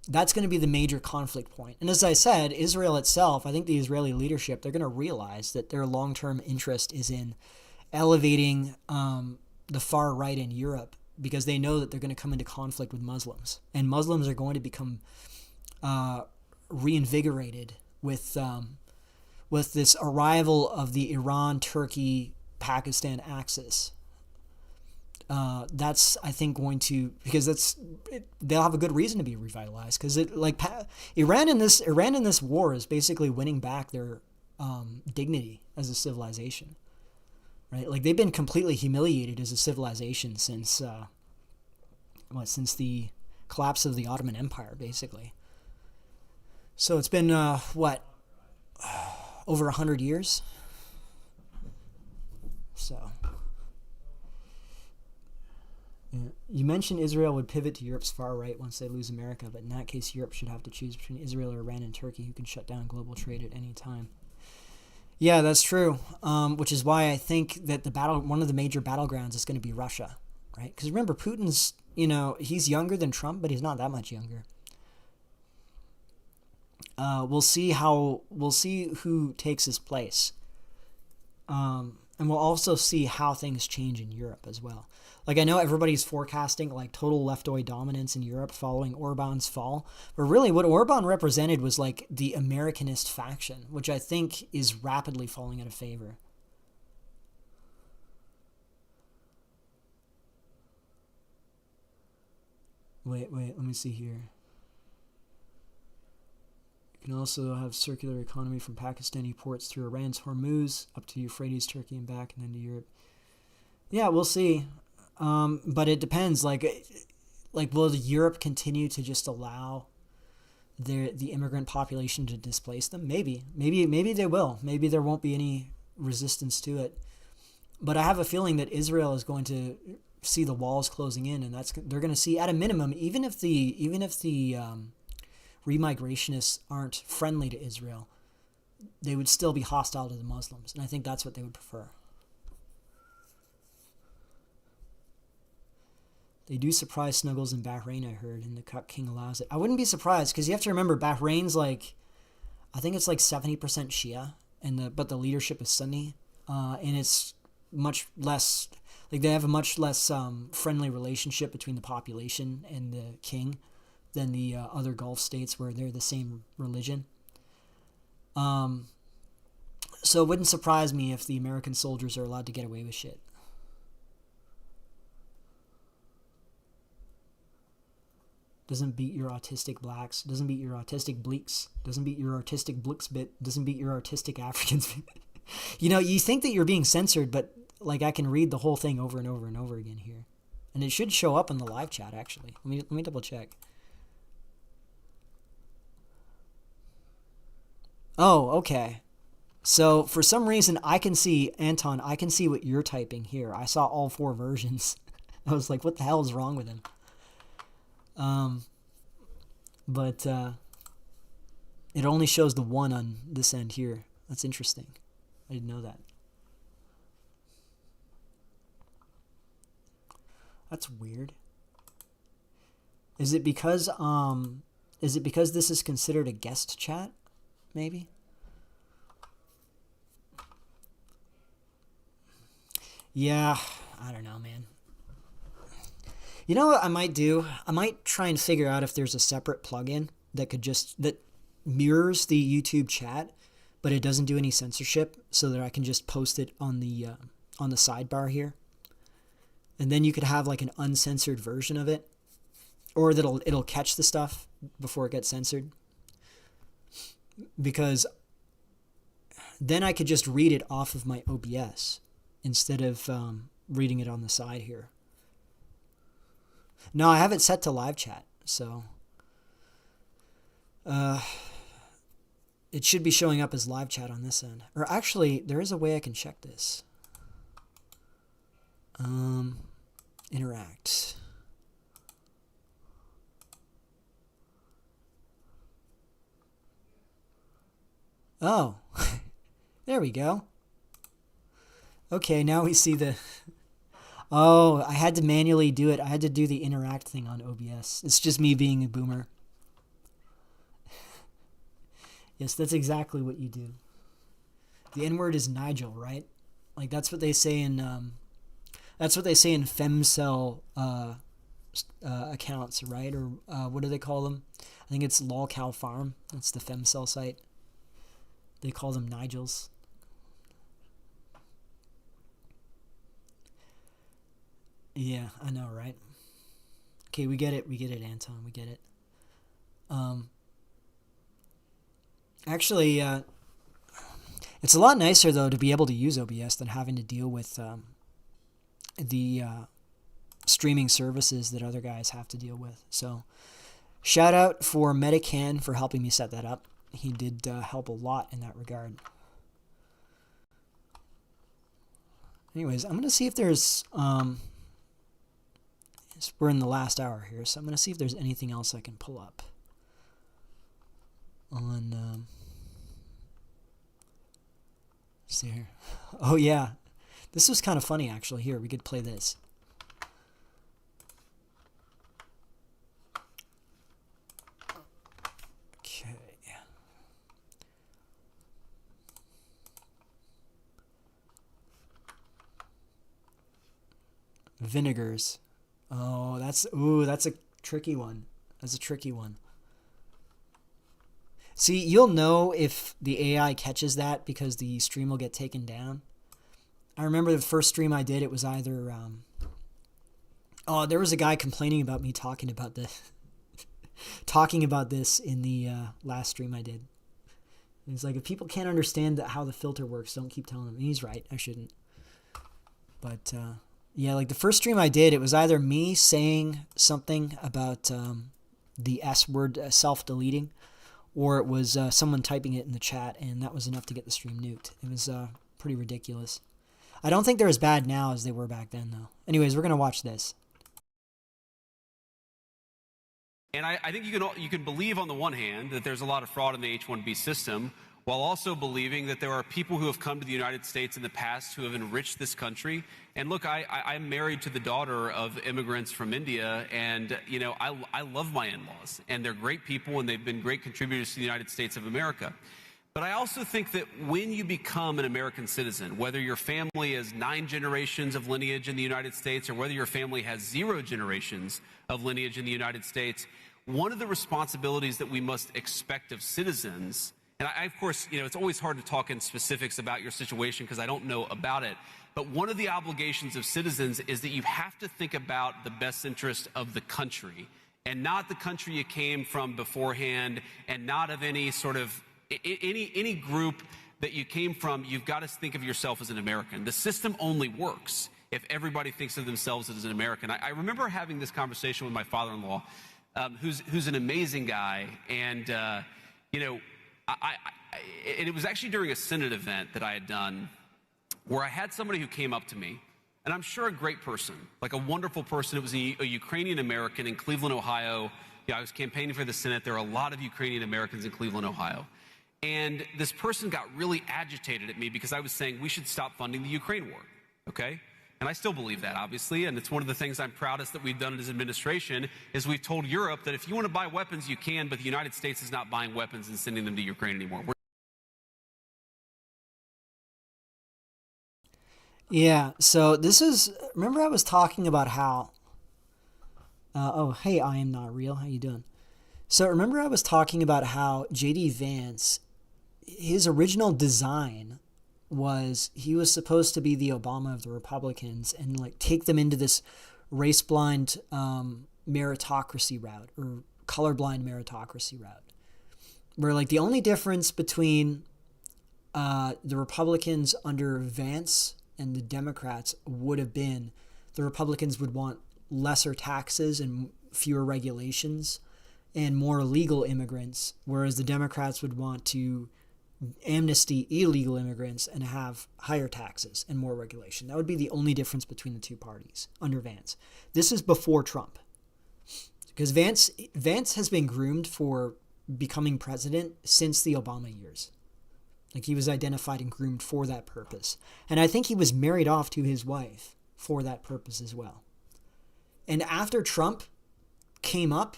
That's going to be the major conflict point. And as I said, Israel itself, I think the Israeli leadership, they're going to realize that their long-term interest is in elevating the far right in Europe, because they know that they're going to come into conflict with Muslims, and Muslims are going to become reinvigorated with this arrival of the Iran, Turkey, Pakistan axis. That's, I think, going to, because they'll have a good reason to be revitalized, because Iran in this war is basically winning back their dignity as a civilization. Right, like they've been completely humiliated as a civilization since the collapse of the Ottoman Empire, basically. So it's been over 100 years. So yeah. You mentioned Israel would pivot to Europe's far right once they lose America, but in that case, Europe should have to choose between Israel or Iran and Turkey, who can shut down global trade at any time. Yeah, that's true. Which is why I think that one of the major battlegrounds is going to be Russia, right? Because remember, Putin's, he's younger than Trump, but he's not that much younger. We'll see who takes his place. And we'll also see how things change in Europe as well. Like, I know everybody's forecasting like total leftoid dominance in Europe following Orban's fall, but really what Orban represented was like the Americanist faction, which I think is rapidly falling out of favor. Wait, let me see here. You can also have circular economy from Pakistani ports through Iran's Hormuz up to Euphrates, Turkey, and back, and then to Europe. Yeah, we'll see. But it depends. Like, will Europe continue to just allow the immigrant population to displace them? Maybe they will. Maybe there won't be any resistance to it. But I have a feeling that Israel is going to see the walls closing in, and they're going to see, at a minimum, even if the remigrationists aren't friendly to Israel, they would still be hostile to the Muslims, and I think that's what they would prefer. They do surprise snuggles in Bahrain, I heard, and the Cup King allows it. I wouldn't be surprised, because you have to remember, Bahrain's like, I think it's like 70% Shia, but the leadership is Sunni, and it's much less, like they have a much less friendly relationship between the population and the king than the other Gulf states where they're the same religion. So it wouldn't surprise me if the American soldiers are allowed to get away with shit. Doesn't beat your autistic blacks. Doesn't beat your autistic bleaks. Doesn't beat your artistic blit. Doesn't beat your artistic Africans. You know, you think that you're being censored, but like I can read the whole thing over and over and over again here. And it should show up in the live chat, actually. Let me double check. Oh, okay. So for some reason, I can see, Anton, I can see what you're typing here. I saw all 4 versions. I was like, what the hell is wrong with him? But it only shows the 1 on this end here. That's interesting. I didn't know that. That's weird. Is it because this is considered a guest chat? Maybe. Yeah, I don't know, man. You know what I might do? I might try and figure out if there's a separate plugin that mirrors the YouTube chat, but it doesn't do any censorship, so that I can just post it on the sidebar here. And then you could have like an uncensored version of it, or it'll catch the stuff before it gets censored. Because then I could just read it off of my OBS instead of reading it on the side here. No, I have it set to live chat, so it should be showing up as live chat on this end. Or actually, there is a way I can check this. Interact. Oh, there we go. Okay, now we see the... Oh, I had to manually do it. I had to do the interact thing on OBS. It's just me being a boomer. Yes, that's exactly what you do. The N-word is Nigel, right? Like that's what they say in femcel accounts, right? Or what do they call them? I think it's Lolcow Farm. That's the femcel site. They call them Nigels. Yeah, I know, right? Okay, we get it, Anton, we get it. Actually, it's a lot nicer, though, to be able to use OBS than having to deal with the streaming services that other guys have to deal with. So, shout out for Medican for helping me set that up. He did help a lot in that regard. Anyways, I'm going to see if there's... we're in the last hour here, so I'm going to see if there's anything else I can pull up on... see here. Oh, yeah. This was kind of funny, actually. Here, we could play this. Okay. Vinegars. Oh, that's a tricky one. That's a tricky one. See, you'll know if the AI catches that because the stream will get taken down. I remember the first stream I did, it was either there was a guy complaining about me talking about this in the last stream I did. He's like, if people can't understand how the filter works, don't keep telling them. And he's right. I shouldn't. But yeah, like the first stream I did, it was either me saying something about the S word self-deleting, or it was someone typing it in the chat, and that was enough to get the stream nuked. It was pretty ridiculous. I don't think they're as bad now as they were back then, though. Anyways, we're going to watch this. And I think you can believe on the one hand that there's a lot of fraud in the H-1B system, while also believing that there are people who have come to the United States in the past who have enriched this country. And look, I'm married to the daughter of immigrants from India, and I love my in-laws, and they're great people, and they've been great contributors to the United States of America. But I also think that when you become an American citizen, whether your family has 9 generations of lineage in the United States or whether your family has 0 generations of lineage in the United States, one of the responsibilities that we must expect of citizens, and of course, it's always hard to talk in specifics about your situation because I don't know about it, but one of the obligations of citizens is that you have to think about the best interest of the country and not the country you came from beforehand, and not of any sort of any group that you came from. You've got to think of yourself as an American. The system only works if everybody thinks of themselves as an American. I remember having this conversation with my father-in-law, who's an amazing guy, and and it was actually during a Senate event that I had done where I had somebody who came up to me, and I'm sure a great person, like a wonderful person. It was a Ukrainian American in Cleveland, Ohio. I was campaigning for the Senate. There are a lot of Ukrainian Americans in Cleveland, Ohio. And this person got really agitated at me because I was saying we should stop funding the Ukraine war, okay? And I still believe that, obviously, and it's one of the things I'm proudest that we've done in this administration is we've told Europe that if you want to buy weapons, you can, but the United States is not buying weapons and sending them to Ukraine anymore. Yeah, so this is, remember I was talking about how, hey, I am not real, how you doing? So remember I was talking about how JD Vance, his original design was he was supposed to be the Obama of the Republicans and like take them into this race-blind meritocracy route or colorblind meritocracy route, where like the only difference between the Republicans under Vance and the Democrats would have been the Republicans would want lesser taxes and fewer regulations and more legal immigrants, whereas the Democrats would want to amnesty illegal immigrants and have higher taxes and more regulation. That would be the only difference between the two parties under Vance. This is before Trump, because Vance has been groomed for becoming president since the Obama years. Like he was identified and groomed for that purpose. And I think he was married off to his wife for that purpose as well. And after Trump came up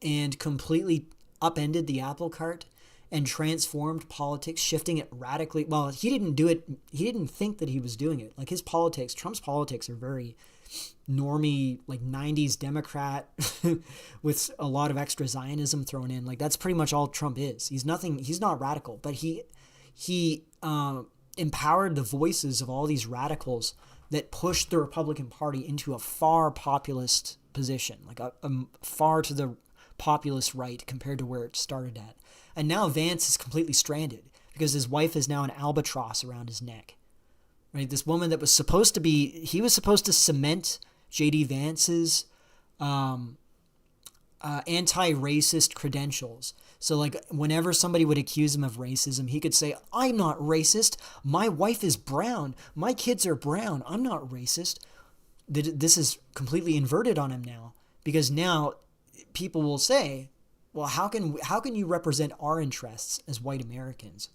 and completely upended the apple cart and transformed politics, shifting it radically. Well, he didn't do it. He didn't think that he was doing it. Like his politics, Trump's politics are very normie, like 90s Democrat with a lot of extra Zionism thrown in. Like that's pretty much all Trump is. He's not radical, but he empowered the voices of all these radicals that pushed the Republican Party into a far populist position, like a far to the populist right compared to where it started at. And now Vance is completely stranded because his wife is now an albatross around his neck. Right? This woman that was supposed to be, he was supposed to cement JD Vance's anti-racist credentials. So like whenever somebody would accuse him of racism, he could say, I'm not racist. My wife is brown. My kids are brown. I'm not racist. This is completely inverted on him now, because now people will say, well, how can you represent our interests as white Americans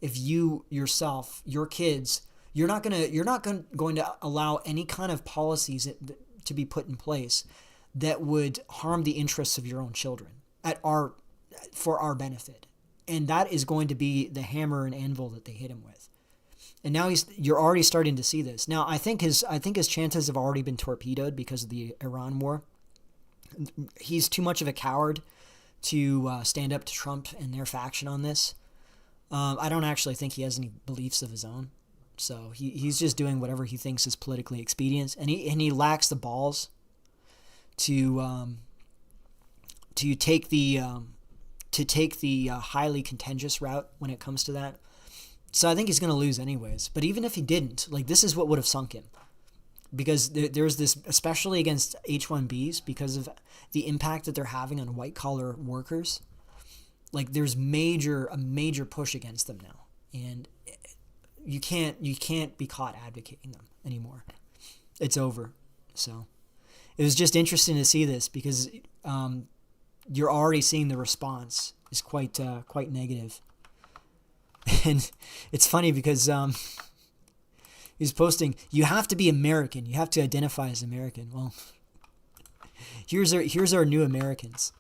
if you yourself, your kids, you're not going to allow any kind of policies to be put in place that would harm the interests of your own children for our benefit. And that is going to be the hammer and anvil that they hit him with. And now you're already starting to see this. Now I think his chances have already been torpedoed because of the Iran war. He's too much of a coward to stand up to Trump and their faction on this. I don't actually think he has any beliefs of his own. So he's just doing whatever he thinks is politically expedient, and he lacks the balls to take the highly contentious route when it comes to that. So I think he's going to lose anyways. But even if he didn't, like, this is what would have sunk him, because there's this, especially against H-1Bs, because of the impact that they're having on white collar workers. Like, there's a major push against them now, and you can't be caught advocating them anymore. It's over. So it was just interesting to see this, because you're already seeing the response is quite negative. And it's funny because he's posting, "You have to be American. You have to identify as American." Well, here's our new Americans.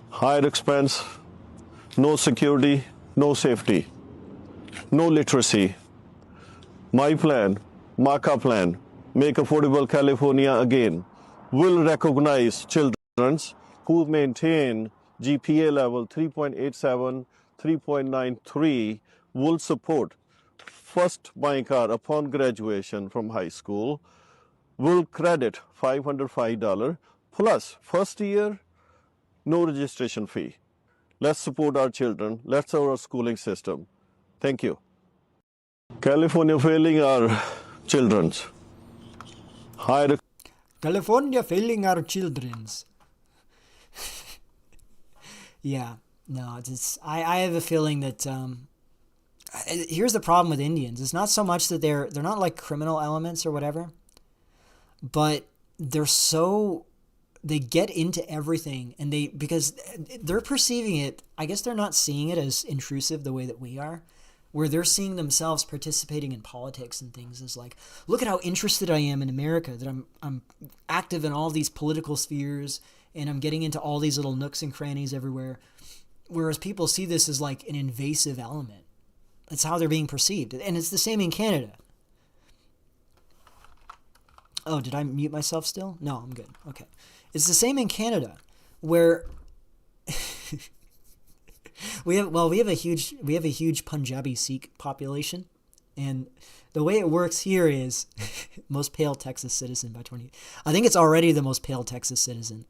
Higher expense, no security, no safety, no literacy. My plan, Marka plan, Make Affordable California Again, will recognize children who maintain GPA level 3.87, 3.93, will support first buying car upon graduation from high school, will credit $505 plus first year no registration fee. Let's support our children. Let's support our schooling system. Thank you. California failing our children's. California failing our children's. Yeah, no, I have a feeling that here's the problem with Indians. It's not so much that they're not like criminal elements or whatever, but they get into everything, and because they're perceiving it, I guess they're not seeing it as intrusive the way that we are, where they're seeing themselves participating in politics and things as like, look at how interested I am in America, that I'm active in all these political spheres, and I'm getting into all these little nooks and crannies everywhere. Whereas people see this as like an invasive element. That's how they're being perceived. And it's the same in Canada. Oh, did I mute myself still? No, I'm good. Okay. It's the same in Canada, where we have a huge Punjabi Sikh population, and the way it works here is most pale Texas citizen by 20. I think it's already the most pale Texas citizen.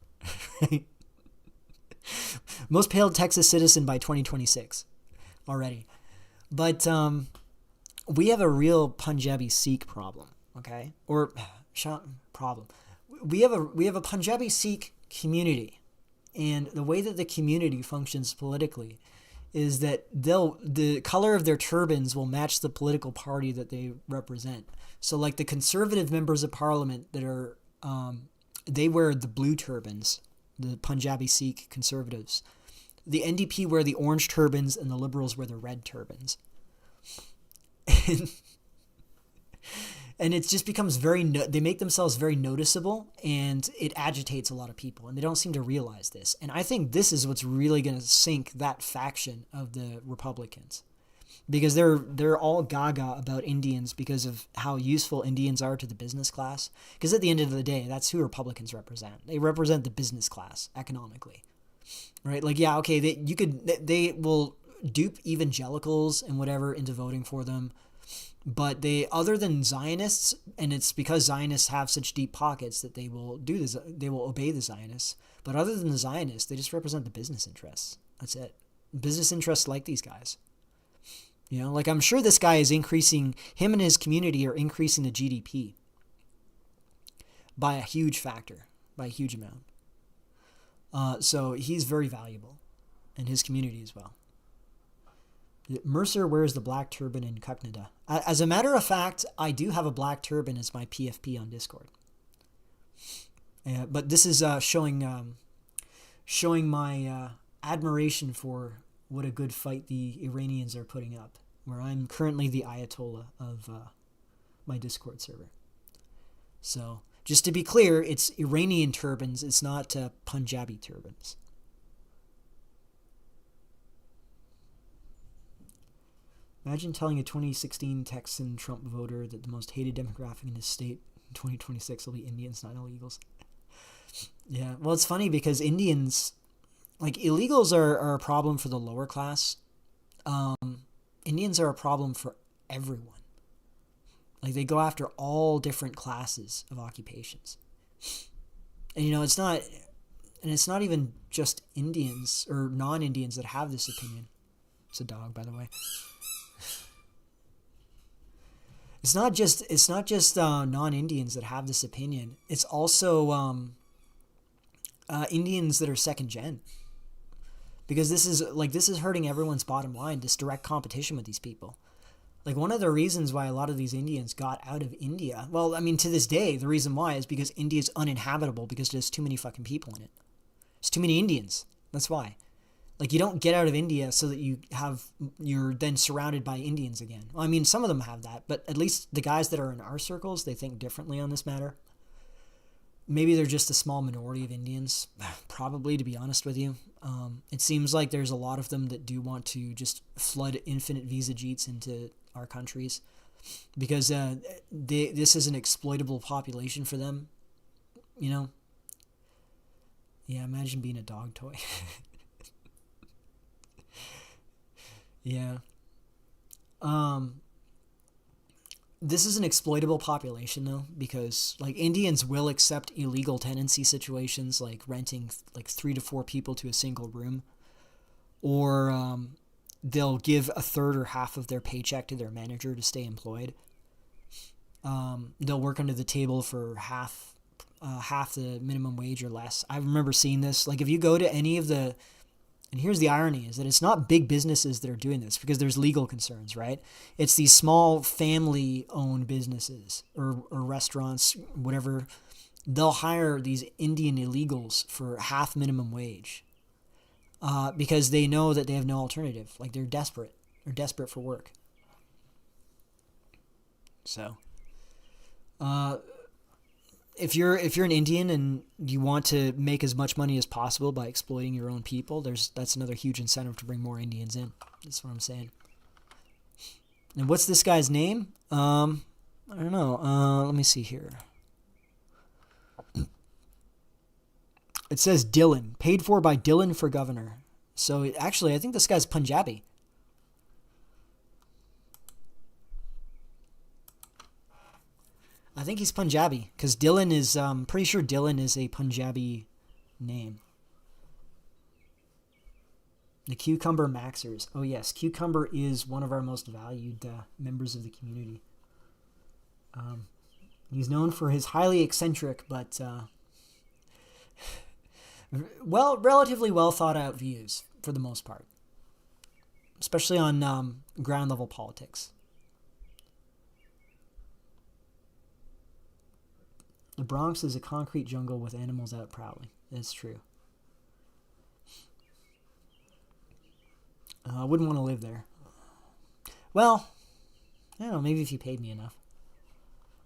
Most pale Texas citizen by 2026 already. But we have a real Punjabi Sikh problem, okay? Or problem. We have a Punjabi Sikh community, and the way that the community functions politically is that the color of their turbans will match the political party that they represent. So like the conservative members of parliament that are they wear the blue turbans, the Punjabi Sikh conservatives. The NDP wear the orange turbans, and the liberals wear the red turbans. And it just becomes they make themselves very noticeable, and it agitates a lot of people, and they don't seem to realize this. And I think this is what's really going to sink that faction of the Republicans, because they're all gaga about Indians because of how useful Indians are to the business class. Because at the end of the day, that's who Republicans represent. They represent the business class economically, right? Like, yeah, okay, they will dupe evangelicals and whatever into voting for them. But other than Zionists, and it's because Zionists have such deep pockets that they will do this, they will obey the Zionists. But other than the Zionists, they just represent the business interests. That's it. Business interests like these guys. You know, like I'm sure this guy is increasing, him and his community are increasing the GDP by a huge factor, by a huge amount. So he's very valuable, and his community as well. Mercer wears the black turban in Canada. As a matter of fact, I do have a black turban as my PFP on Discord. But this is showing my admiration for what a good fight the Iranians are putting up, where I'm currently the Ayatollah of my Discord server. So, just to be clear, it's Iranian turbans, it's not Punjabi turbans. Imagine telling a 2016 Texan Trump voter that the most hated demographic in his state in 2026 will be Indians, not illegals. Yeah, well, it's funny because Indians, like, illegals are a problem for the lower class. Indians are a problem for everyone. Like, they go after all different classes of occupations. And, you know, it's not even just Indians or non-Indians that have this opinion. It's a dog, by the way. It's not just non-Indians that have this opinion. It's also Indians that are second gen. Because this is hurting everyone's bottom line, this direct competition with these people. Like, one of the reasons why a lot of these Indians got out of India, well, I mean, to this day, the reason why is because India is uninhabitable because there's too many fucking people in it. There's too many Indians. That's why. Like, you don't get out of India so that you're then surrounded by Indians again. Well, I mean, some of them have that, but at least the guys that are in our circles, they think differently on this matter. Maybe they're just a small minority of Indians, probably, to be honest with you. It seems like there's a lot of them that do want to just flood infinite visa jeets into our countries because this is an exploitable population for them, you know? Yeah, imagine being a dog toy. Yeah. This is an exploitable population, though, because, like, Indians will accept illegal tenancy situations, like renting, like, 3 to 4 people to a single room, or they'll give a third or half of their paycheck to their manager to stay employed. They'll work under the table for half the minimum wage or less. I remember seeing this. Like, if you go to any of the... And here's the irony, is that it's not big businesses that are doing this because there's legal concerns, right? It's these small family-owned businesses or restaurants, whatever. They'll hire these Indian illegals for half minimum wage because they know that they have no alternative. Like, they're desperate. They're desperate for work. So, if you're an Indian and you want to make as much money as possible by exploiting your own people, that's another huge incentive to bring more Indians in. That's what I'm saying. And what's this guy's name? I don't know. Let me see here. It says Dylan, paid for by Dylan for governor. So actually, I think this guy's Punjabi. I think he's Punjabi, because Dylan is, pretty sure Dylan is a Punjabi name. The Cucumber Maxers. Oh yes, Cucumber is one of our most valued members of the community. He's known for his highly eccentric, but relatively well thought out views, for the most part. Especially on ground level politics. The Bronx is a concrete jungle with animals out prowling. That's true. I wouldn't want to live there. Well, I don't know, maybe if you paid me enough.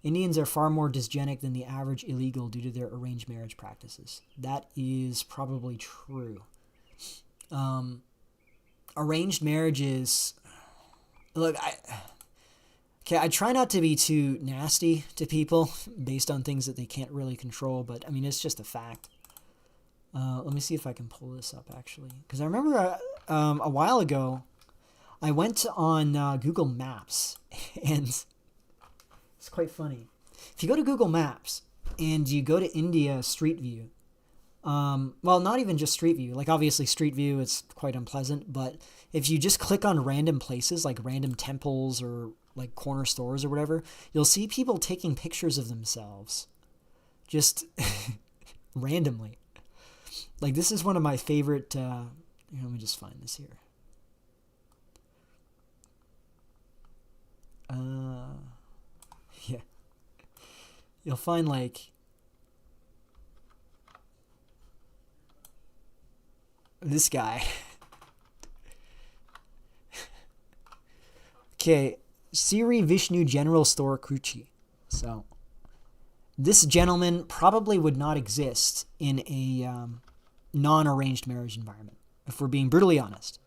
Indians are far more dysgenic than the average illegal due to their arranged marriage practices. That is probably true. Arranged marriages... Look, I try not to be too nasty to people based on things that they can't really control, but, I mean, it's just a fact. Let me see if I can pull this up, actually. Because I remember a while ago, I went on Google Maps, and it's quite funny. If you go to Google Maps, and you go to India Street View, well, not even just Street View. Like, obviously, Street View, it's quite unpleasant, but if you just click on random places, like random temples or like corner stores or whatever, you'll see people taking pictures of themselves just randomly. Like, this is one of my favorite, let me just find this here. Yeah. You'll find, like, This guy. Okay, Siri Vishnu General Store Kuchi. So, this gentleman probably would not exist in a non-arranged marriage environment, if we're being brutally honest.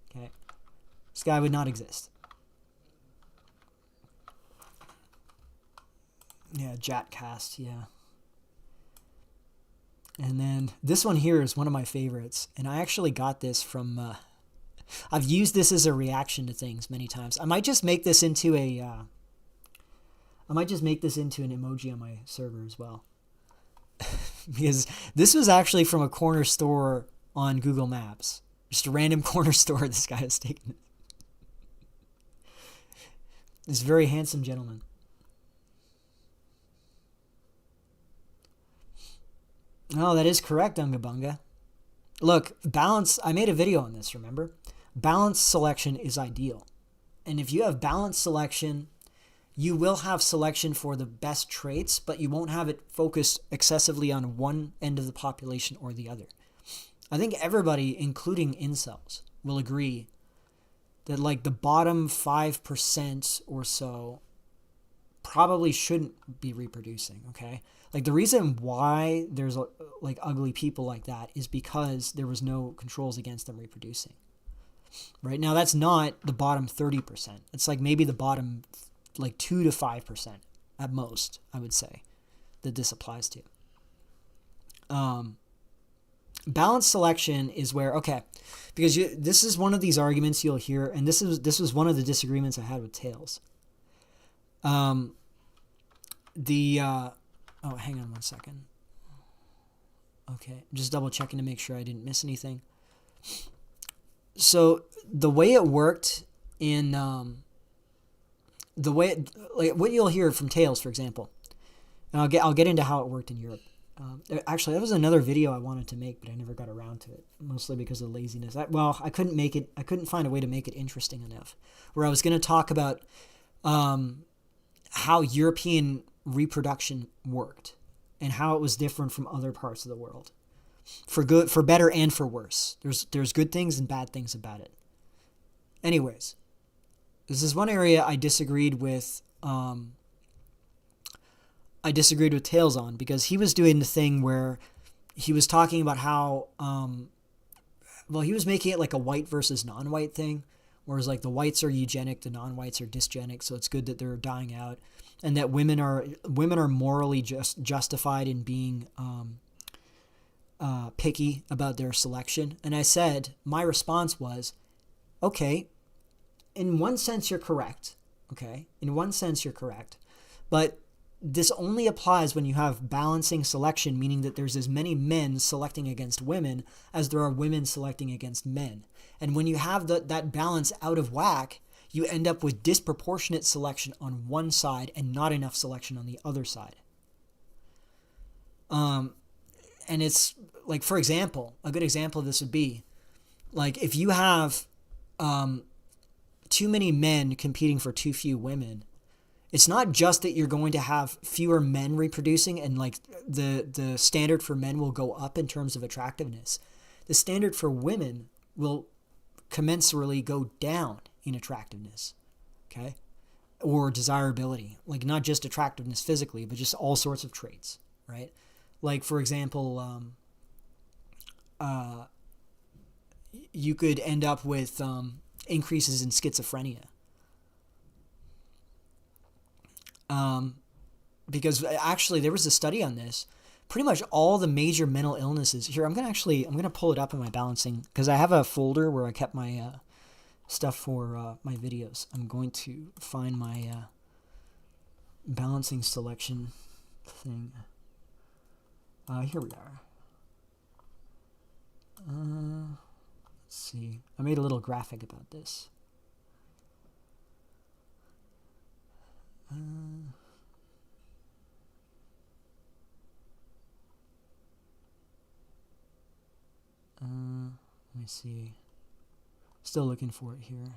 Okay, this guy would not exist. Yeah, Jatcast, yeah. And then this one here is one of my favorites, and I actually got this from... I've used this as a reaction to things many times. I might just make this into a... I might just make this into an emoji on my server as well. Because this was actually from a corner store on Google Maps. Just a random corner store this guy has taken. This very handsome gentleman. Oh, that is correct, Unga Bunga. Look, balance... I made a video on this, remember? Balanced selection is ideal. And if you have balanced selection, you will have selection for the best traits, but you won't have it focused excessively on one end of the population or the other. I think everybody, including incels, will agree that like the bottom 5% or so probably shouldn't be reproducing, okay? Like the reason why there's like ugly people like that is because there was no controls against them reproducing. Right now, that's not the bottom 30%. It's like maybe the bottom like 2 to 5% at most, I would say, that this applies to. Balanced selection is where, okay, because this is one of these arguments you'll hear, and this was one of the disagreements I had with Tails. Oh, hang on one second. Okay, just double checking to make sure I didn't miss anything. So the way it worked in like what you'll hear from Tails, for example, and I'll get into how it worked in Europe. Actually, that was another video I wanted to make, but I never got around to it, mostly because of laziness. I couldn't make it. I couldn't find a way to make it interesting enough. Where I was going to talk about how European reproduction worked and how it was different from other parts of the world, for good, for better, and for worse. There's good things and bad things about it. Anyways, this is one area I disagreed with. I disagreed with Tails on, because he was doing the thing where he was talking about how, he was making it like a white versus non-white thing, whereas like the whites are eugenic, the non-whites are dysgenic, so it's good that they're dying out, and that women are morally justified in being picky about their selection. And I said, my response was, okay, in one sense you're correct, but this only applies when you have balancing selection, meaning that there's as many men selecting against women as there are women selecting against men. And when you have that balance out of whack, you end up with disproportionate selection on one side and not enough selection on the other side. And it's like, for example, a good example of this would be like if you have too many men competing for too few women, it's not just that you're going to have fewer men reproducing and like the standard for men will go up in terms of attractiveness. The standard for women will commensurately go down in attractiveness, okay? Or desirability, like not just attractiveness physically, but just all sorts of traits, right? Like, for example, you could end up with increases in schizophrenia. Because actually there was a study on this. Pretty much all the major mental illnesses. Here, I'm gonna pull it up in my balancing, because I have a folder where I kept my stuff for my videos. I'm going to find my balancing selection thing. Here we are. Let's see. I made a little graphic about this. Let me see. Still looking for it here.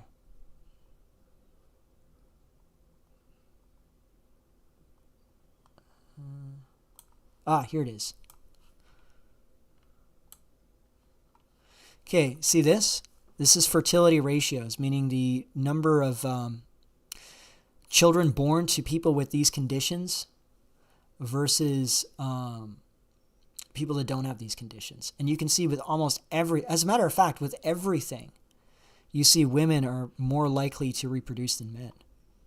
Here it is. Okay, see this? This is fertility ratios, meaning the number of children born to people with these conditions versus people that don't have these conditions. And you can see with almost as a matter of fact, with everything, you see women are more likely to reproduce than men.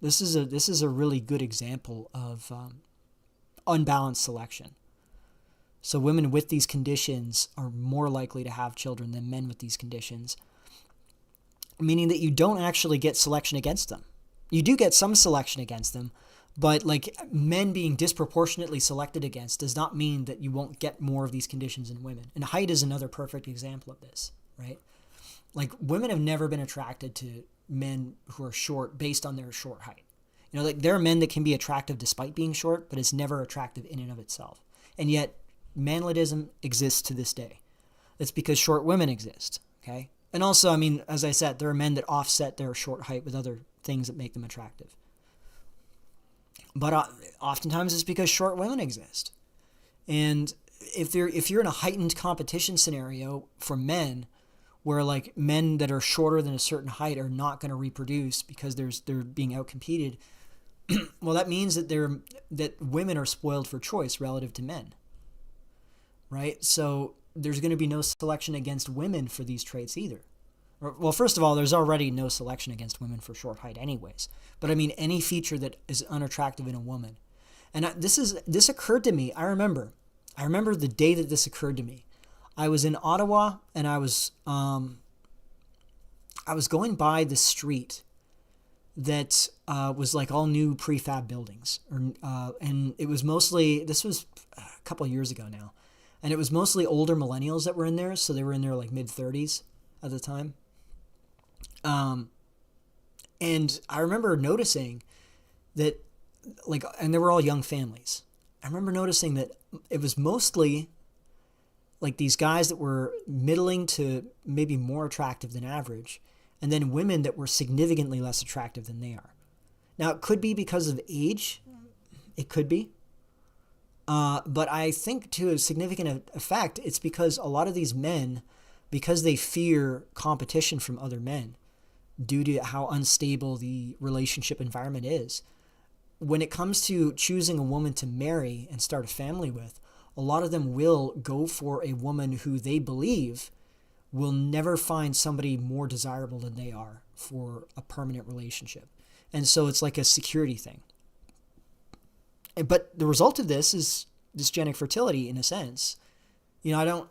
This is a really good example of unbalanced selection. So women with these conditions are more likely to have children than men with these conditions, meaning that you don't actually get selection against them. You do get some selection against them, but like men being disproportionately selected against does not mean that you won't get more of these conditions in women. And height is another perfect example of this, right? Like women have never been attracted to men who are short based on their short height. You know, like there are men that can be attractive despite being short, but it's never attractive in and of itself. And yet manlitism exists to this day. It's because short women exist, okay? And also, I mean, as I said, there are men that offset their short height with other things that make them attractive. But oftentimes it's because short women exist. And if you're in a heightened competition scenario for men, where like men that are shorter than a certain height are not going to reproduce because they're being outcompeted, well, that means that women are spoiled for choice relative to men, right? So there's going to be no selection against women for these traits either. Well, first of all, there's already no selection against women for short height anyways. But I mean, any feature that is unattractive in a woman. And this occurred to me. I remember the day that this occurred to me. I was in Ottawa and I was going by the street that was like all new prefab buildings. And it was mostly, this was a couple of years ago now. And it was mostly older millennials that were in there. So they were in their like mid-30s at the time. And I remember noticing that, like, and they were all young families. I remember noticing that it was mostly like these guys that were middling to maybe more attractive than average, and then women that were significantly less attractive than they are. Now, it could be because of age. It could be. But I think to a significant effect, it's because a lot of these men, because they fear competition from other men, due to how unstable the relationship environment is. When it comes to choosing a woman to marry and start a family with, a lot of them will go for a woman who they believe will never find somebody more desirable than they are for a permanent relationship. And so it's like a security thing. But the result of this is dysgenic fertility in a sense. You know, I don't,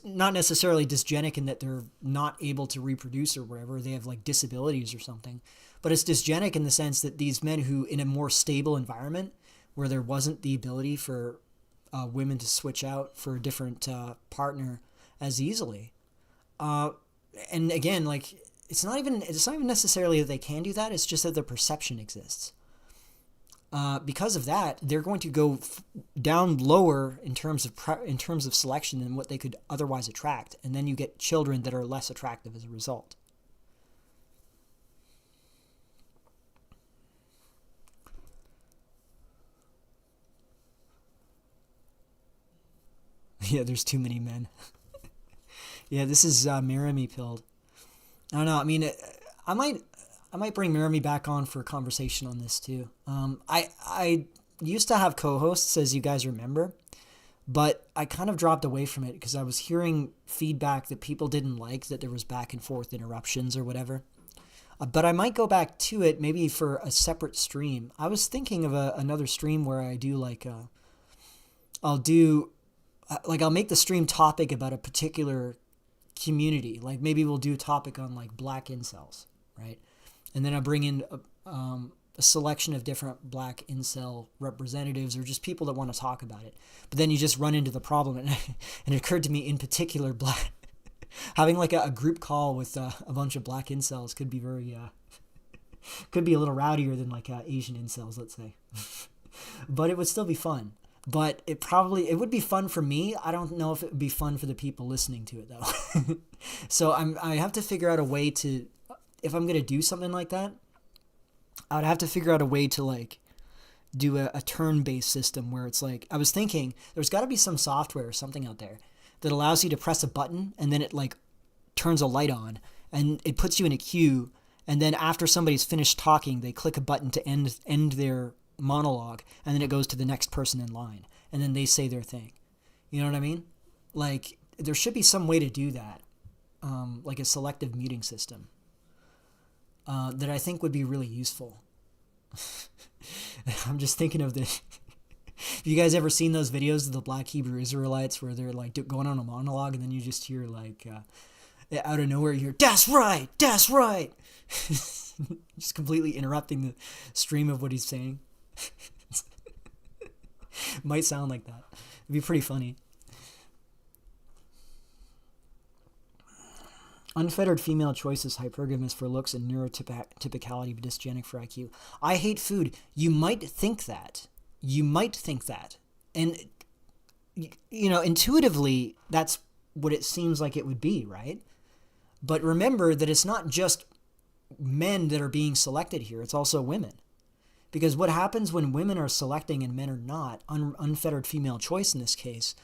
not necessarily dysgenic in that they're not able to reproduce or whatever. They have like disabilities or something. But it's dysgenic in the sense that these men who, in a more stable environment where there wasn't the ability for women to switch out for a different partner as easily. And again, like it's not even necessarily that they can do that. It's just that the perception exists. Because of that, they're going to go down lower in terms of selection than what they could otherwise attract, and then you get children that are less attractive as a result. Yeah, there's too many men. Yeah, this is Maramy pilled. I don't know. I mean, I might bring Maramy back on for a conversation on this too. I used to have co-hosts, as you guys remember, but I kind of dropped away from it because I was hearing feedback that people didn't like, that there was back and forth interruptions or whatever. But I might go back to it maybe for a separate stream. I was thinking of another stream where I do I'll make the stream topic about a particular community. Like maybe we'll do a topic on like black incels, right? And then I bring in a selection of different black incel representatives or just people that want to talk about it. But then you just run into the problem. And it occurred to me in particular, having like a group call with a bunch of black incels could be could be a little rowdier than like Asian incels, let's say. But it would still be fun. But it would be fun for me. I don't know if it would be fun for the people listening to it though. So I have to figure out a way to, if I'm going to do something like that, I would have to figure out a way to like do a turn-based system where it's like, I was thinking there's got to be some software or something out there that allows you to press a button and then it like turns a light on, and it puts you in a queue. And then after somebody's finished talking, they click a button to end their monologue, and then it goes to the next person in line, and then they say their thing. You know what I mean? Like, there should be some way to do that, like a selective muting system, that I think would be really useful. I'm just thinking of this. Have you guys ever seen those videos of the Black Hebrew Israelites where they're like going on a monologue, and then you just hear like out of nowhere you hear "That's right, that's right," just completely interrupting the stream of what he's saying. Might sound like that. It'd be pretty funny. Unfettered female choice is hypergamous for looks and neurotypicality, but dysgenic for IQ. I hate food. You might think that. You might think that. And, you know, intuitively, that's what it seems like it would be, right? But remember that it's not just men that are being selected here. It's also women. Because what happens when women are selecting and men are not, unfettered female choice in this case,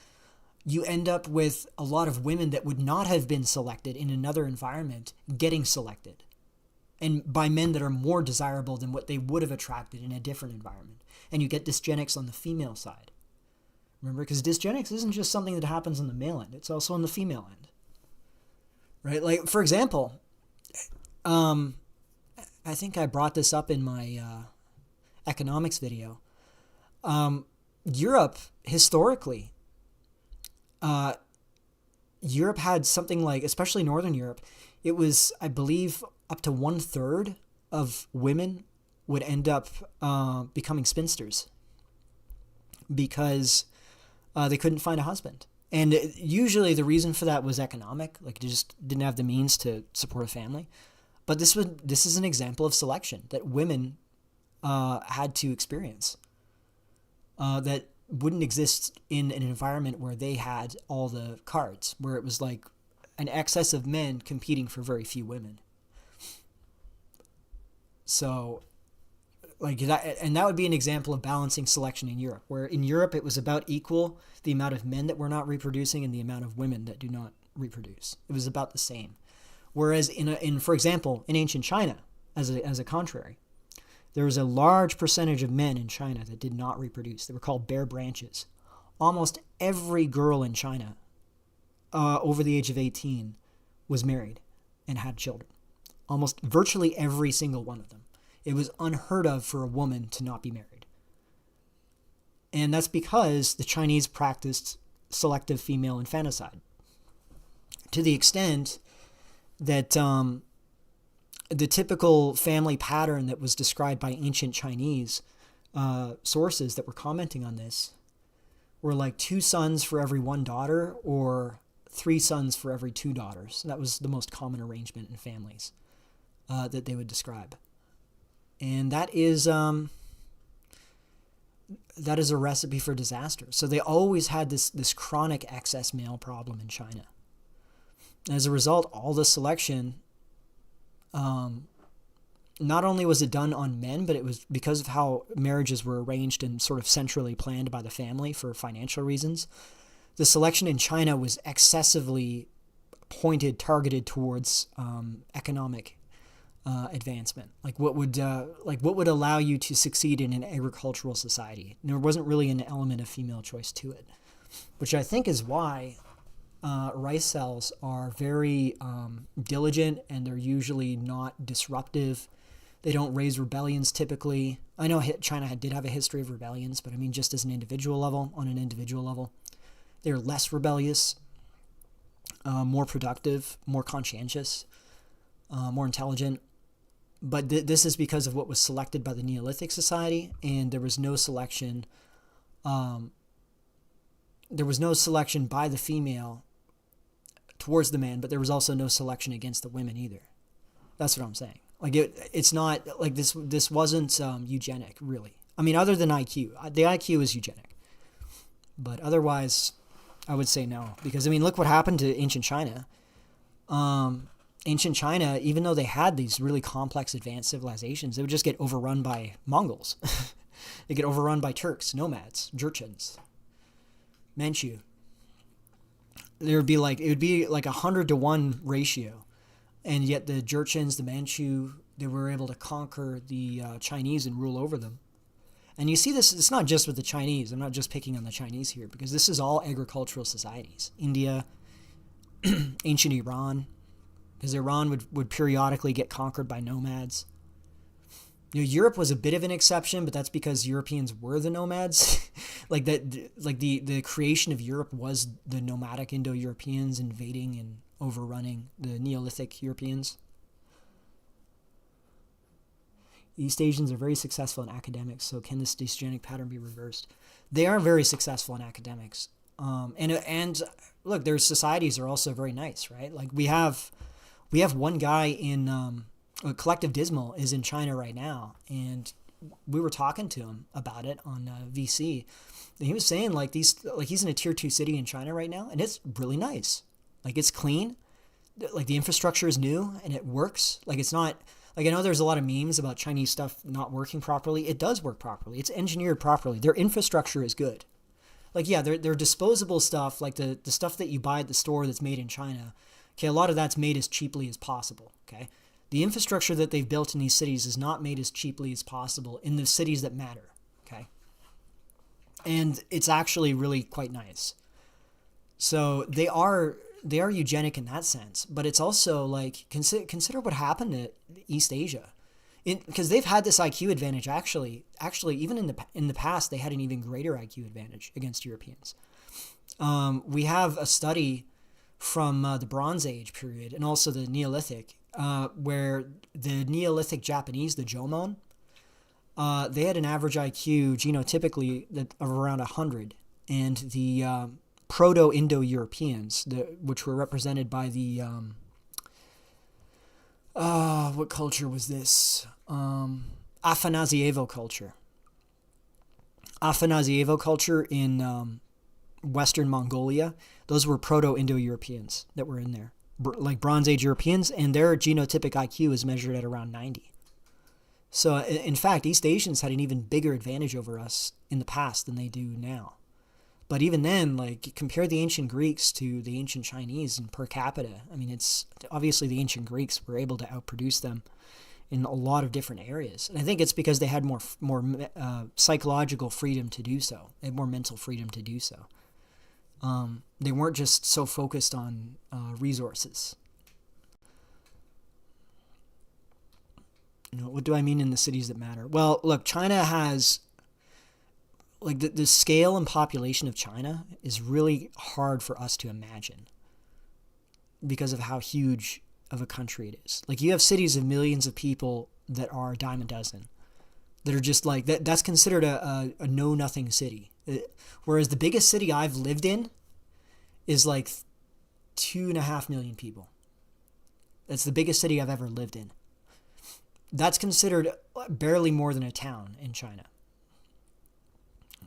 you end up with a lot of women that would not have been selected in another environment getting selected. And by men that are more desirable than what they would have attracted in a different environment. And you get dysgenics on the female side. Remember, because dysgenics isn't just something that happens on the male end. It's also on the female end. Right? Like, for example, I think I brought this up in my economics video. Europe, historically, Europe had something like, especially Northern Europe, it was, I believe, up to 1/3 of women would end up becoming spinsters because they couldn't find a husband. And usually the reason for that was economic, like they just didn't have the means to support a family. But this is an example of selection that women had to experience that wouldn't exist in an environment where they had all the cards, where it was like an excess of men competing for very few women. So, like that, and that would be an example of balancing selection in Europe, where in Europe it was about equal, the amount of men that were not reproducing and the amount of women that do not reproduce. It was about the same. Whereas in for example, in ancient China, as a contrary, there was a large percentage of men in China that did not reproduce. They were called bare branches. Almost every girl in China over the age of 18 was married and had children. Almost virtually every single one of them. It was unheard of for a woman to not be married. And that's because the Chinese practiced selective female infanticide. To the extent that the typical family pattern that was described by ancient Chinese sources that were commenting on this were like 2 sons for every 1 daughter or 3 sons for every 2 daughters. That was the most common arrangement in families that they would describe. And that is a recipe for disaster. So they always had this chronic excess male problem in China. As a result, all the selection, not only was it done on men, but it was because of how marriages were arranged and sort of centrally planned by the family for financial reasons. The selection in China was excessively targeted towards economic advancement. Like what would allow you to succeed in an agricultural society. And there wasn't really an element of female choice to it, which I think is why rice cells are very diligent, and they're usually not disruptive. They don't raise rebellions typically. I know China did have a history of rebellions, but I mean just as on an individual level, they're less rebellious, more productive, more conscientious, more intelligent. But this is because of what was selected by the Neolithic society, and there was no selection. There was no selection by the female towards the man, but there was also no selection against the women either. That's what I'm saying. Like it's not like this wasn't eugenic, really. I mean, other than IQ, the IQ is eugenic, but otherwise, I would say no, because I mean, look what happened to ancient China. Ancient China, even though they had these really complex advanced civilizations, they would just get overrun by Mongols. They get overrun by Turks, nomads, Jurchens, Manchu. it would be like 100-to-1 ratio, and yet the Jurchens, the Manchu, they were able to conquer the Chinese and rule over them. And you see this, it's not just with the Chinese. I'm not just picking on the Chinese here, because this is all agricultural societies. India, ancient Iran, because Iran would periodically get conquered by nomads. Europe was a bit of an exception, but that's because Europeans were the nomads. the creation of Europe was the nomadic Indo-Europeans invading and overrunning the Neolithic Europeans. East Asians are very successful in academics, so can this dysgenic pattern be reversed? They are very successful in academics. And look, their societies are also very nice, right? Like we have one guy in Collective Dismal is in China right now, and we were talking to him about it on VC, and he was saying he's in a tier 2 city in China right now, and it's really nice. Like it's clean, like the infrastructure is new and it works. Like it's not like, I know there's a lot of memes about Chinese stuff not working properly. It does work properly. It's engineered properly. Their infrastructure is good. Like, yeah, their disposable stuff, like the stuff that you buy at the store that's made in China, okay, a lot of that's made as cheaply as possible, okay? The infrastructure that they've built in these cities is not made as cheaply as possible in the cities that matter, okay? And it's actually really quite nice. So they are eugenic in that sense, but it's also like, consider what happened to East Asia, because they've had this IQ advantage. Actually, even in the past, they had an even greater IQ advantage against Europeans. We have a study from the Bronze Age period and also the Neolithic, where the Neolithic Japanese, the Jomon, they had an average IQ genotypically of around 100, and the Proto-Indo-Europeans, which were represented by the what culture was this? Afanasievo culture. Afanasievo culture in Western Mongolia. Those were Proto-Indo-Europeans that were in there, like Bronze Age Europeans, and their genotypic IQ is measured at around 90. So, in fact, East Asians had an even bigger advantage over us in the past than they do now. But even then, like, compare the ancient Greeks to the ancient Chinese and per capita. I mean, it's obviously the ancient Greeks were able to outproduce them in a lot of different areas. And I think it's because they had more psychological freedom to do so. They had more mental freedom to do so. They weren't just so focused on resources. What do I mean in the cities that matter? Well, look, China has... like the scale and population of China is really hard for us to imagine because of how huge of a country it is. Like, you have cities of millions of people that are a dime a dozen, that are just like, that's considered a know-nothing city. Whereas the biggest city I've lived in is like 2.5 million people. That's the biggest city I've ever lived in. That's considered barely more than a town in China.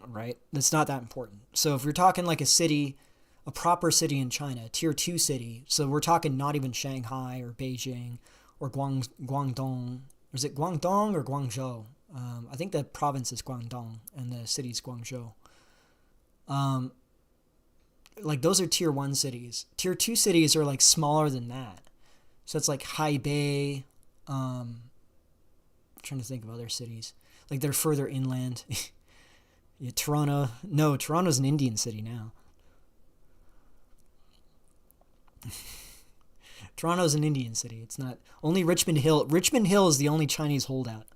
Right? That's not that important. So if you're talking like a city, a proper city in China, tier 2 city, so we're talking not even Shanghai or Beijing or Guangdong. Is it Guangdong or Guangzhou? I think the province is Guangdong and the city is Guangzhou. Like, those are tier 1 cities. Tier 2 cities are like smaller than that. So it's like Haibei. I'm trying to think of other cities. Like, they're further inland. Yeah, Toronto. No, Toronto's an Indian city now. Toronto's an Indian city. It's not. Only Richmond Hill. Richmond Hill is the only Chinese holdout.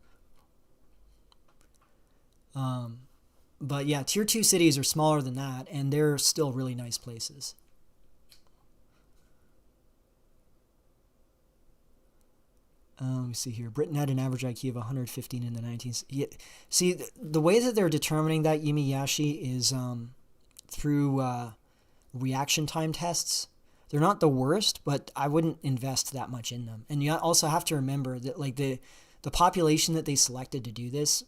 But yeah, tier 2 cities are smaller than that, and they're still really nice places. Let me see here. Britain had an average IQ of 115 in the 19th. Yeah, see, the way that they're determining that, Yumiyashi, is through reaction time tests. They're not the worst, but I wouldn't invest that much in them. And you also have to remember that, like, the population that they selected to do this,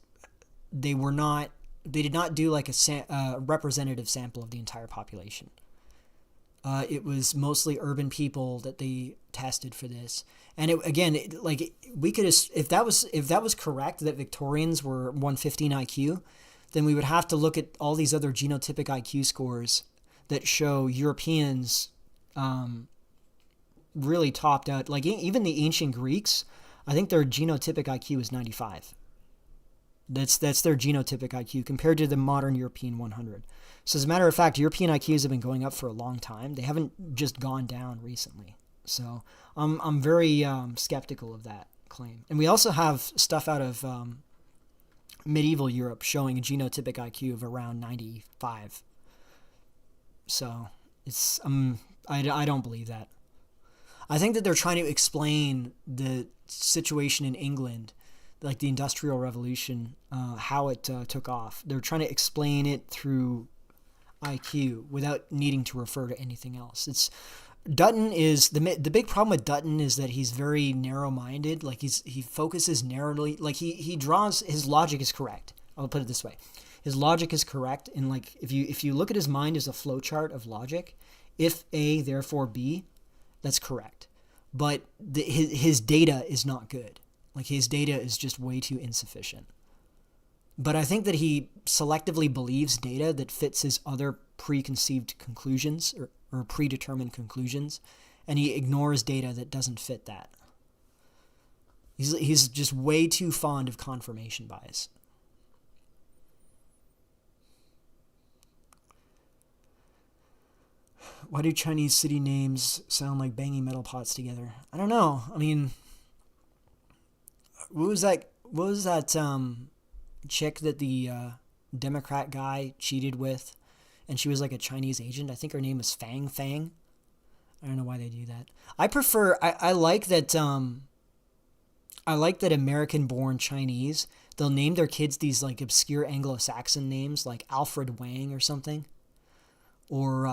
they did not do like a representative sample of the entire population. It was mostly urban people that they tested for this. And we could, if that was correct, that Victorians were 115 IQ, then we would have to look at all these other genotypic IQ scores that show Europeans really topped out. Like even the ancient Greeks, I think their genotypic IQ is 95. That's their genotypic IQ compared to the modern European 100. So as a matter of fact, European IQs have been going up for a long time. They haven't just gone down recently. So I'm very skeptical of that claim. And we also have stuff out of medieval Europe showing a genotypic IQ of around 95. So it's I don't believe that. I think that they're trying to explain the situation in England, like the Industrial Revolution, how it took off. They're trying to explain it through IQ without needing to refer to anything else. Dutton is the big problem with Dutton is that he's very narrow-minded. Like he focuses narrowly. Like he draws, his logic is correct. I'll put it this way: his logic is correct. And like if you look at his mind as a flowchart of logic, if A therefore B, that's correct. But his data is not good. Like his data is just way too insufficient. But I think that he selectively believes data that fits his other preconceived conclusions or predetermined conclusions, and he ignores data that doesn't fit that. He's just way too fond of confirmation bias. Why do Chinese city names sound like banging metal pots together? I don't know. I mean, what was that chick that the Democrat guy cheated with, and she was like a Chinese agent? I think her name was Fang Fang. I don't know why they do that. I like that American-born Chinese, they'll name their kids these like obscure Anglo-Saxon names like Alfred Wang or something. Or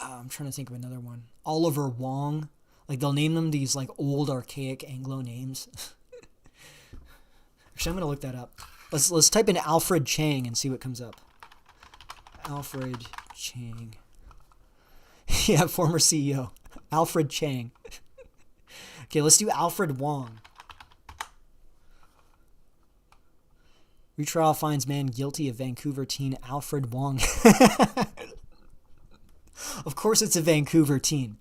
I'm trying to think of another one. Oliver Wong. Like they'll name them these like old archaic Anglo names. Actually, I'm gonna look that up. Let's type in Alfred Chang and see what comes up. Alfred Chang. Yeah, former CEO. Alfred Chang. Okay, let's do Alfred Wong. Retrial finds man guilty of Vancouver teen Alfred Wong. Of course it's a Vancouver teen.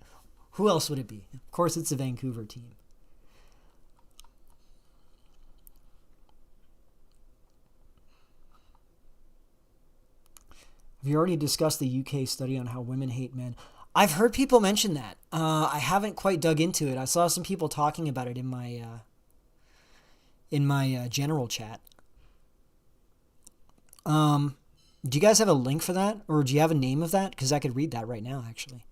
Who else would it be? Of course it's a Vancouver teen. Have you already discussed the UK study on how women hate men? I've heard people mention that. I haven't quite dug into it. I saw some people talking about it in my general chat. Do you guys have a link for that? Or do you have a name of that? Because I could read that right now, actually.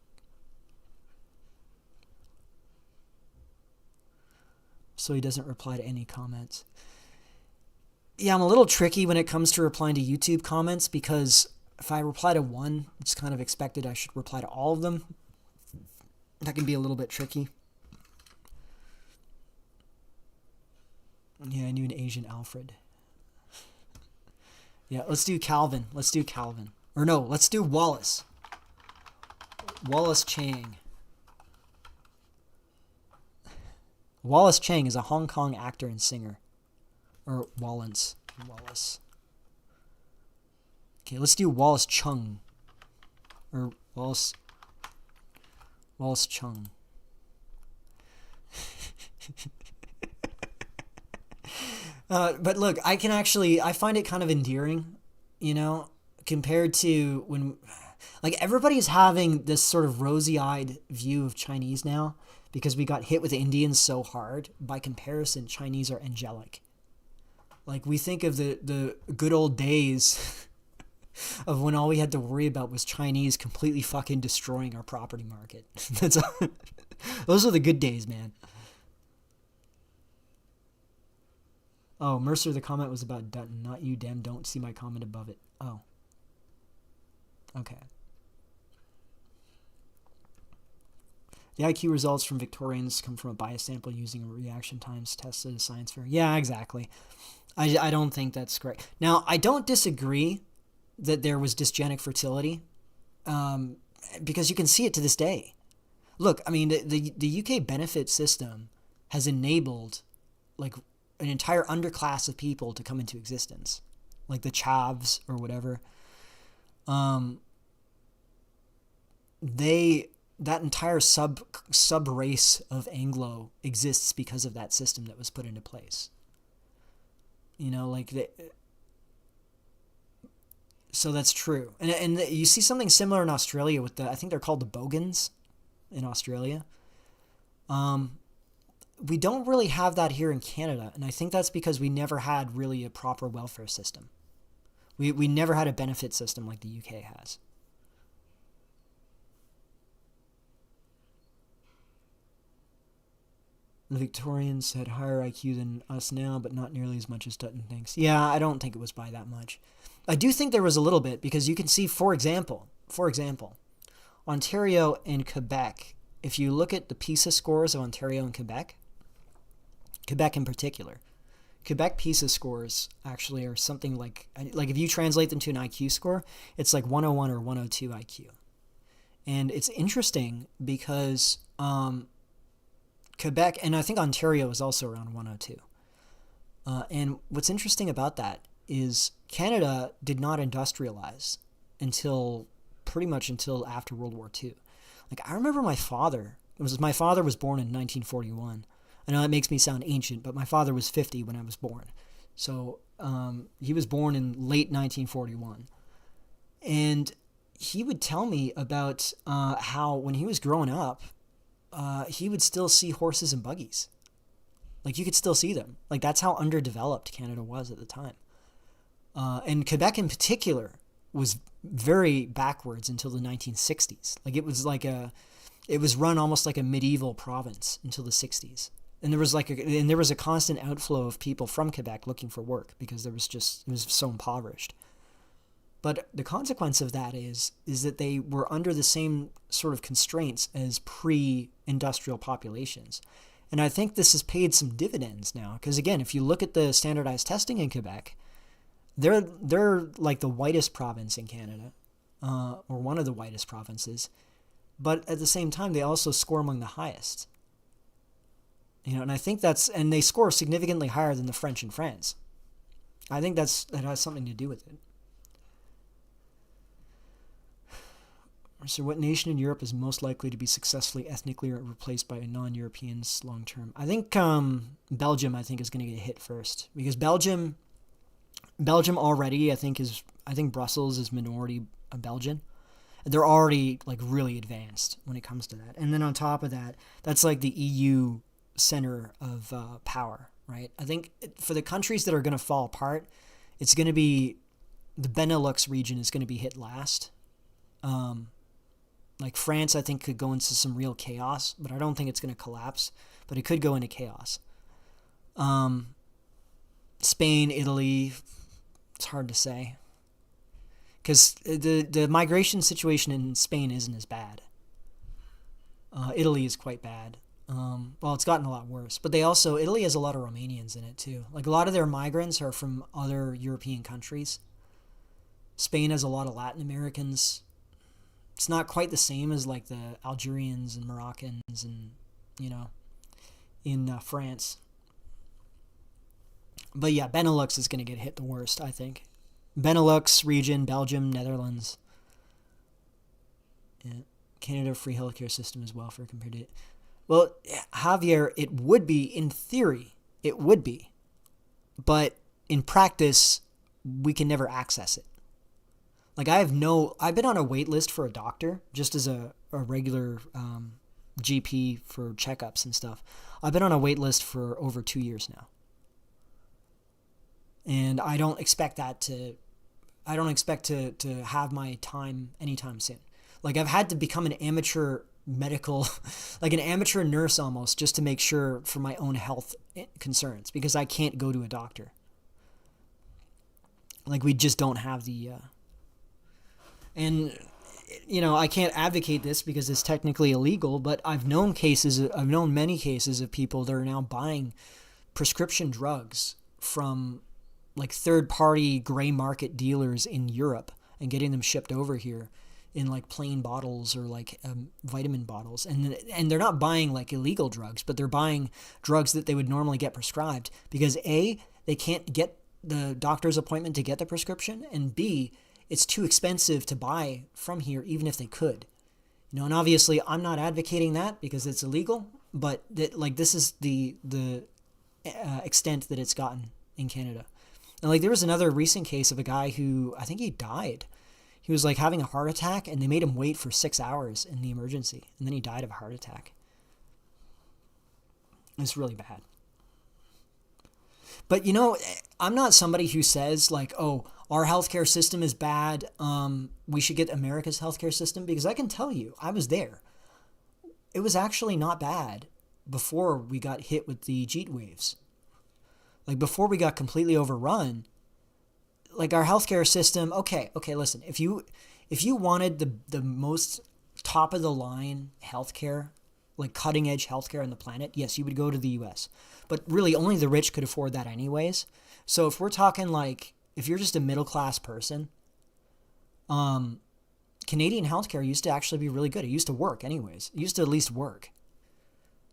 So he doesn't reply to any comments. Yeah, I'm a little tricky when it comes to replying to YouTube comments because if I reply to one, it's kind of expected I should reply to all of them. That can be a little bit tricky. Yeah, I knew an Asian Alfred. Yeah, let's do Calvin. Or no, let's do Wallace. Wallace Chang. Wallace Chang is a Hong Kong actor and singer. Or Wallace. Okay, let's do Wallace Chung. Or Wallace Chung. But look, I find it kind of endearing, compared to when, like, everybody's having this sort of rosy-eyed view of Chinese now because we got hit with Indians so hard. By comparison, Chinese are angelic. Like, we think of the good old days of when all we had to worry about was Chinese completely fucking destroying our property market. Those are the good days, man. Oh, Mercer, the comment was about Dutton, not you, damn, don't see my comment above it. Oh. Okay. The IQ results from Victorians come from a bias sample using a reaction times test at a science fair. Yeah, exactly. I don't think that's correct. Now, I don't disagree that there was dysgenic fertility, because you can see it to this day. Look, I mean, the UK benefit system has enabled, like, an entire underclass of people to come into existence, like the chavs or whatever. that entire sub race of Anglo exists because of that system that was put into place. You know, like so that's true. And you see something similar in Australia with I think they're called the Bogans in Australia. We don't really have that here in Canada, and I think that's because we never had really a proper welfare system. We never had a benefit system like the UK has. The Victorians had higher IQ than us now, but not nearly as much as Dutton thinks. Yeah, I don't think it was by that much. I do think there was a little bit, because you can see, for example, Ontario and Quebec, if you look at the PISA scores of Ontario and Quebec in particular, Quebec PISA scores actually are something like if you translate them to an IQ score, it's like 101 or 102 IQ. And it's interesting because Quebec, and I think Ontario is also around 102. And what's interesting about that is Canada did not industrialize pretty much until after World War II. Like, I remember my father was born in 1941. I know that makes me sound ancient, but my father was 50 when I was born. So he was born in late 1941. And he would tell me about how when he was growing up, he would still see horses and buggies. Like, you could still see them. Like, that's how underdeveloped Canada was at the time. And Quebec in particular was very backwards until the 1960s. Like, it was run almost like a medieval province until the 60s. And there was a constant outflow of people from Quebec looking for work because it was so impoverished. But the consequence of that is that they were under the same sort of constraints as pre-industrial populations. And I think this has paid some dividends now, because again, if you look at the standardized testing in Quebec, they're like the whitest province in Canada, or one of the whitest provinces, but at the same time, they also score among the highest. You know, and I think and they score significantly higher than the French in France. I think that has something to do with it. So what nation in Europe is most likely to be successfully ethnically replaced by non-Europeans long term? I think Belgium, is going to get hit first, because Belgium already, I think Brussels is minority Belgian. They're already like really advanced when it comes to that. And then on top of that, that's like the EU center of power, right? I think for the countries that are going to fall apart, it's going to be the Benelux region is going to be hit last. Like France, I think, could go into some real chaos, but I don't think it's going to collapse, but it could go into chaos. Spain, Italy, it's hard to say, because the migration situation in Spain isn't as bad. Italy is quite bad. Well, it's gotten a lot worse, but Italy has a lot of Romanians in it too. Like, a lot of their migrants are from other European countries. Spain has a lot of Latin Americans. It's not quite the same as like the Algerians and Moroccans and, you know, in France. But yeah, Benelux is going to get hit the worst, I think. Benelux region, Belgium, Netherlands. Yeah. Canada, free healthcare system as well for compared to... Well, Javier, it would be, in theory, it would be. But in practice, we can never access it. Like, I've been on a wait list for a doctor, just as a regular GP for checkups and stuff. I've been on a wait list for over 2 years now. And I don't expect to have my time anytime soon. Like, I've had to become an amateur medical, like an amateur nurse almost, just to make sure for my own health concerns, because I can't go to a doctor. Like, we just don't have the... And, you know, I can't advocate this because it's technically illegal, but I've known many cases of people that are now buying prescription drugs from like third-party gray market dealers in Europe and getting them shipped over here in like plain bottles or like vitamin bottles. And they're not buying like illegal drugs, but they're buying drugs that they would normally get prescribed because A, they can't get the doctor's appointment to get the prescription, and B, it's too expensive to buy from here even if they could. You know, and obviously I'm not advocating that because it's illegal, but that, like, this is the extent that it's gotten in Canada. And like there was another recent case of a guy who, I think he died. He was like having a heart attack and they made him wait for 6 hours in the emergency, and then he died of a heart attack. It's really bad. But you know, I'm not somebody who says like, oh, our healthcare system is bad. We should get America's healthcare system, because I can tell you, I was there. It was actually not bad before we got hit with the heat waves. Like before we got completely overrun, like our healthcare system, okay, listen, if you wanted the most top of the line healthcare, like cutting edge healthcare on the planet, yes, you would go to the US. But really only the rich could afford that anyways. So if we're talking like, if you're just a middle class person, Canadian healthcare used to actually be really good. It used to work anyways. It used to at least work.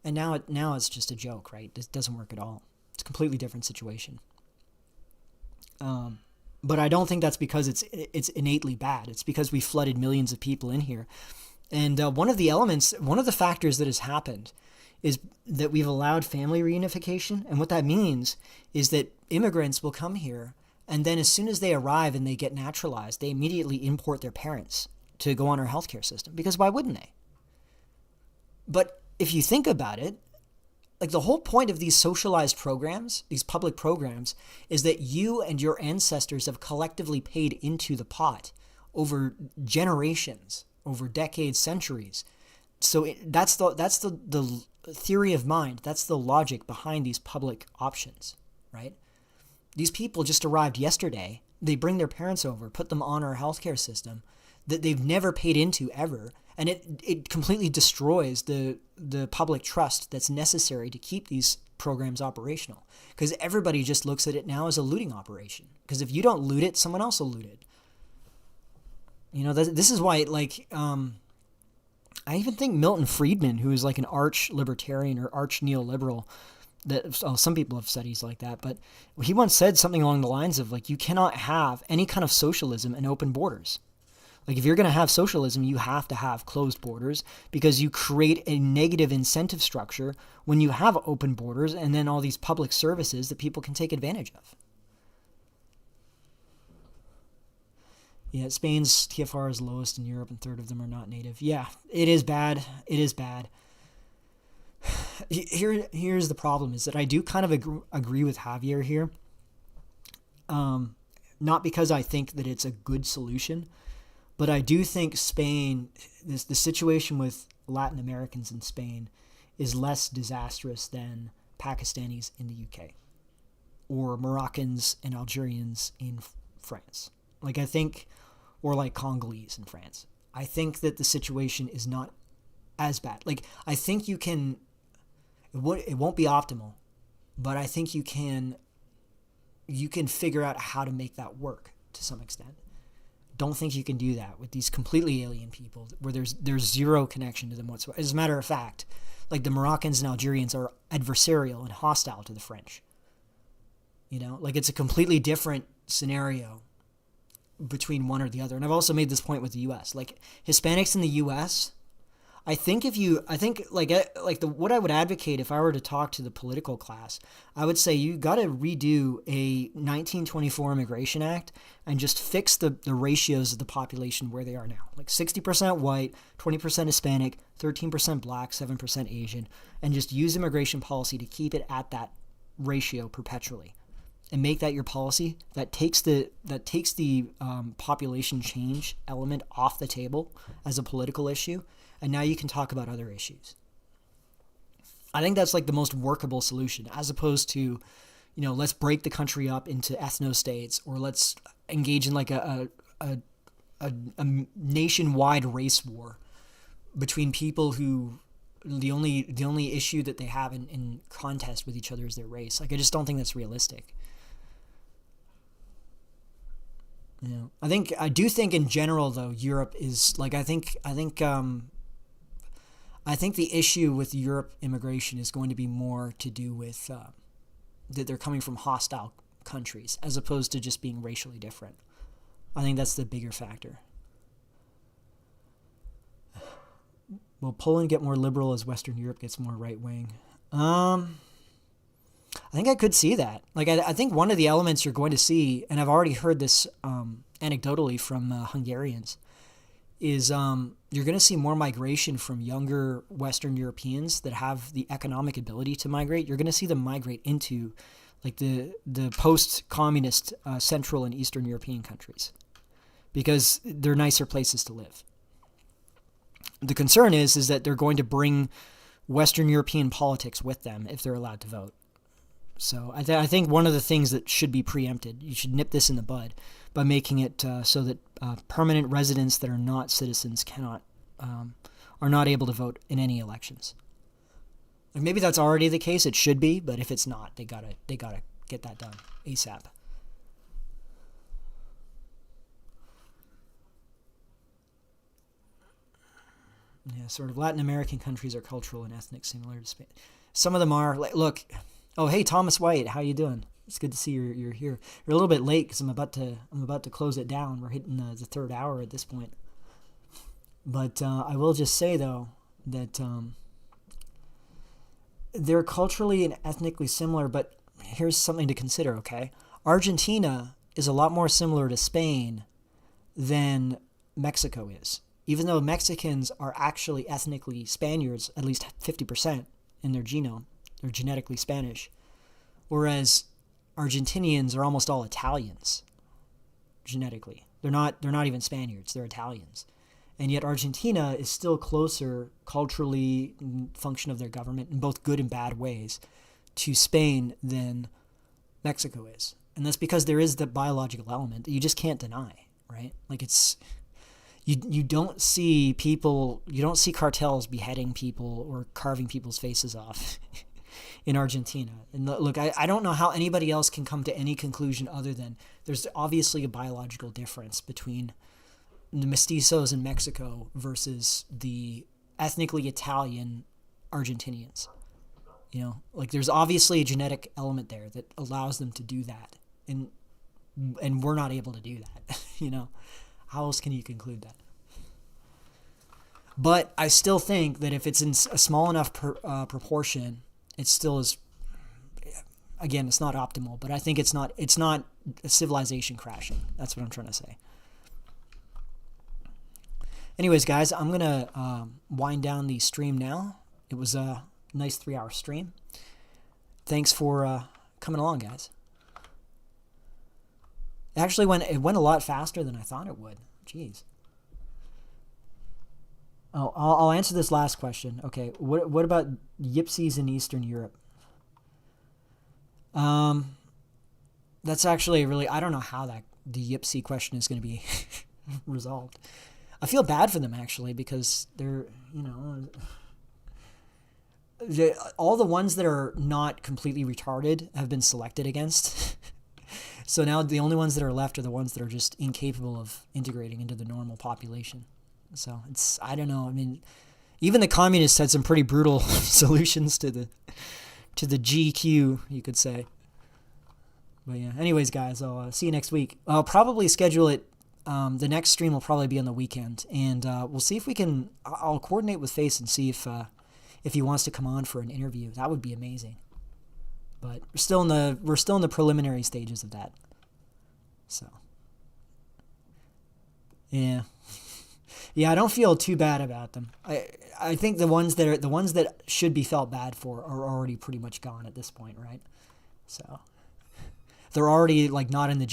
And now it's just a joke, right? It doesn't work at all. It's a completely different situation. But I don't think that's because it's innately bad. It's because we flooded millions of people in here. And one of the factors that has happened is that we've allowed family reunification. And what that means is that immigrants will come here, and then as soon as they arrive and they get naturalized, they immediately import their parents to go on our healthcare system. Because why wouldn't they? But if you think about it, like the whole point of these socialized programs, these public programs, is that you and your ancestors have collectively paid into the pot over generations, over decades, centuries. So that's the theory of mind. That's the logic behind these public options, right? These people just arrived yesterday. They bring their parents over, put them on our healthcare system that they've never paid into ever. And it completely destroys the public trust that's necessary to keep these programs operational. Because everybody just looks at it now as a looting operation. Because if you don't loot it, someone else will loot it. You know, this is why, like, I even think Milton Friedman, who is like an arch libertarian or arch neoliberal, that some people have said he's like that, but he once said something along the lines of like, you cannot have any kind of socialism and open borders. Like if you're going to have socialism, you have to have closed borders, because you create a negative incentive structure when you have open borders and then all these public services that people can take advantage of. Yeah, Spain's TFR is lowest in Europe and third of them are not native. Yeah, it is bad. It is bad. Here's the problem, is that I do kind of agree with Javier here. Not because I think that it's a good solution, but I do think Spain, the situation with Latin Americans in Spain is less disastrous than Pakistanis in the UK or Moroccans and Algerians in France. Like I think, or like Congolese in France. I think that the situation is not as bad. Like I think you can, it won't be optimal, but I think you can figure out how to make that work to some extent. Don't think you can do that with these completely alien people where there's zero connection to them whatsoever. As a matter of fact, like the Moroccans and Algerians are adversarial and hostile to the French. You know, like it's a completely different scenario between one or the other. And I've also made this point with the U.S. Like Hispanics in the U.S., what I would advocate if I were to talk to the political class, I would say you got to redo a 1924 Immigration Act and just fix the ratios of the population where they are now. Like 60% white, 20% Hispanic, 13% black, 7% Asian, and just use immigration policy to keep it at that ratio perpetually. And make that your policy that takes the population change element off the table as a political issue. And now you can talk about other issues. I think that's like the most workable solution, as opposed to, you know, let's break the country up into ethno-states, or let's engage in like a nationwide race war between people who the only issue that they have in contest with each other is their race. Like I just don't think that's realistic. You know, I do think in general though, Europe is like, I think the issue with Europe immigration is going to be more to do with that they're coming from hostile countries as opposed to just being racially different. I think that's the bigger factor. Will Poland get more liberal as Western Europe gets more right wing? I think I could see that. Like, I think one of the elements you're going to see, and I've already heard this anecdotally from Hungarians, is you're going to see more migration from younger Western Europeans that have the economic ability to migrate. You're going to see them migrate into like the post-communist Central and Eastern European countries because they're nicer places to live. The concern is that they're going to bring Western European politics with them if they're allowed to vote. So I think one of the things that should be preempted, you should nip this in the bud by making it so that permanent residents that are not citizens are not able to vote in any elections. Like maybe that's already the case. It should be, but if it's not, they gotta get that done ASAP. Yeah, sort of Latin American countries are cultural and ethnic similar to Spain. Some of them are. Like, look, oh hey Thomas White, how you doing? It's good to see you're here. You're a little bit late because I'm about to close it down. We're hitting the third hour at this point. But I will just say though that they're culturally and ethnically similar. But here's something to consider. Okay, Argentina is a lot more similar to Spain than Mexico is. Even though Mexicans are actually ethnically Spaniards, at least 50% in their genome, they're genetically Spanish, whereas Argentinians are almost all Italians genetically. They're not even Spaniards, they're Italians. And yet Argentina is still closer culturally, function of their government in both good and bad ways, to Spain than Mexico is. And that's because there is the biological element that you just can't deny, right? Like it's... You don't see cartels beheading people or carving people's faces off in Argentina. And look, I don't know how anybody else can come to any conclusion other than there's obviously a biological difference between the mestizos in Mexico versus the ethnically Italian Argentinians. You know, like there's obviously a genetic element there that allows them to do that. And we're not able to do that, you know. How else can you conclude that? But I still think that if it's in a small enough proportion, it still is. Again, it's not optimal, but I think it's not a civilization crashing. That's what I'm trying to say. Anyways, guys, I'm gonna wind down the stream now. It was a nice 3-hour stream. Thanks for coming along, guys. Actually, it went a lot faster than I thought it would. Jeez. Oh, I'll answer this last question. Okay, what about Gypsies in Eastern Europe? That's actually really, I don't know how the Gypsy question is going to be resolved. I feel bad for them actually because they're, all the ones that are not completely retarded have been selected against. So now the only ones that are left are the ones that are just incapable of integrating into the normal population. So it's, I don't know. I mean, even the communists had some pretty brutal solutions to the GQ, you could say. But yeah, anyways, guys, I'll see you next week. I'll probably schedule it. The next stream will probably be on the weekend, and we'll see if we can. I'll coordinate with Face and see if he wants to come on for an interview. That would be amazing. But we're still in the preliminary stages of that. So yeah, I don't feel too bad about them. I think the ones that should be felt bad for are already pretty much gone at this point, right? So they're already like not in the